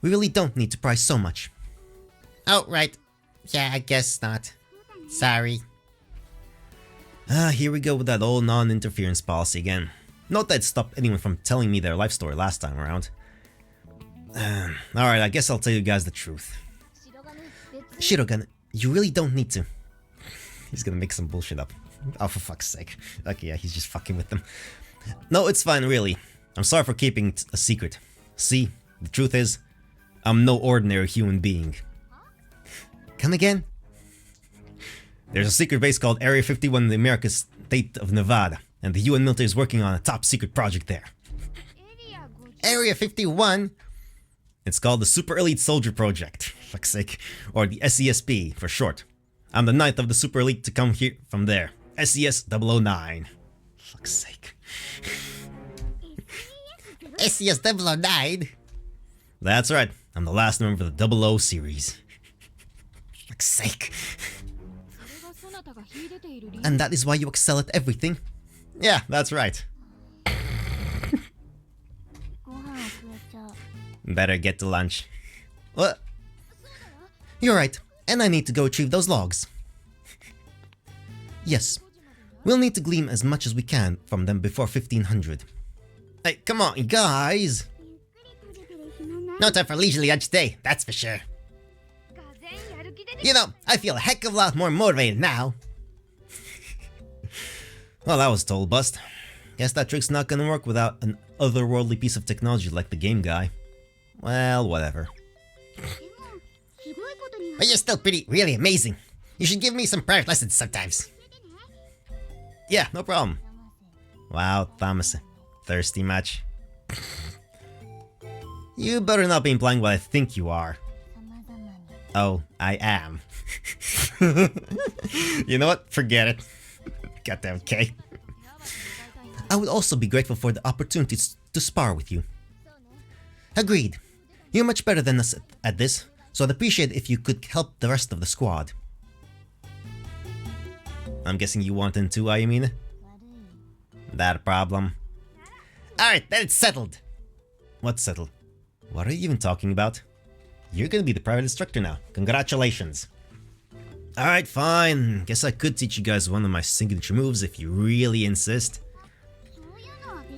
We really don't need to pry so much. Oh, right. Yeah, I guess not. Sorry. Here we go with that old non-interference policy again. Not that it stopped anyone from telling me their life story last time around. Alright, I guess I'll tell you guys the truth. Shirogan, you really don't need to. He's gonna make some bullshit up. Oh, for fuck's sake. Okay, yeah, he's just fucking with them. No, it's fine, really. I'm sorry for keeping it a secret. See, the truth is, I'm no ordinary human being. Come again? There's a secret base called Area 51 in the American state of Nevada, and the UN military is working on a top secret project there. Area 51? It's called the Super Elite Soldier Project, fuck's sake, or the SESP for short. I'm the 9th of the Super Elite to come here from there. SES 009. Fuck's sake. SES 009? That's right, I'm the last member of the 00 series. Fuck's sake. And that is why you excel at everything? Yeah, that's right. Better get to lunch. What? You're right, and I need to go retrieve those logs. Yes, we'll need to glean as much as we can from them before 1500. Hey, come on, guys! No time for leisurely lunch today, that's for sure. You know, I feel a heck of a lot more motivated now. Well, that was total bust. Guess that trick's not gonna work without an otherworldly piece of technology like the game guy. Well, whatever. But you're still really amazing. You should give me some private lessons sometimes. Yeah, no problem. Wow, Thomas. Thirsty much? You better not be implying what I think you are. Oh, I am. You know what? Forget it. Goddamn okay. I would also be grateful for the opportunity to spar with you. Agreed. You're much better than us at this, so I'd appreciate it if you could help the rest of the squad. I'm guessing you want in too, Ayamine? That a problem? Alright, then it's settled! What's settled? What are you even talking about? You're gonna be the private instructor now. Congratulations. Alright, fine. Guess I could teach you guys one of my signature moves if you really insist.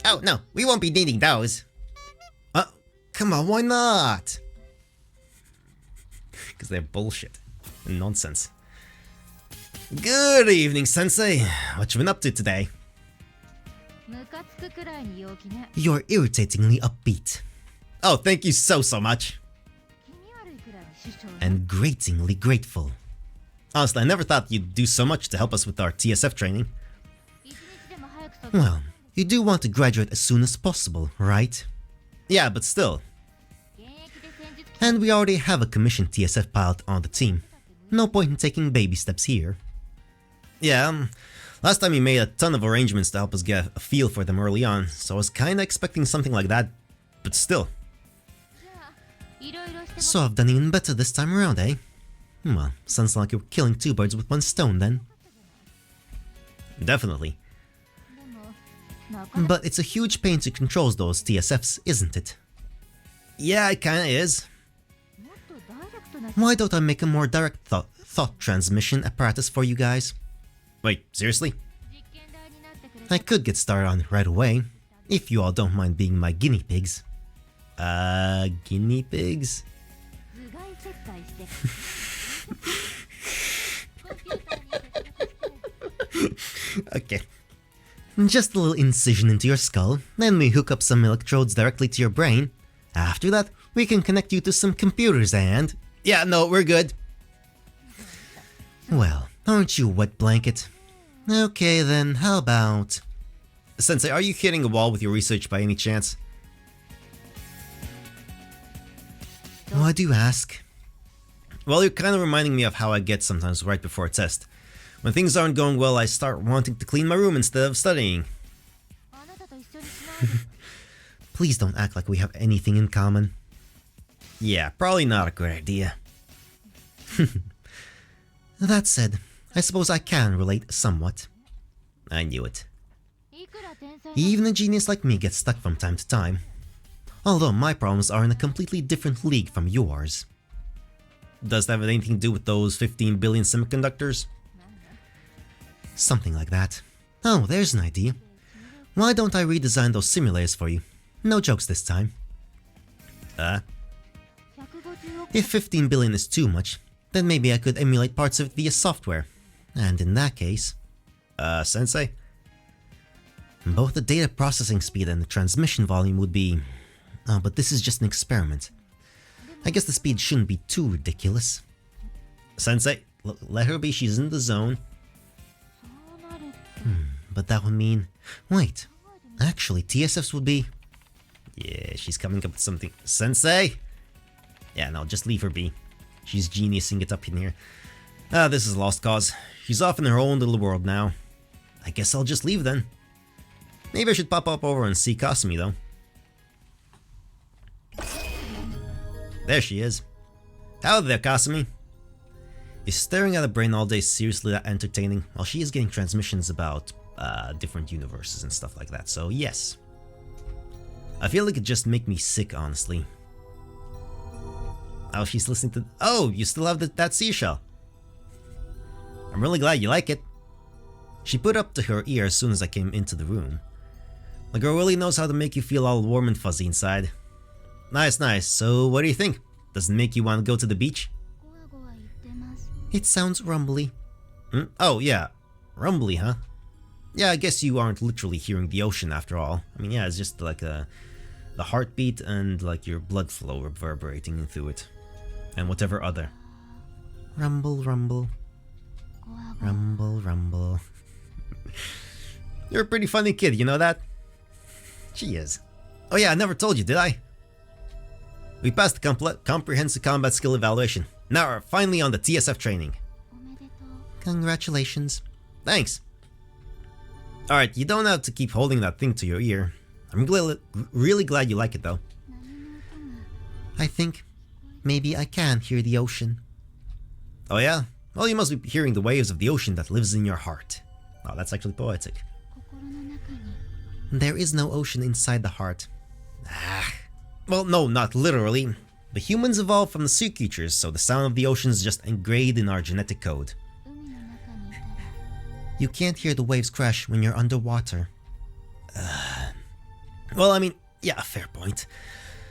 Oh, no, we won't be needing those. Come on, why not? Because they're bullshit and nonsense. Good evening, Sensei. What you been up to today? You're irritatingly upbeat. Oh, thank you so much. And gratingly grateful. Honestly, I never thought you'd do so much to help us with our TSF training. Well, you do want to graduate as soon as possible, right? Yeah, but still. And we already have a commissioned TSF pilot on the team. No point in taking baby steps here. Yeah, last time you made a ton of arrangements to help us get a feel for them early on, so I was kinda expecting something like that, but still. So I've done even better this time around, eh? Well, sounds like you're killing two birds with one stone then. Definitely. But it's a huge pain to control those TSFs, isn't it? Yeah, it kinda is. Why don't I make a more direct thought transmission apparatus for you guys? Wait, seriously? I could get started on it right away, if you all don't mind being my guinea pigs. Guinea pigs? Okay. Just a little incision into your skull, then we hook up some electrodes directly to your brain. After that, we can connect you to some computers and... Yeah, no, we're good. Well, aren't you a wet blanket? Okay then, how about... Sensei, are you hitting a wall with your research by any chance? Why do you ask? Well, you're kind of reminding me of how I get sometimes right before a test. When things aren't going well, I start wanting to clean my room instead of studying. Please don't act like we have anything in common. Yeah, probably not a good idea. That said, I suppose I can relate somewhat. I knew it. Even a genius like me gets stuck from time to time. Although my problems are in a completely different league from yours. Does that have anything to do with those 15 billion semiconductors? Something like that. Oh, there's an idea. Why don't I redesign those simulators for you? No jokes this time. If 15 billion is too much, then maybe I could emulate parts of it via software. And in that case... Sensei? Both the data processing speed and the transmission volume would be... Oh, but this is just an experiment. I guess the speed shouldn't be too ridiculous. Sensei, let her be, she's in the zone. But that would mean... Wait, actually TSFs would be... Yeah, she's coming up with something. Sensei? Yeah, no, just leave her be. She's geniusing it up in here. This is a lost cause. She's off in her own little world now. I guess I'll just leave then. Maybe I should pop up over and see Kasumi though. There she is. How there, Kasumi? Is staring at a brain all day seriously that entertaining? Well, she is getting transmissions about different universes and stuff like that, so yes. I feel like it just make me sick, honestly. Oh, she's listening to... Oh, you still have that seashell. I'm really glad you like it. She put up to her ear as soon as I came into the room. The girl really knows how to make you feel all warm and fuzzy inside. Nice, nice. So, what do you think? Does it make you want to go to the beach? It sounds rumbly. Oh, yeah. Rumbly, huh? Yeah, I guess you aren't literally hearing the ocean after all. I mean, yeah, it's just like the heartbeat and like your blood flow reverberating through it. And whatever other. Rumble, rumble. Rumble, rumble. You're a pretty funny kid, you know that? She is. Oh yeah, I never told you, did I? We passed the comprehensive combat skill evaluation. Now we're finally on the TSF training. Congratulations. Thanks. Alright, you don't have to keep holding that thing to your ear. I'm really glad you like it though. I think maybe I can hear the ocean. Oh yeah? Well, you must be hearing the waves of the ocean that lives in your heart. Oh, that's actually poetic. There is no ocean inside the heart. Well, no, not literally. But humans evolved from the sea creatures, so the sound of the ocean is just engraved in our genetic code. You can't hear the waves crash when you're underwater. Well, I mean, yeah, fair point.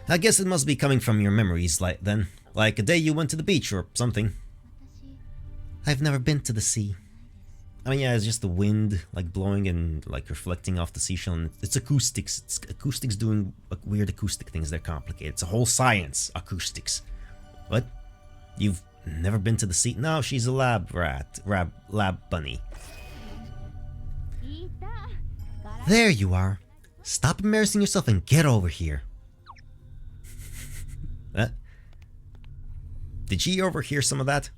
I guess it must be coming from your memories, like a day you went to the beach or something. I've never been to the sea. I mean, yeah, it's just the wind, like, blowing and, like, reflecting off the seashell, and it's acoustics. It's acoustics doing, like, weird acoustic things. They're complicated. It's a whole science, acoustics. What? You've never been to the sea? No, she's a lab rat. Lab bunny. There you are. Stop embarrassing yourself and get over here. Did she overhear some of that?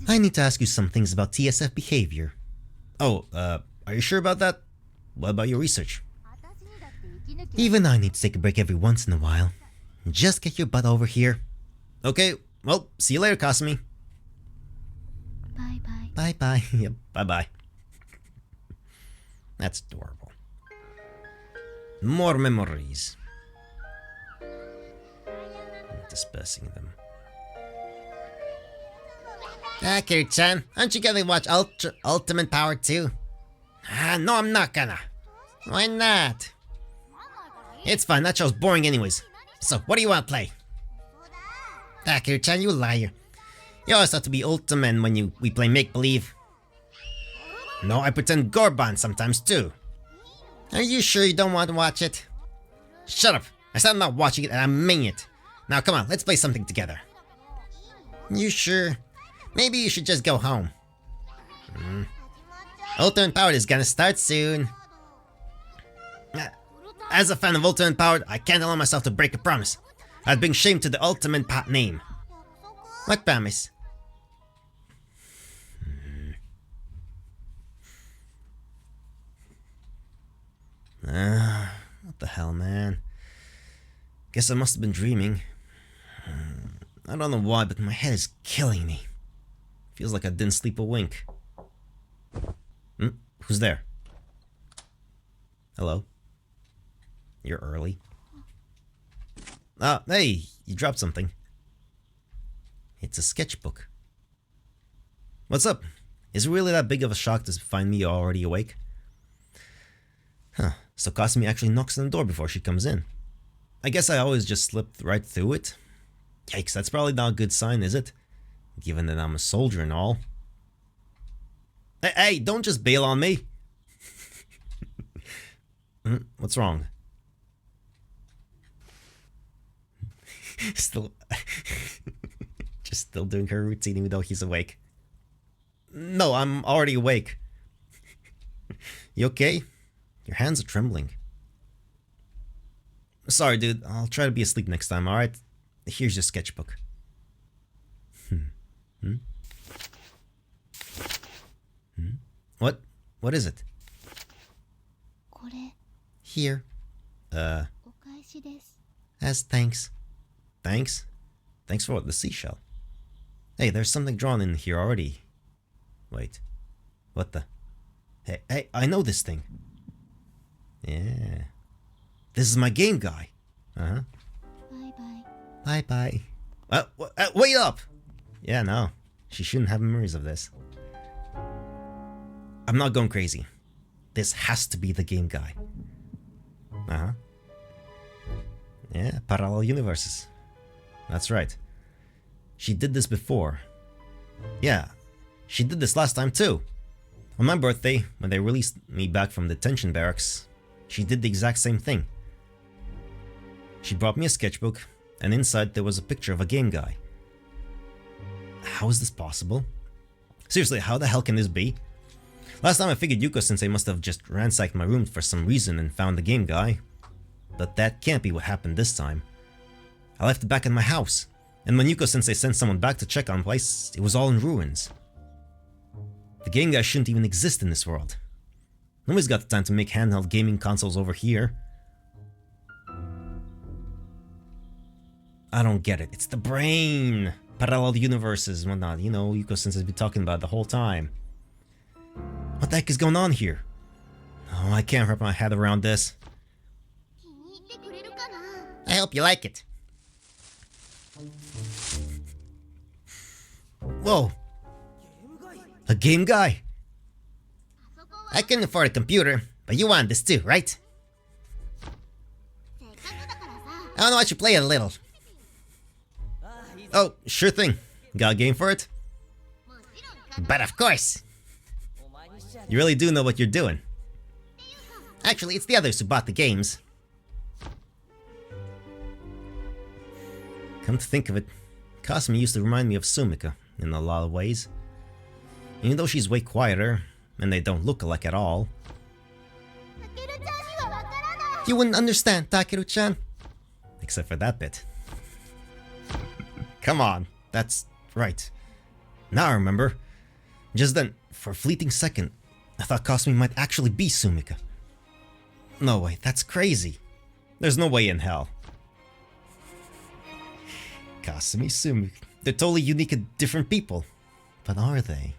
I need to ask you some things about TSF behavior. Oh, are you sure about that? What about your research? Even I need to take a break every once in a while. Just get your butt over here. Okay, well, see you later, Kasumi. Bye-bye. Bye-bye. Yep, bye-bye. That's adorable. More memories. Dispersing them. Kiri-chan, aren't you gonna watch Ultimate Power too? No, I'm not gonna. Why not? It's fine, that show's boring anyways. So, what do you want to play? Takeru-chan, you liar. You always have to be Ultraman when we play make-believe. No, I pretend Gorban sometimes too. Are you sure you don't want to watch it? Shut up! I said I'm not watching it and I mean it. Now come on, let's play something together. You sure? Maybe you should just go home. Ultimate Powered is gonna start soon. As a fan of Ultimate Powered, I can't allow myself to break a promise. I'd bring shame to the Ultimate Pot name. What promise? What the hell, man? Guess I must have been dreaming. I don't know why, but my head is killing me. Feels like I didn't sleep a wink. Who's there? Hello? You're early. Hey, you dropped something. It's a sketchbook. What's up? Is it really that big of a shock to find me already awake? Huh, so Kasumi actually knocks on the door before she comes in. I guess I always just slipped right through it. Yikes, that's probably not a good sign, is it? Given that I'm a soldier and all. Hey, don't just bail on me! What's wrong? Still doing her routine even though he's awake. No, I'm already awake. You okay? Your hands are trembling. Sorry, dude. I'll try to be asleep next time, alright? Here's your sketchbook. What? What is it? Here. As thanks. Thanks? Thanks for what? The seashell? Hey, there's something drawn in here already. Wait. What the? Hey, I know this thing. Yeah. This is my game guy. Uh-huh. Bye-bye. Wait up! Yeah, no. She shouldn't have memories of this. I'm not going crazy. This has to be the game guy. Uh-huh. Yeah, parallel universes. That's right. She did this before. Yeah, she did this last time too. On my birthday, when they released me back from detention barracks, she did the exact same thing. She brought me a sketchbook, and inside there was a picture of a game guy. How is this possible? Seriously, how the hell can this be? Last time I figured Yuko-sensei must have just ransacked my room for some reason and found the game guy. But that can't be what happened this time. I left it back in my house, and when Yuko-sensei sent someone back to check on the place, it was all in ruins. The game guy shouldn't even exist in this world. Nobody's got the time to make handheld gaming consoles over here. I don't get it. It's the brain! Parallel universes and whatnot. You know, Yuko-sensei's been talking about it the whole time. What the heck is going on here? Oh, I can't wrap my head around this. I hope you like it. Whoa! A game guy? I couldn't afford a computer, but you want this too, right? I wanna watch you play it a little. Oh, sure thing. Got a game for it? But of course! You really do know what you're doing. Actually, it's the others who bought the games. Come to think of it, Kasumi used to remind me of Sumika in a lot of ways. Even though she's way quieter, and they don't look alike at all. You wouldn't understand, Takeru-chan. Except for that bit. Come on, that's right. Now I remember. Just then, for a fleeting second, I thought Kasumi might actually be Sumika. No way, that's crazy. There's no way in hell. Kasumi, Sumika. They're totally unique and different people. But are they?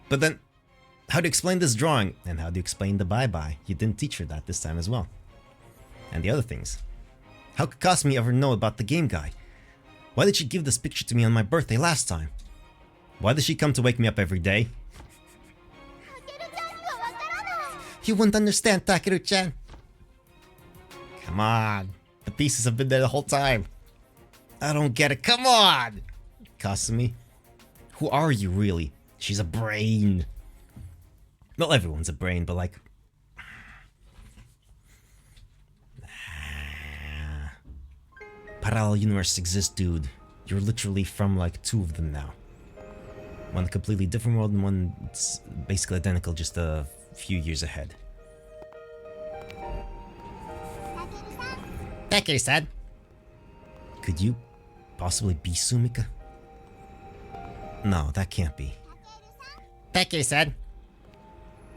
But then, how do you explain this drawing? And how do you explain the bye-bye? You didn't teach her that this time as well. And the other things. How could Kasumi ever know about the game guy? Why did she give this picture to me on my birthday last time? Why does she come to wake me up every day? You wouldn't understand, Takeru-chan. Come on. The pieces have been there the whole time. I don't get it. Come on! Kasumi. Who are you, really? She's a brain. Well, everyone's a brain, but like... Parallel universe exists, dude. You're literally from like 2 of them now. One completely different world and one that's basically identical, just a few years ahead. Takeru-san. Could you possibly be Sumika? No, that can't be. Takeru-san.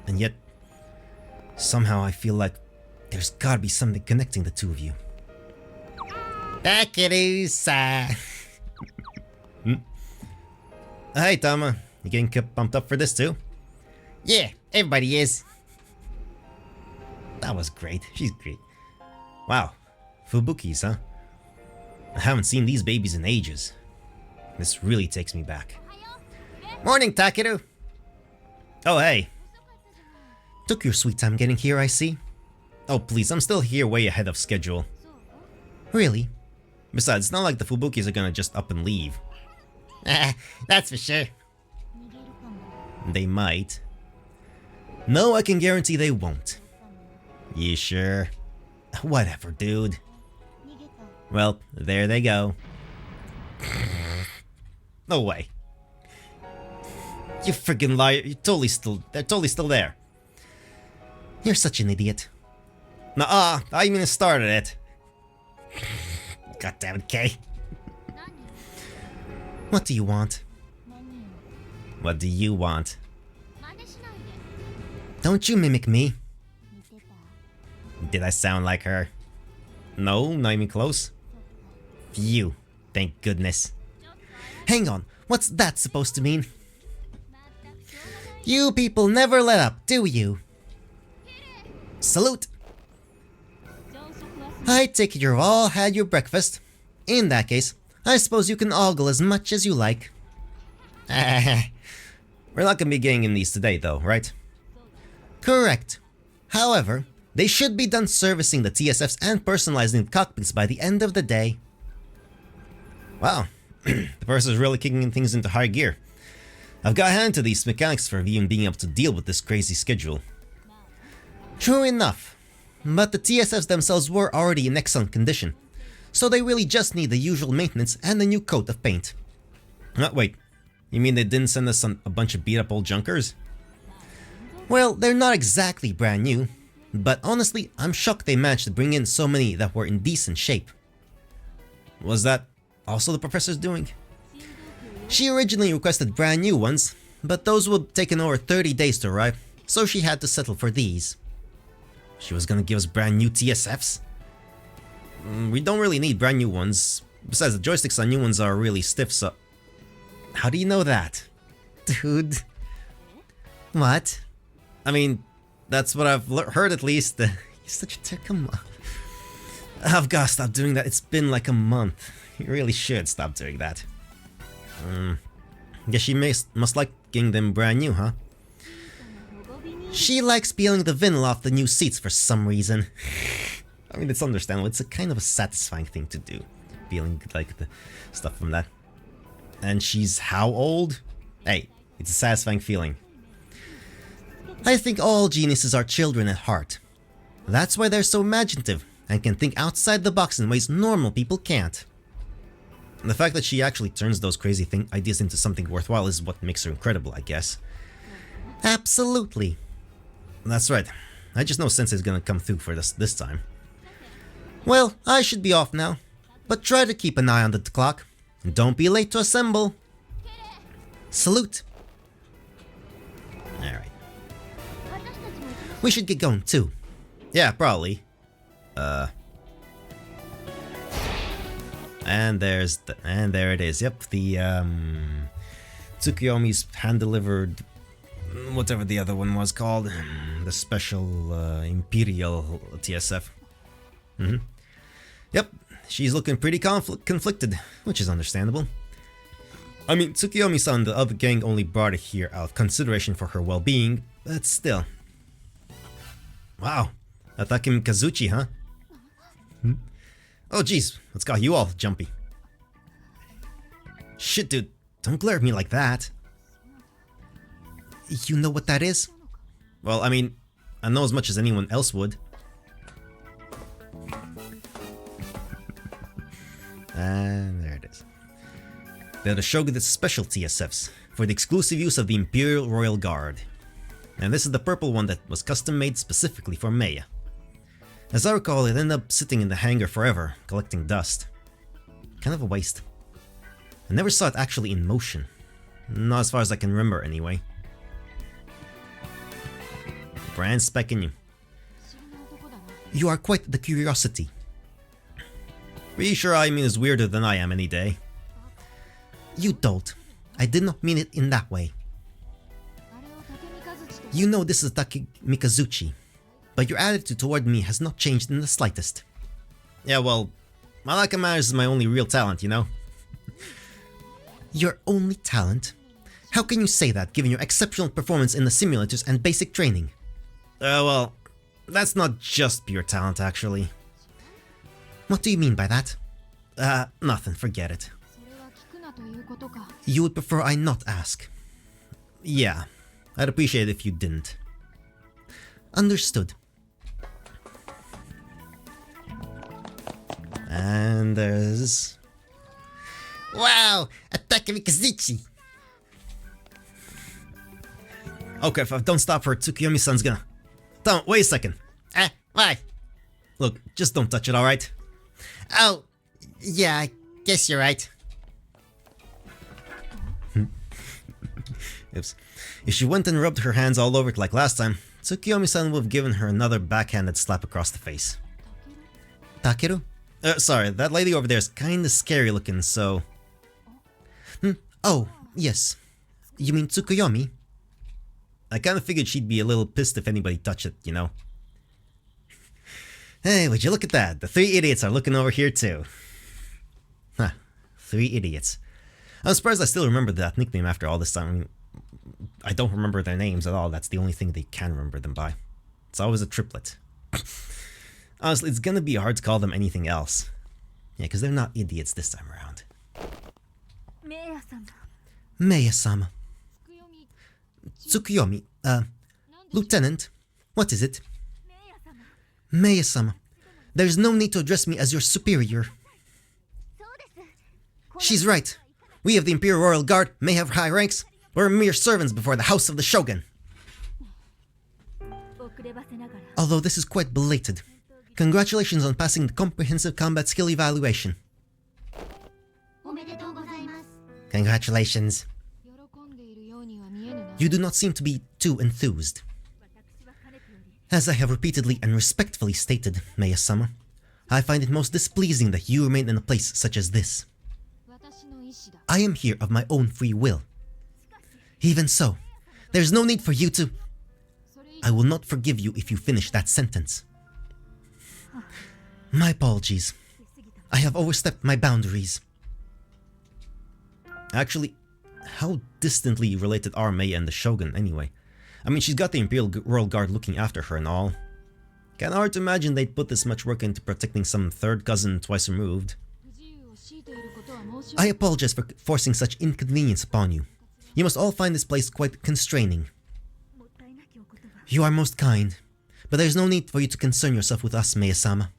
And yet, somehow I feel like there's gotta be something connecting the 2 of you. Takeru-san. Hey, Tama. You getting pumped up for this too? Yeah, everybody is. That was great. She's great. Wow. Fubukis, huh? I haven't seen these babies in ages. This really takes me back. Morning, Takeru! Oh, hey. Took your sweet time getting here, I see. Oh, please, I'm still here way ahead of schedule. Really? Besides, it's not like the Fubukis are gonna just up and leave. That's for sure. They might. No, I can guarantee they won't. You sure? Whatever, dude. Well, there they go. No way. You friggin' liar. They're totally still there. You're such an idiot. Nuh-uh, I even started it. God damn it, Kay. What do you want? What do you want? Don't you mimic me. Did I sound like her? No, not even close. Phew, thank goodness. Hang on, what's that supposed to mean? You people never let up, do you? Salute! I take it you've all had your breakfast. In that case, I suppose you can ogle as much as you like. We're not gonna be getting in these today though, right? Correct. However, they should be done servicing the TSFs and personalizing the cockpits by the end of the day. Wow, the person's really kicking things into high gear. I've got a hand to these mechanics for even being able to deal with this crazy schedule. True enough, but the TSFs themselves were already in excellent condition, so they really just need the usual maintenance and a new coat of paint. Wait, you mean they didn't send us a bunch of beat up old junkers? Well, they're not exactly brand new, but honestly, I'm shocked they managed to bring in so many that were in decent shape. Was that also the professor's doing? She originally requested brand new ones, but those would take over 30 days to arrive, so she had to settle for these. She was gonna give us brand new TSFs? We don't really need brand new ones. Besides, the joysticks on new ones are really stiff, so... How do you know that? Dude. What? I mean, that's what I've heard at least. You're such a come on. I've gotta stop doing that. It's been like a month. You really should stop doing that. Guess she must like getting them brand new, huh? She likes peeling the vinyl off the new seats for some reason. I mean, it's understandable. It's a kind of a satisfying thing to do. Peeling, like, the stuff from that. And she's how old? Hey, it's a satisfying feeling. I think all geniuses are children at heart. That's why they're so imaginative and can think outside the box in ways normal people can't. And the fact that she actually turns those crazy ideas into something worthwhile is what makes her incredible, I guess. Absolutely. That's right. I just know Sensei's gonna come through for this time. Well, I should be off now, but try to keep an eye on the clock. And don't be late to assemble. Salute. Alright. We should get going too. Yeah, probably. And there it is. Yep, the Tsukuyomi's hand-delivered, whatever the other one was called, the special Imperial TSF. Yep, she's looking pretty conflicted, which is understandable. I mean, Tsukuyomi-san and the other gang only brought it here out of consideration for her well-being, but still. Wow, Atake Mikazuchi, huh? Oh jeez, what's got you all jumpy? Shit, dude, don't glare at me like that. You know what that is? Well, I mean, I know as much as anyone else would. And there it is. They're the Shogun's special TSFs, for the exclusive use of the Imperial Royal Guard. And this is the purple one that was custom made specifically for Maya. As I recall, it ended up sitting in the hangar forever, collecting dust. Kind of a waste. I never saw it actually in motion. Not as far as I can remember anyway. Brand spanking new. You are quite the curiosity. Pretty sure I mean is weirder than I am any day. You don't. I did not mean it in that way. You know this is Take Mikazuchi, but your attitude toward me has not changed in the slightest. Yeah, well, my lack of manners is my only real talent, you know? Your only talent? How can you say that given your exceptional performance in the simulators and basic training? Well, that's not just pure talent, actually. What do you mean by that? Nothing, forget it. You would prefer I not ask? Yeah, I'd appreciate it if you didn't. Understood. And there's... Wow! Atake Mikazuchi! Okay, if I don't stop her, Tsukuyomi-san's gonna... Don't, wait a second. Why? Look, just don't touch it, alright? Oh, yeah, I guess you're right. Oops. If she went and rubbed her hands all over it like last time, Tsukuyomi-san would have given her another backhanded slap across the face. Takeru? Sorry, that lady over there is kinda scary looking, so... Oh, yes. You mean Tsukuyomi? I kinda figured she'd be a little pissed if anybody touched it, you know? Hey, would you look at that? The three idiots are looking over here too. Huh, 3 idiots. I'm surprised I still remember that nickname after all this time. I mean, I don't remember their names at all, that's the only thing they can remember them by. It's always a triplet. Honestly, it's gonna be hard to call them anything else. Yeah, because they're not idiots this time around. Maya-sama. Tsukuyomi, Lieutenant, what is it? Maya-sama, there is no need to address me as your superior. She's right. We of the Imperial Royal Guard may have high ranks, we're mere servants before the house of the Shogun. Although this is quite belated, congratulations on passing the comprehensive combat skill evaluation. Congratulations. You do not seem to be too enthused. As I have repeatedly and respectfully stated, Maya-sama, I find it most displeasing that you remain in a place such as this. I am here of my own free will. Even so, there is no need for you to... I will not forgive you if you finish that sentence. My apologies. I have overstepped my boundaries. Actually, how distantly related are Mei and the Shogun anyway? I mean, she's got the Imperial Royal Guard looking after her and all. Kinda hard to imagine they'd put this much work into protecting some third cousin twice removed. I apologize for forcing such inconvenience upon you. You must all find this place quite constraining. You are most kind, but there is no need for you to concern yourself with us, Maya-sama.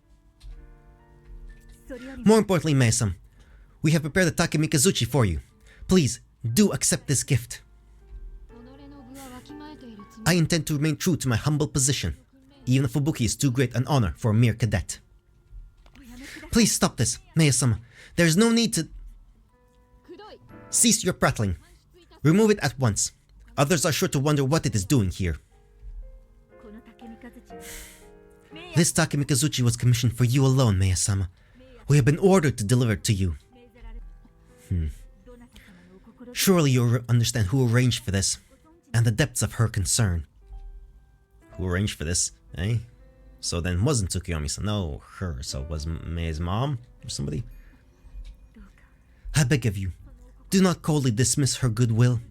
More importantly, Maya-sama, we have prepared the Take Mikazuchi for you. Please, do accept this gift. I intend to remain true to my humble position, even if Fubuki is too great an honor for a mere cadet. Please stop this, Maya-sama. There is no need to... Cease your prattling. Remove it at once. Others are sure to wonder what it is doing here. This Take Mikazuchi was commissioned for you alone, Maya-sama. We have been ordered to deliver it to you. Surely you'll understand who arranged for this, and the depths of her concern. Who arranged for this, eh? So then it wasn't Tsukuyomi-san, no, her, so it was Mei's mom or somebody? I beg of you, do not coldly dismiss her goodwill.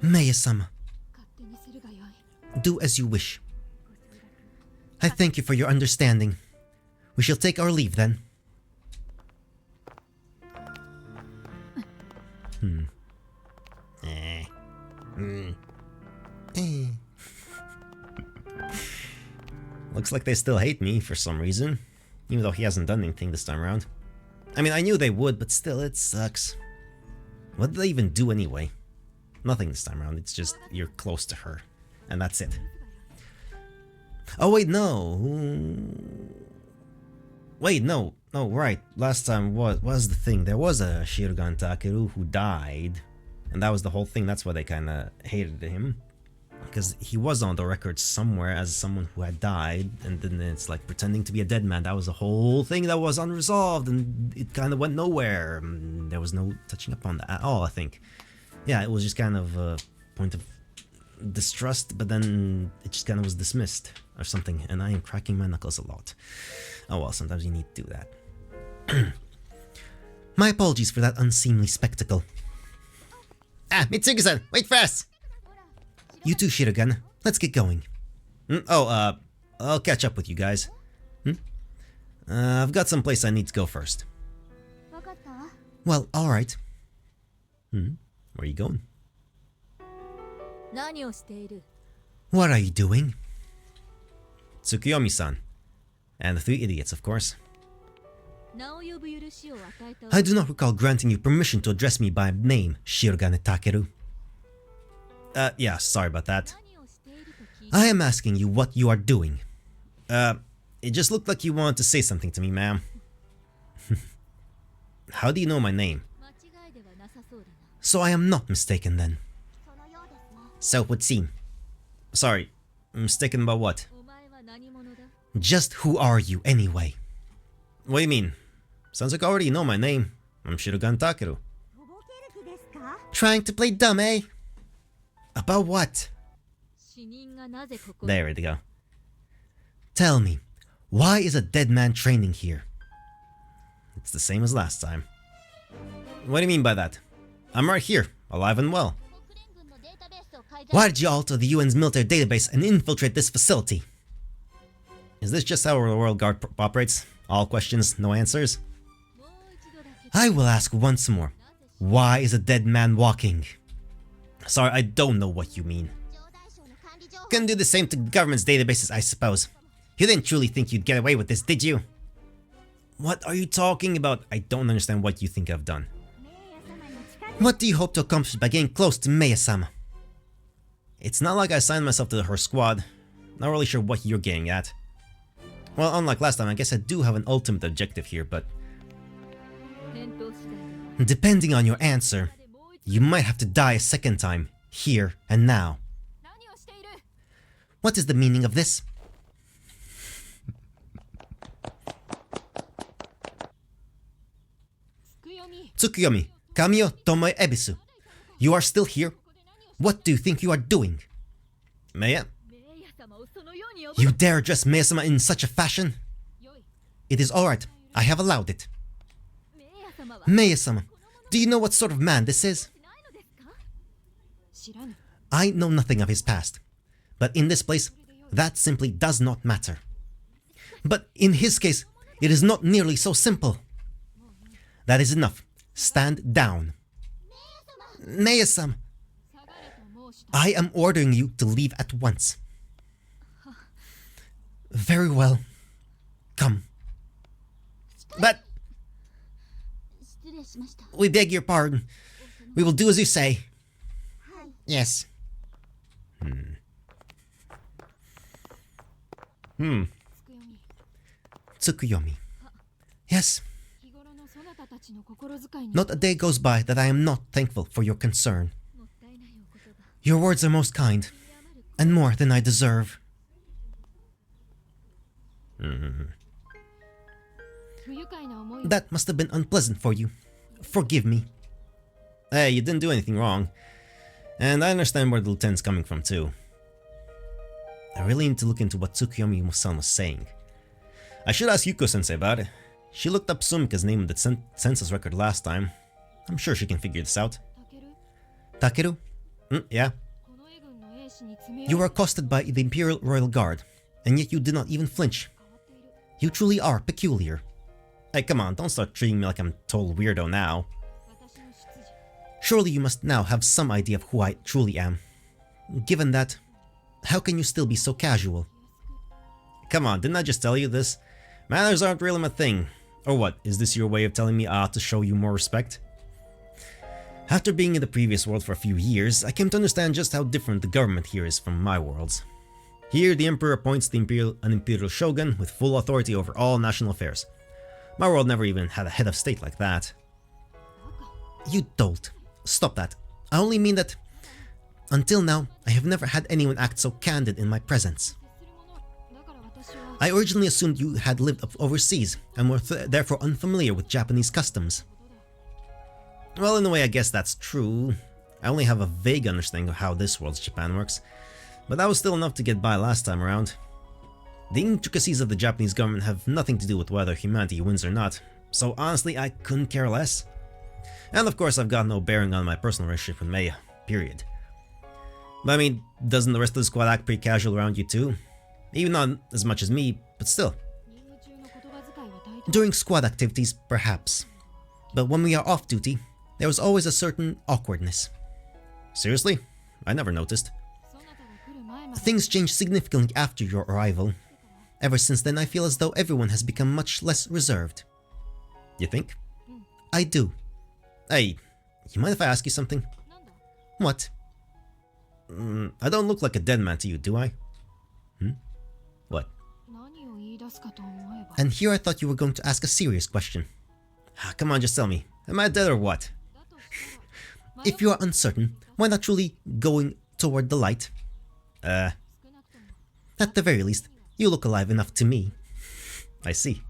Maya-sama, do as you wish. I thank you for your understanding. We shall take our leave then. Looks like they still hate me for some reason, even though he hasn't done anything this time around. I mean, I knew they would, but still, it sucks. What did they even do anyway? Nothing this time around, it's just you're close to her, and that's it. Oh wait, no. Wait, no, right. Last time was the thing. There was a Shirugan Takeru who died, and that was the whole thing. That's why they kind of hated him, because he was on the record somewhere as someone who had died, and then it's like pretending to be a dead man. That was the whole thing that was unresolved, and it kind of went nowhere. There was no touching upon that at all, I think. Yeah, it was just kind of a point of distrust, but then it just kind of was dismissed or something, and I am cracking my knuckles a lot. Oh well, sometimes you need to do that. My apologies for that unseemly spectacle. Ah, Mitsuki-san, wait for us! You too, Shirugan. Let's get going. I'll catch up with you guys. I've got some place I need to go first. Well, alright. Where are you going? What are you doing? Tsukuyomi-san. And the three idiots, of course. I do not recall granting you permission to address me by name, Shirogane Takeru. Yeah, sorry about that. I am asking you what you are doing. It just looked like you wanted to say something to me, ma'am. How do you know my name? So I am not mistaken then. So it would seem. Sorry, mistaken about what? Just who are you, anyway? What do you mean? Sounds like I already know my name. I'm Shirugan Takeru. Trying to play dumb, eh? About what? There we go. Tell me, why is a dead man training here? It's the same as last time. What do you mean by that? I'm right here, alive and well. Why did you alter the UN's military database and infiltrate this facility? Is this just how the World Guard operates? All questions, no answers? I will ask once more. Why is a dead man walking? Sorry, I don't know what you mean. Couldn't do the same to the government's databases, I suppose. You didn't truly think you'd get away with this, did you? What are you talking about? I don't understand what you think I've done. What do you hope to accomplish by getting close to Meiya-sama? It's not like I signed myself to her squad. Not really sure what you're getting at. Well, unlike last time, I guess I do have an ultimate objective here, but... depending on your answer, you might have to die a second time, here and now. What is the meaning of this? Tsukuyomi, Kamiyo Tomoe Ebisu. You are still here? What do you think you are doing? Meiya? You dare address Meiya-sama in such a fashion? It is alright, I have allowed it. Meiya-sama, do you know what sort of man this is? I know nothing of his past, but in this place, that simply does not matter. But in his case, it is not nearly so simple. That is enough. Stand down. Meiya-sama, I am ordering you to leave at once. Very well. Come. But... we beg your pardon. We will do as you say. Yes. Tsukuyomi. Yes. Not a day goes by that I am not thankful for your concern. Your words are most kind, and more than I deserve. That must have been unpleasant for you. Forgive me. Hey, you didn't do anything wrong. And I understand where the lieutenant's coming from too. I really need to look into what Tsukuyomi-san was saying. I should ask Yuko-sensei about it. She looked up Sumika's name in the census record last time. I'm sure she can figure this out. Takeru? Yeah? You were accosted by the Imperial Royal Guard, and yet you did not even flinch. You truly are peculiar. Hey, come on, don't start treating me like I'm a total weirdo now. Surely you must now have some idea of who I truly am. Given that, how can you still be so casual? Come on, didn't I just tell you this? Manners aren't really my thing. Or what, is this your way of telling me I ought to show you more respect? After being in the previous world for a few years, I came to understand just how different the government here is from my worlds. Here, the Emperor appoints an Imperial Shogun with full authority over all national affairs. My world never even had a head of state like that. You dolt. Stop that. I only mean that, until now, I have never had anyone act so candid in my presence. I originally assumed you had lived overseas and were therefore unfamiliar with Japanese customs. Well, in a way, I guess that's true. I only have a vague understanding of how this world's Japan works, but that was still enough to get by last time around. The intricacies of the Japanese government have nothing to do with whether humanity wins or not, so honestly, I couldn't care less. And of course, I've got no bearing on my personal relationship with Maya, period. But I mean, doesn't the rest of the squad act pretty casual around you too? Even not as much as me, but still. During squad activities, perhaps. But when we are off duty, there was always a certain awkwardness. Seriously? I never noticed. Things changed significantly after your arrival. Ever since then, I feel as though everyone has become much less reserved. You think? I do. Hey, you mind if I ask you something? What? I don't look like a dead man to you, do I? What? And here I thought you were going to ask a serious question. Come on, just tell me. Am I dead or what? If you are uncertain, why not truly going toward the light? At the very least, you look alive enough to me. I see.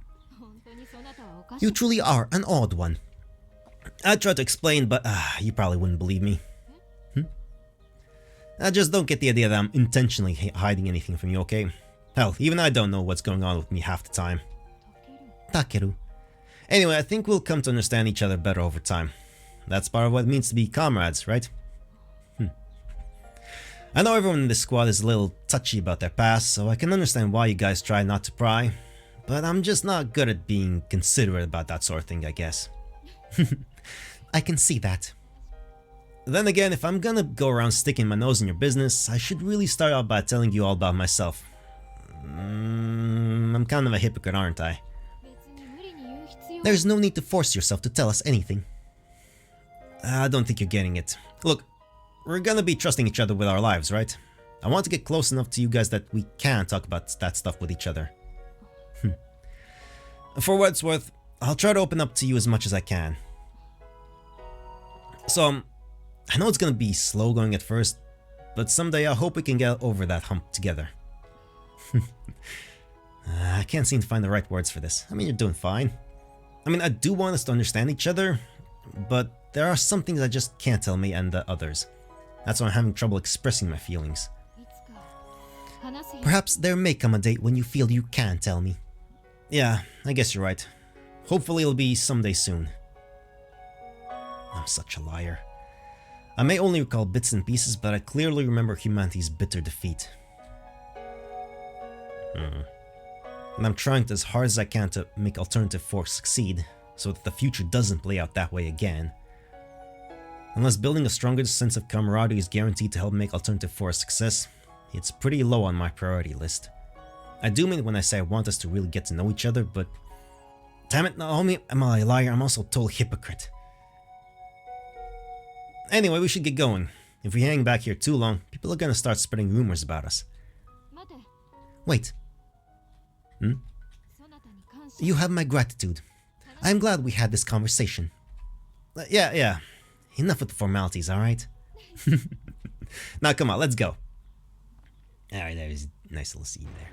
You truly are an odd one. I tried to explain, but you probably wouldn't believe me. I just don't get the idea that I'm intentionally hiding anything from you, okay? Hell, even I don't know what's going on with me half the time. Takeru. Anyway, I think we'll come to understand each other better over time. That's part of what it means to be comrades, right? I know everyone in this squad is a little touchy about their past, so I can understand why you guys try not to pry. But I'm just not good at being considerate about that sort of thing, I guess. I can see that. Then again, if I'm gonna go around sticking my nose in your business, I should really start out by telling you all about myself. I'm kind of a hypocrite, aren't I? There's no need to force yourself to tell us anything. I don't think you're getting it. Look, we're gonna be trusting each other with our lives, right? I want to get close enough to you guys that we can talk about that stuff with each other. For what it's worth, I'll try to open up to you as much as I can. So, I know it's gonna be slow going at first, but someday I hope we can get over that hump together. I can't seem to find the right words for this. I mean, you're doing fine. I mean, I do want us to understand each other, but there are some things I just can't tell me and the others. That's why I'm having trouble expressing my feelings. Perhaps there may come a date when you feel you can tell me. Yeah, I guess you're right. Hopefully it'll be someday soon. I'm such a liar. I may only recall bits and pieces, but I clearly remember humanity's bitter defeat. And I'm trying as hard as I can to make Alternative Force succeed, so that the future doesn't play out that way again. Unless building a stronger sense of camaraderie is guaranteed to help make Alternative Force a success, it's pretty low on my priority list. I do mean it when I say I want us to really get to know each other, but damn it, not only am I a liar, I'm also a total hypocrite. Anyway, we should get going. If we hang back here too long, people are gonna start spreading rumors about us. Wait. You have my gratitude. I'm glad we had this conversation. Yeah. Enough with the formalities, alright? Now come on, let's go. Alright, there's a nice little scene there.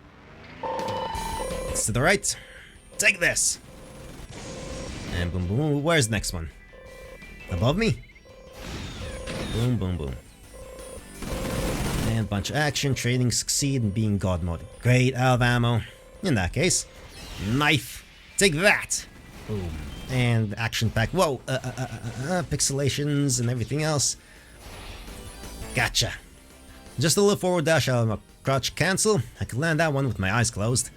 It's to the right. Take this! And boom, boom, boom. Where's the next one? Above me? Boom, boom, boom. And a bunch of action, trading, succeed, and being God mode. Great, out of ammo. In that case, knife. Take that! Boom. And action pack. Whoa! Pixelations and everything else. Gotcha. Just a little forward dash out of a crouch cancel. I could land that one with my eyes closed.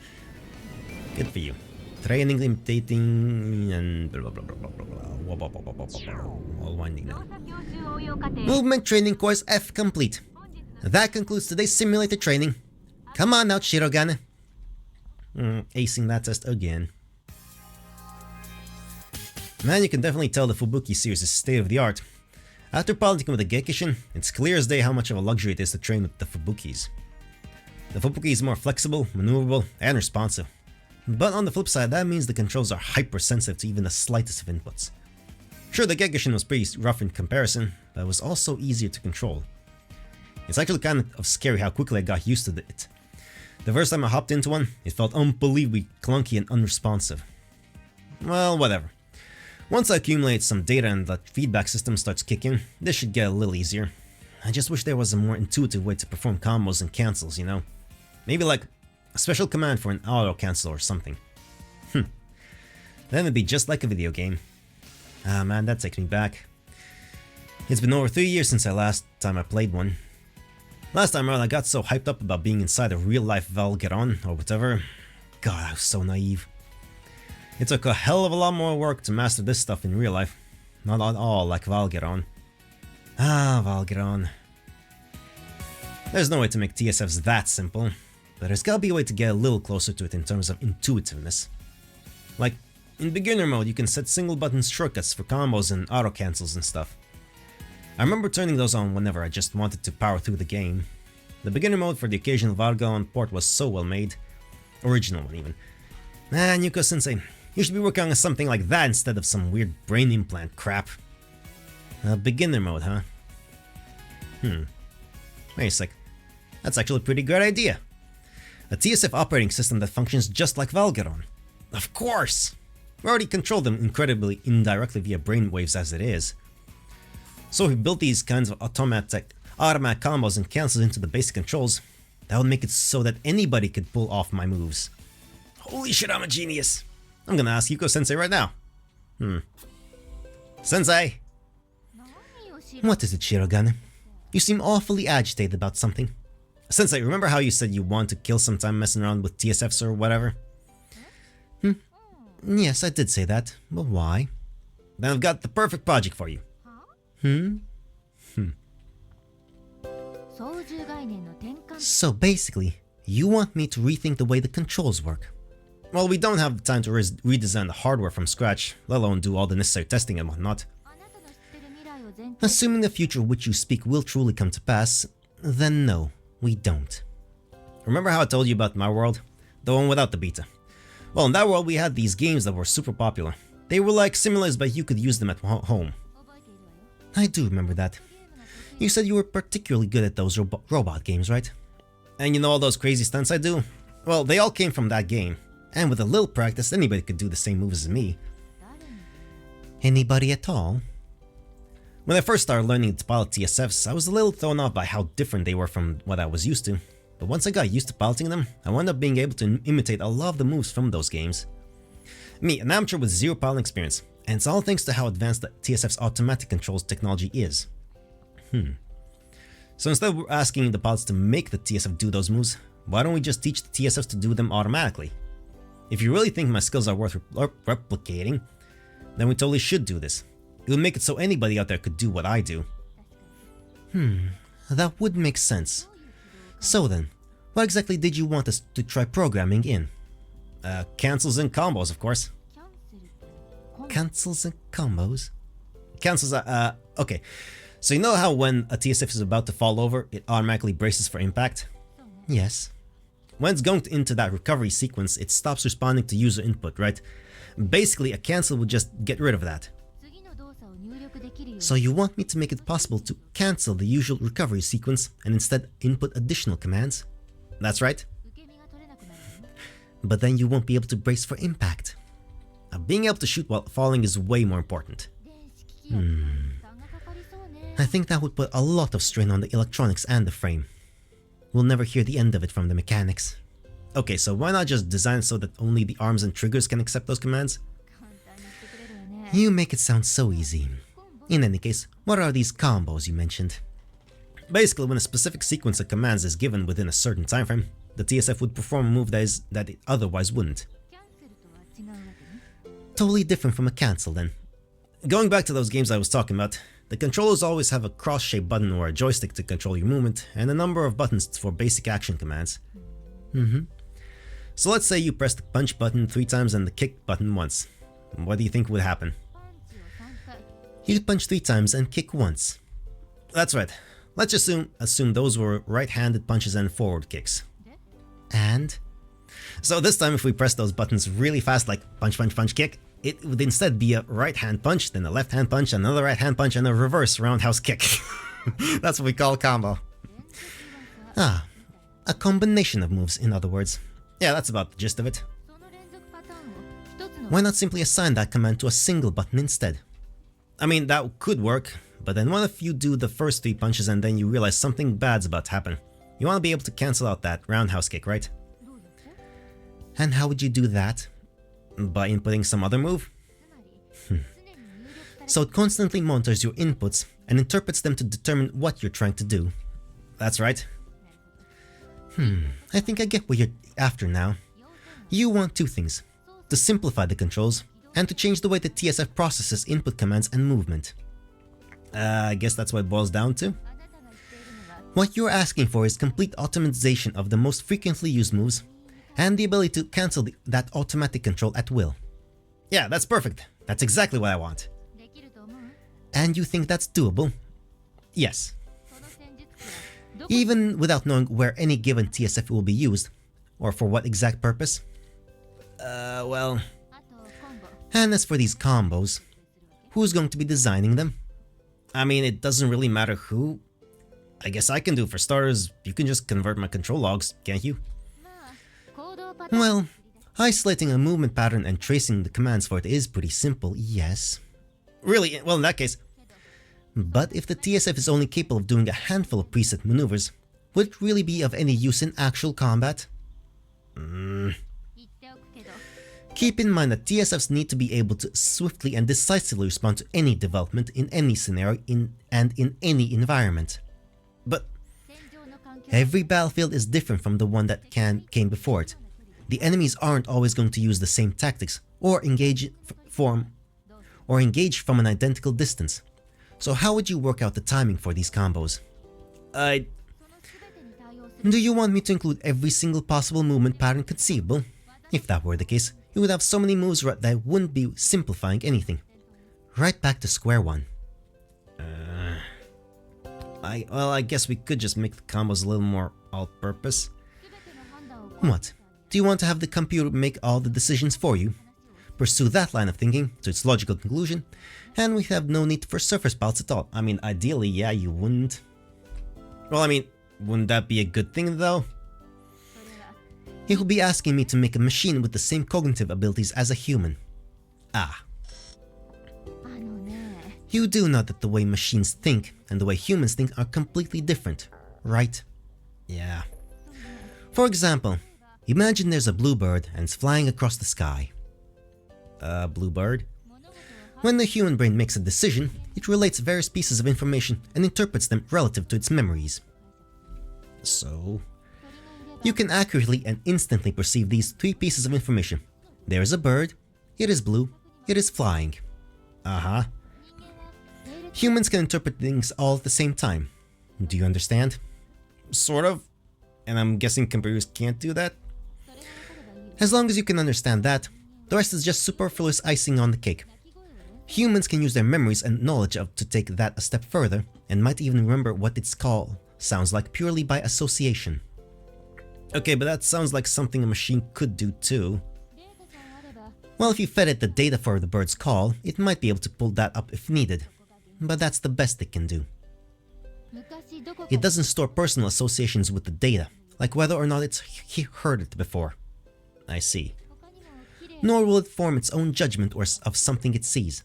Good for you. Training, imitating, and blah blah blah blah blah blah blah. All winding down. Movement training course F complete. That concludes today's simulator training. Come on now, Shirogane. Acing that test again. Man, you can definitely tell the Fubuki series is state of the art. After piloting with the Gekishin, it's clear as day how much of a luxury it is to train with the Fubukis. The Fubuki is more flexible, maneuverable, and responsive. But on the flip side, that means the controls are hypersensitive to even the slightest of inputs. Sure, the Gekishin was pretty rough in comparison, but it was also easier to control. It's actually kind of scary how quickly I got used to it. The first time I hopped into one, it felt unbelievably clunky and unresponsive. Well, whatever. Once I accumulate some data and the feedback system starts kicking, this should get a little easier. I just wish there was a more intuitive way to perform combos and cancels, you know? Maybe like a special command for an auto cancel or something. Then it'd be just like a video game. Ah man, that takes me back. It's been over 3 years since last time I played one. Last time around I got so hyped up about being inside a real life Valgeron or whatever. God, I was so naive. It took a hell of a lot more work to master this stuff in real life. Not at all like Valgeron. Ah, Valgeron. There's no way to make TSFs that simple, but there's gotta be a way to get a little closer to it in terms of intuitiveness. Like, in beginner mode you can set single button shortcuts for combos and auto cancels and stuff. I remember turning those on whenever I just wanted to power through the game. The beginner mode for the occasional Valgeron port was so well made. Original one even. Man, Yuko-sensei, you should be working on something like that instead of some weird brain implant crap. Beginner mode, huh? Wait a sec. That's actually a pretty good idea. A TSF operating system that functions just like Valgeron. Of course! We already control them incredibly indirectly via brainwaves as it is. So if we built these kinds of automatic combos and cancels into the basic controls, that would make it so that anybody could pull off my moves. Holy shit, I'm a genius! I'm gonna ask Yuko-sensei right now. Sensei! What is it, Shirogane? You seem awfully agitated about something. Sensei, remember how you said you want to kill some time messing around with TSFs or whatever? Yes, I did say that, but why? Then I've got the perfect project for you. So basically, you want me to rethink the way the controls work. Well, we don't have time to redesign the hardware from scratch, let alone do all the necessary testing and whatnot. Assuming the future which you speak will truly come to pass, then no, we don't. Remember how I told you about my world? The one without the beta. Well, in that world we had these games that were super popular. They were like simulators, but you could use them at home. I do remember that. You said you were particularly good at those robot games, right? And you know all those crazy stunts I do? Well, they all came from that game. And with a little practice, anybody could do the same moves as me. Anybody at all? When I first started learning to pilot TSFs, I was a little thrown off by how different they were from what I was used to. But once I got used to piloting them, I wound up being able to imitate a lot of the moves from those games. Me, an amateur with zero piloting experience, and it's all thanks to how advanced the TSF's automatic controls technology is. So instead of asking the pilots to make the TSF do those moves, why don't we just teach the TSFs to do them automatically? If you really think my skills are worth replicating, then we totally should do this. It would make it so anybody out there could do what I do. That would make sense. So then, what exactly did you want us to try programming in? Cancels and combos, of course. Cancels and combos? Cancels are, okay. So you know how when a TSF is about to fall over, it automatically braces for impact? Yes. When it's going into that recovery sequence, it stops responding to user input, right? Basically, a cancel would just get rid of that. So you want me to make it possible to cancel the usual recovery sequence and instead input additional commands? That's right. But then you won't be able to brace for impact. Being able to shoot while falling is way more important. I think that would put a lot of strain on the electronics and the frame. We'll never hear the end of it from the mechanics. Okay, so why not just design it so that only the arms and triggers can accept those commands? You make it sound so easy. In any case, what are these combos you mentioned? Basically, when a specific sequence of commands is given within a certain time frame, the TSF would perform a move that it otherwise wouldn't. Totally different from a cancel then. Going back to those games I was talking about, the controllers always have a cross-shaped button or a joystick to control your movement, and a number of buttons for basic action commands. So let's say you press the punch button 3 times and the kick button once. What do you think would happen? You'd punch 3 times and kick once. That's right. Let's just assume those were right-handed punches and forward kicks. And? So this time if we press those buttons really fast, like punch, punch, punch, kick, it would instead be a right-hand punch, then a left-hand punch, another right-hand punch, and a reverse roundhouse kick. That's what we call a combo. Ah, a combination of moves, in other words. Yeah, that's about the gist of it. Why not simply assign that command to a single button instead? I mean, that could work, but then what if you do the first 3 punches and then you realize something bad's about to happen? You want to be able to cancel out that roundhouse kick, right? And how would you do that? By inputting some other move? So it constantly monitors your inputs and interprets them to determine what you're trying to do. That's right. I think I get what you're after now. You want 2 things: to simplify the controls and to change the way the TSF processes input commands and movement. I guess that's what it boils down to. What you're asking for is complete automation of the most frequently used moves and the ability to cancel that automatic control at will. Yeah, that's perfect. That's exactly what I want. And you think that's doable? Yes. Even without knowing where any given TSF will be used, or for what exact purpose? Well... And as for these combos, who's going to be designing them? I mean, it doesn't really matter who. I guess I can do it for starters. You can just convert my control logs, can't you? Well, isolating a movement pattern and tracing the commands for it is pretty simple, yes. Really? Well, in that case. But if the TSF is only capable of doing a handful of preset maneuvers, would it really be of any use in actual combat? Keep in mind that TSFs need to be able to swiftly and decisively respond to any development in any scenario and in any environment. But every battlefield is different from the one that came before it. The enemies aren't always going to use the same tactics or engage from an identical distance. So how would you work out the timing for these combos? Do you want me to include every single possible movement pattern conceivable? If that were the case, you would have so many moves that wouldn't be simplifying anything. Right back to square one. I guess we could just make the combos a little more all-purpose. What? Do you want to have the computer make all the decisions for you? Pursue that line of thinking to its logical conclusion, and we have no need for surface pals at all. I mean, ideally, yeah, you wouldn't. Well, I mean, wouldn't that be a good thing, though? He will be asking me to make a machine with the same cognitive abilities as a human. Ah. You do know that the way machines think and the way humans think are completely different, right? Yeah. For example, imagine there's a bluebird and it's flying across the sky. Bluebird? When the human brain makes a decision, it relates various pieces of information and interprets them relative to its memories. So, you can accurately and instantly perceive these 3 pieces of information. There is a bird, it is blue, it is flying. Humans can interpret things all at the same time. Do you understand? Sort of. And I'm guessing computers can't do that? As long as you can understand that, the rest is just superfluous icing on the cake. Humans can use their memories and knowledge to take that a step further, and might even remember what its call sounds like purely by association. Okay, but that sounds like something a machine could do too. Well, if you fed it the data for the bird's call, it might be able to pull that up if needed. But that's the best it can do. It doesn't store personal associations with the data, like whether or not it's heard it before. I see. Nor will it form its own judgment of something it sees.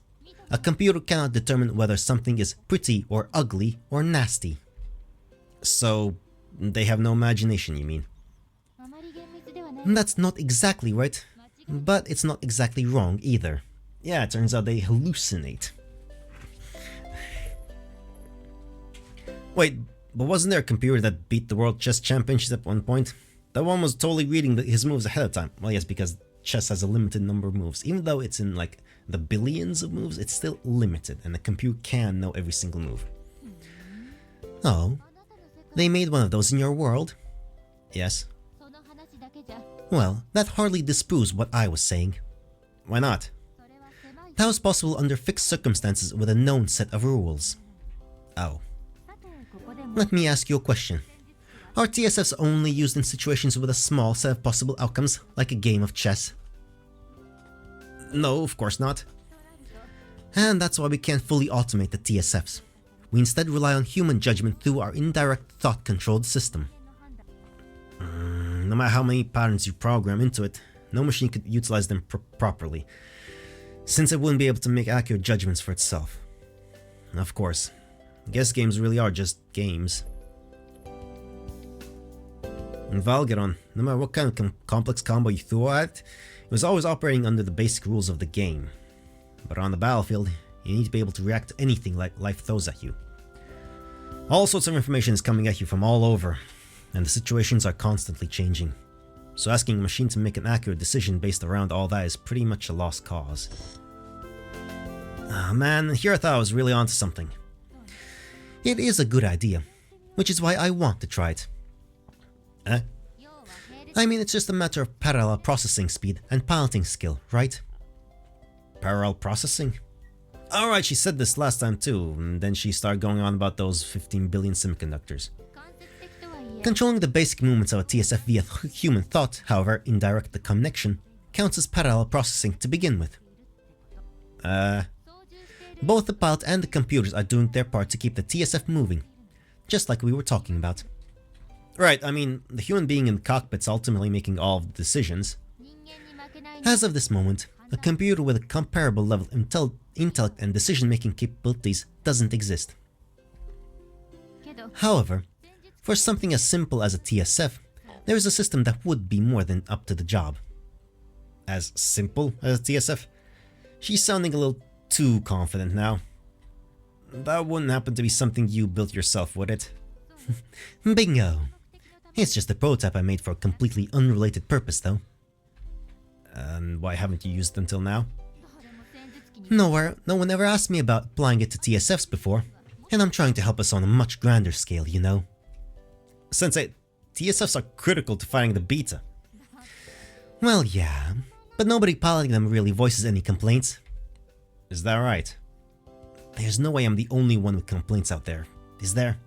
A computer cannot determine whether something is pretty or ugly or nasty. So, they have no imagination, you mean? That's not exactly right, but it's not exactly wrong either. Yeah, it turns out they hallucinate. Wait, But wasn't there a computer that beat the World Chess Championship at one point? That one was totally reading his moves ahead of time. Well, yes, because chess has a limited number of moves. Even though it's in like the billions of moves, it's still limited, and the computer can know every single move. Oh, they made one of those in your world? Yes. Well, that hardly disproves what I was saying. Why not? That was possible under fixed circumstances with a known set of rules. Oh. Let me ask you a question. Are TSFs only used in situations with a small set of possible outcomes, like a game of chess? No, of course not. And that's why we can't fully automate the TSFs. We instead rely on human judgment through our indirect thought-controlled system. No matter how many patterns you program into it, no machine could utilize them properly, since it wouldn't be able to make accurate judgments for itself. Of course, guess games really are just games. In Valgeron, no matter what kind of complex combo you threw at it, it was always operating under the basic rules of the game. But on the battlefield, you need to be able to react to anything like life throws at you. All sorts of information is coming at you from all over, and the situations are constantly changing. So asking a machine to make an accurate decision based around all that is pretty much a lost cause. Ah man, here I thought I was really onto something. It is a good idea, which is why I want to try it. I mean, it's just a matter of parallel processing speed and piloting skill, right? Parallel processing? Alright, she said this last time too, and then she started going on about those 15 billion semiconductors. Controlling the basic movements of a TSF via human thought, however indirect the connection, counts as parallel processing to begin with. Both the pilot and the computers are doing their part to keep the TSF moving, just like we were talking about. Right, I mean, the human being in the cockpit's ultimately making all of the decisions. As of this moment, a computer with a comparable level of intellect and decision-making capabilities doesn't exist. However, for something as simple as a TSF, there is a system that would be more than up to the job. As simple as a TSF? She's sounding a little too confident now. That wouldn't happen to be something you built yourself, would it? Bingo! It's just a prototype I made for a completely unrelated purpose, though. And why haven't you used it until now? No one ever asked me about applying it to TSFs before, and I'm trying to help us on a much grander scale, you know. Sensei, TSFs are critical to fighting the beta. Well, yeah, but nobody piloting them really voices any complaints. Is that right? There's no way I'm the only one with complaints out there, is there?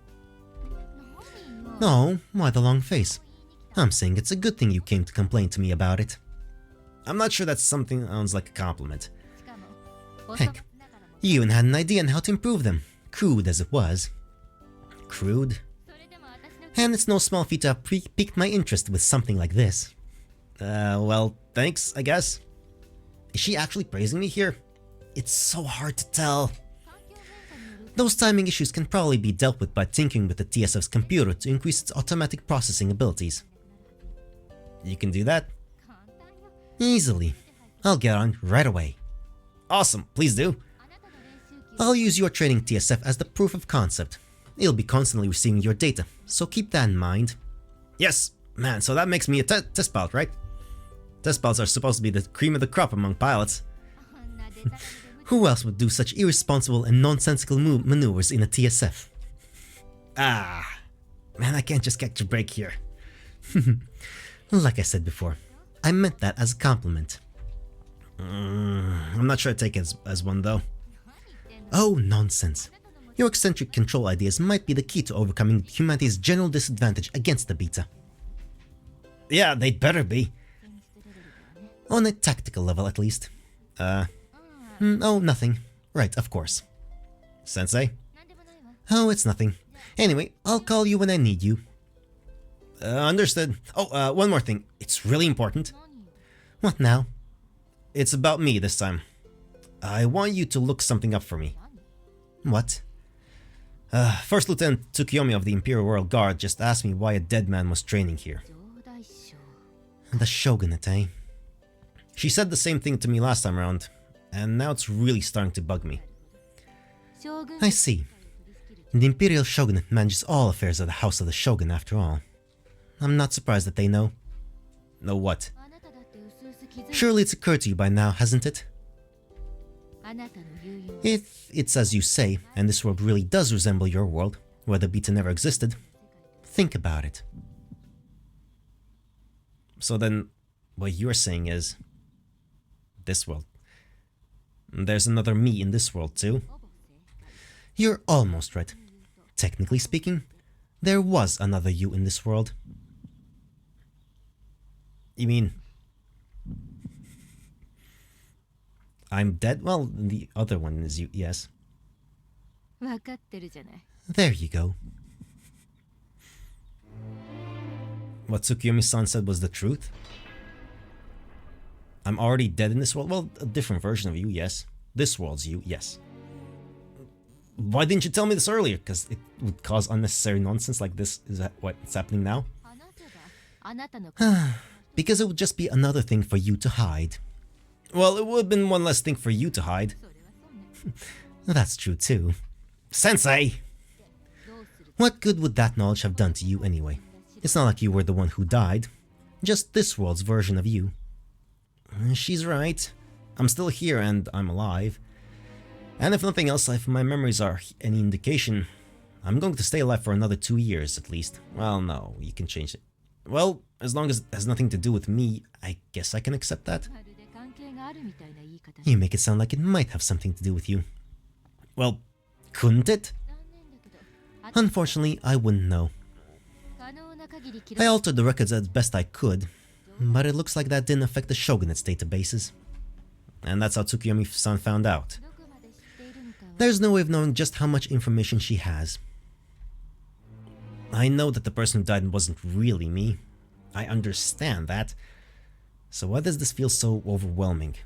No, why the long face? I'm saying it's a good thing you came to complain to me about it. I'm not sure that's something that sounds like a compliment. Heck, you even had an idea on how to improve them, crude as it was. Crude? And it's no small feat to have piqued my interest with something like this. Well, thanks, I guess. Is she actually praising me here? It's so hard to tell. Those timing issues can probably be dealt with by tinkering with the TSF's computer to increase its automatic processing abilities. You can do that? Easily. I'll get on right away. Awesome, please do. I'll use your training TSF as the proof of concept. It'll be constantly receiving your data, so keep that in mind. Yes, man, so that makes me a test pilot, right? Test pilots are supposed to be the cream of the crop among pilots. Who else would do such irresponsible and nonsensical maneuvers in a TSF? Ah, man, I can't just catch a break here. Like I said before, I meant that as a compliment. I'm not sure I take it as one though. Oh, nonsense. Your eccentric control ideas might be the key to overcoming humanity's general disadvantage against the beta. Yeah, they'd better be. On a tactical level, at least. Oh, nothing. Right, of course. Sensei? Oh, it's nothing. Anyway, I'll call you when I need you. Understood. Oh, one more thing. It's really important. What now? It's about me this time. I want you to look something up for me. What? First Lieutenant Tsukiyomi of the Imperial Royal Guard just asked me why a dead man was training here. The Shogunate, eh? She said the same thing to me last time around, and now it's really starting to bug me. I see. The Imperial Shogunate manages all affairs of the House of the Shogun, after all. I'm not surprised that they know. Know what? Surely it's occurred to you by now, hasn't it? If it's as you say, and this world really does resemble your world, whether Beta never existed, think about it. So then, what you're saying is, this world. There's another me in this world too? You're almost right. Technically speaking, there was another you in this world. You mean... I'm dead? Well, the other one is you, yes. There you go. What Tsukuyomi-san said was the truth? I'm already dead in this world? Well, a different version of you, yes. This world's you, yes. Why didn't you tell me this earlier? Because it would cause unnecessary nonsense like this. Is that what's happening now? Because it would just be another thing for you to hide. Well, it would have been one less thing for you to hide. That's true too. Sensei! What good would that knowledge have done to you anyway? It's not like you were the one who died. Just this world's version of you. She's right. I'm still here and I'm alive. And if nothing else, if my memories are any indication, I'm going to stay alive for another 2 years at least. Well, no, you can change it. Well, as long as it has nothing to do with me, I guess I can accept that. You make it sound like it might have something to do with you. Well, couldn't it? Unfortunately, I wouldn't know. I altered the records as best I could, but it looks like that didn't affect the Shogunate's databases. And that's how Tsukuyomi-san found out. There's no way of knowing just how much information she has. I know that the person who died wasn't really me. I understand that. So why does this feel so overwhelming?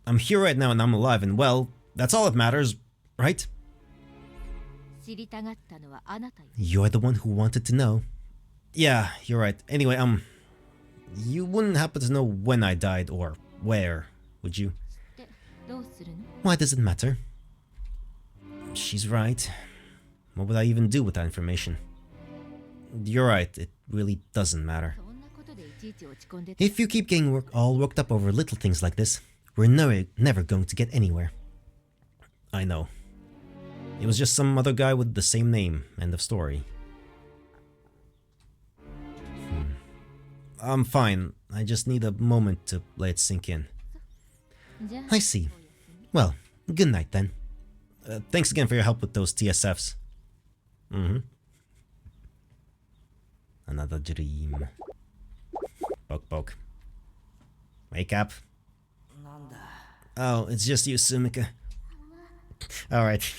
I'm here right now and I'm alive and well, that's all that matters, right? You're the one who wanted to know. Yeah, you're right. Anyway, you wouldn't happen to know when I died or where, would you? Why does it matter? She's right. What would I even do with that information? You're right, it really doesn't matter. If you keep getting all worked up over little things like this, we're never going to get anywhere. I know. It was just some other guy with the same name. End of story. I'm fine. I just need a moment to let it sink in. I see. Well, good night then. Thanks again for your help with those TSFs. Another dream. Poke poke. Wake up. Oh, it's just you, Sumika. Alright.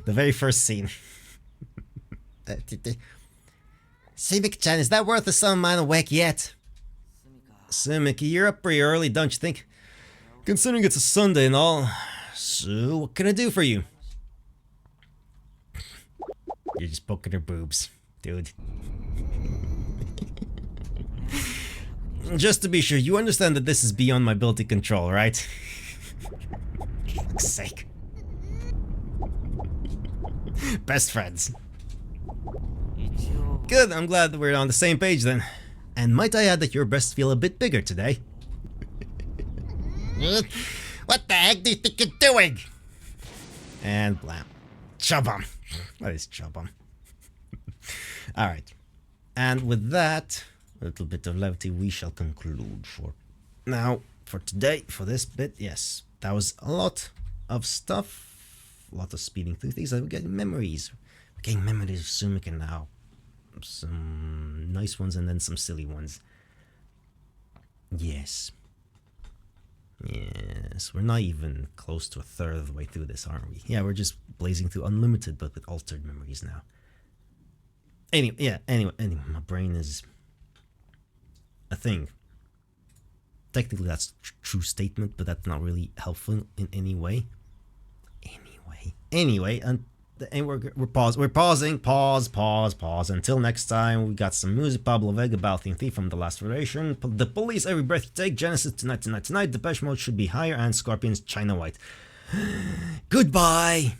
The very first scene. Sumika-chan, is that worth a sun mine awake yet? Sumika, you're up pretty early, don't you think? Considering it's a Sunday and all. So, what can I do for you? You're just poking her boobs, dude. Just to be sure, you understand that this is beyond my ability control, right? For fuck's sake. Best friends. Good, I'm glad that we're on the same page then. And might I add that your breasts feel a bit bigger today? What the heck do you think you're doing? And blam. Chub-bum. What is chub-bum? Alright. And with that, a little bit of levity, we shall conclude for now. For today, for this bit, yes. That was a lot of stuff. A lot of speeding through things. We're getting memories. We're getting memories of Sumika now. Some nice ones and then some silly ones. Yes. Yes, we're not even close to a third of the way through this, aren't we? Yeah, we're just blazing through unlimited but with altered memories now. Anyway, my brain is a thing. Technically that's a true statement, but that's not really helpful in any way. Anyway, and we're pausing. Pause. Until next time, we got some music. Pablo Vega, Balthian Thief from The Last Relation. The Police, Every Breath You Take. Genesis, Tonight. Depeche Mode, Should Be Higher. And Scorpions, China White. Goodbye.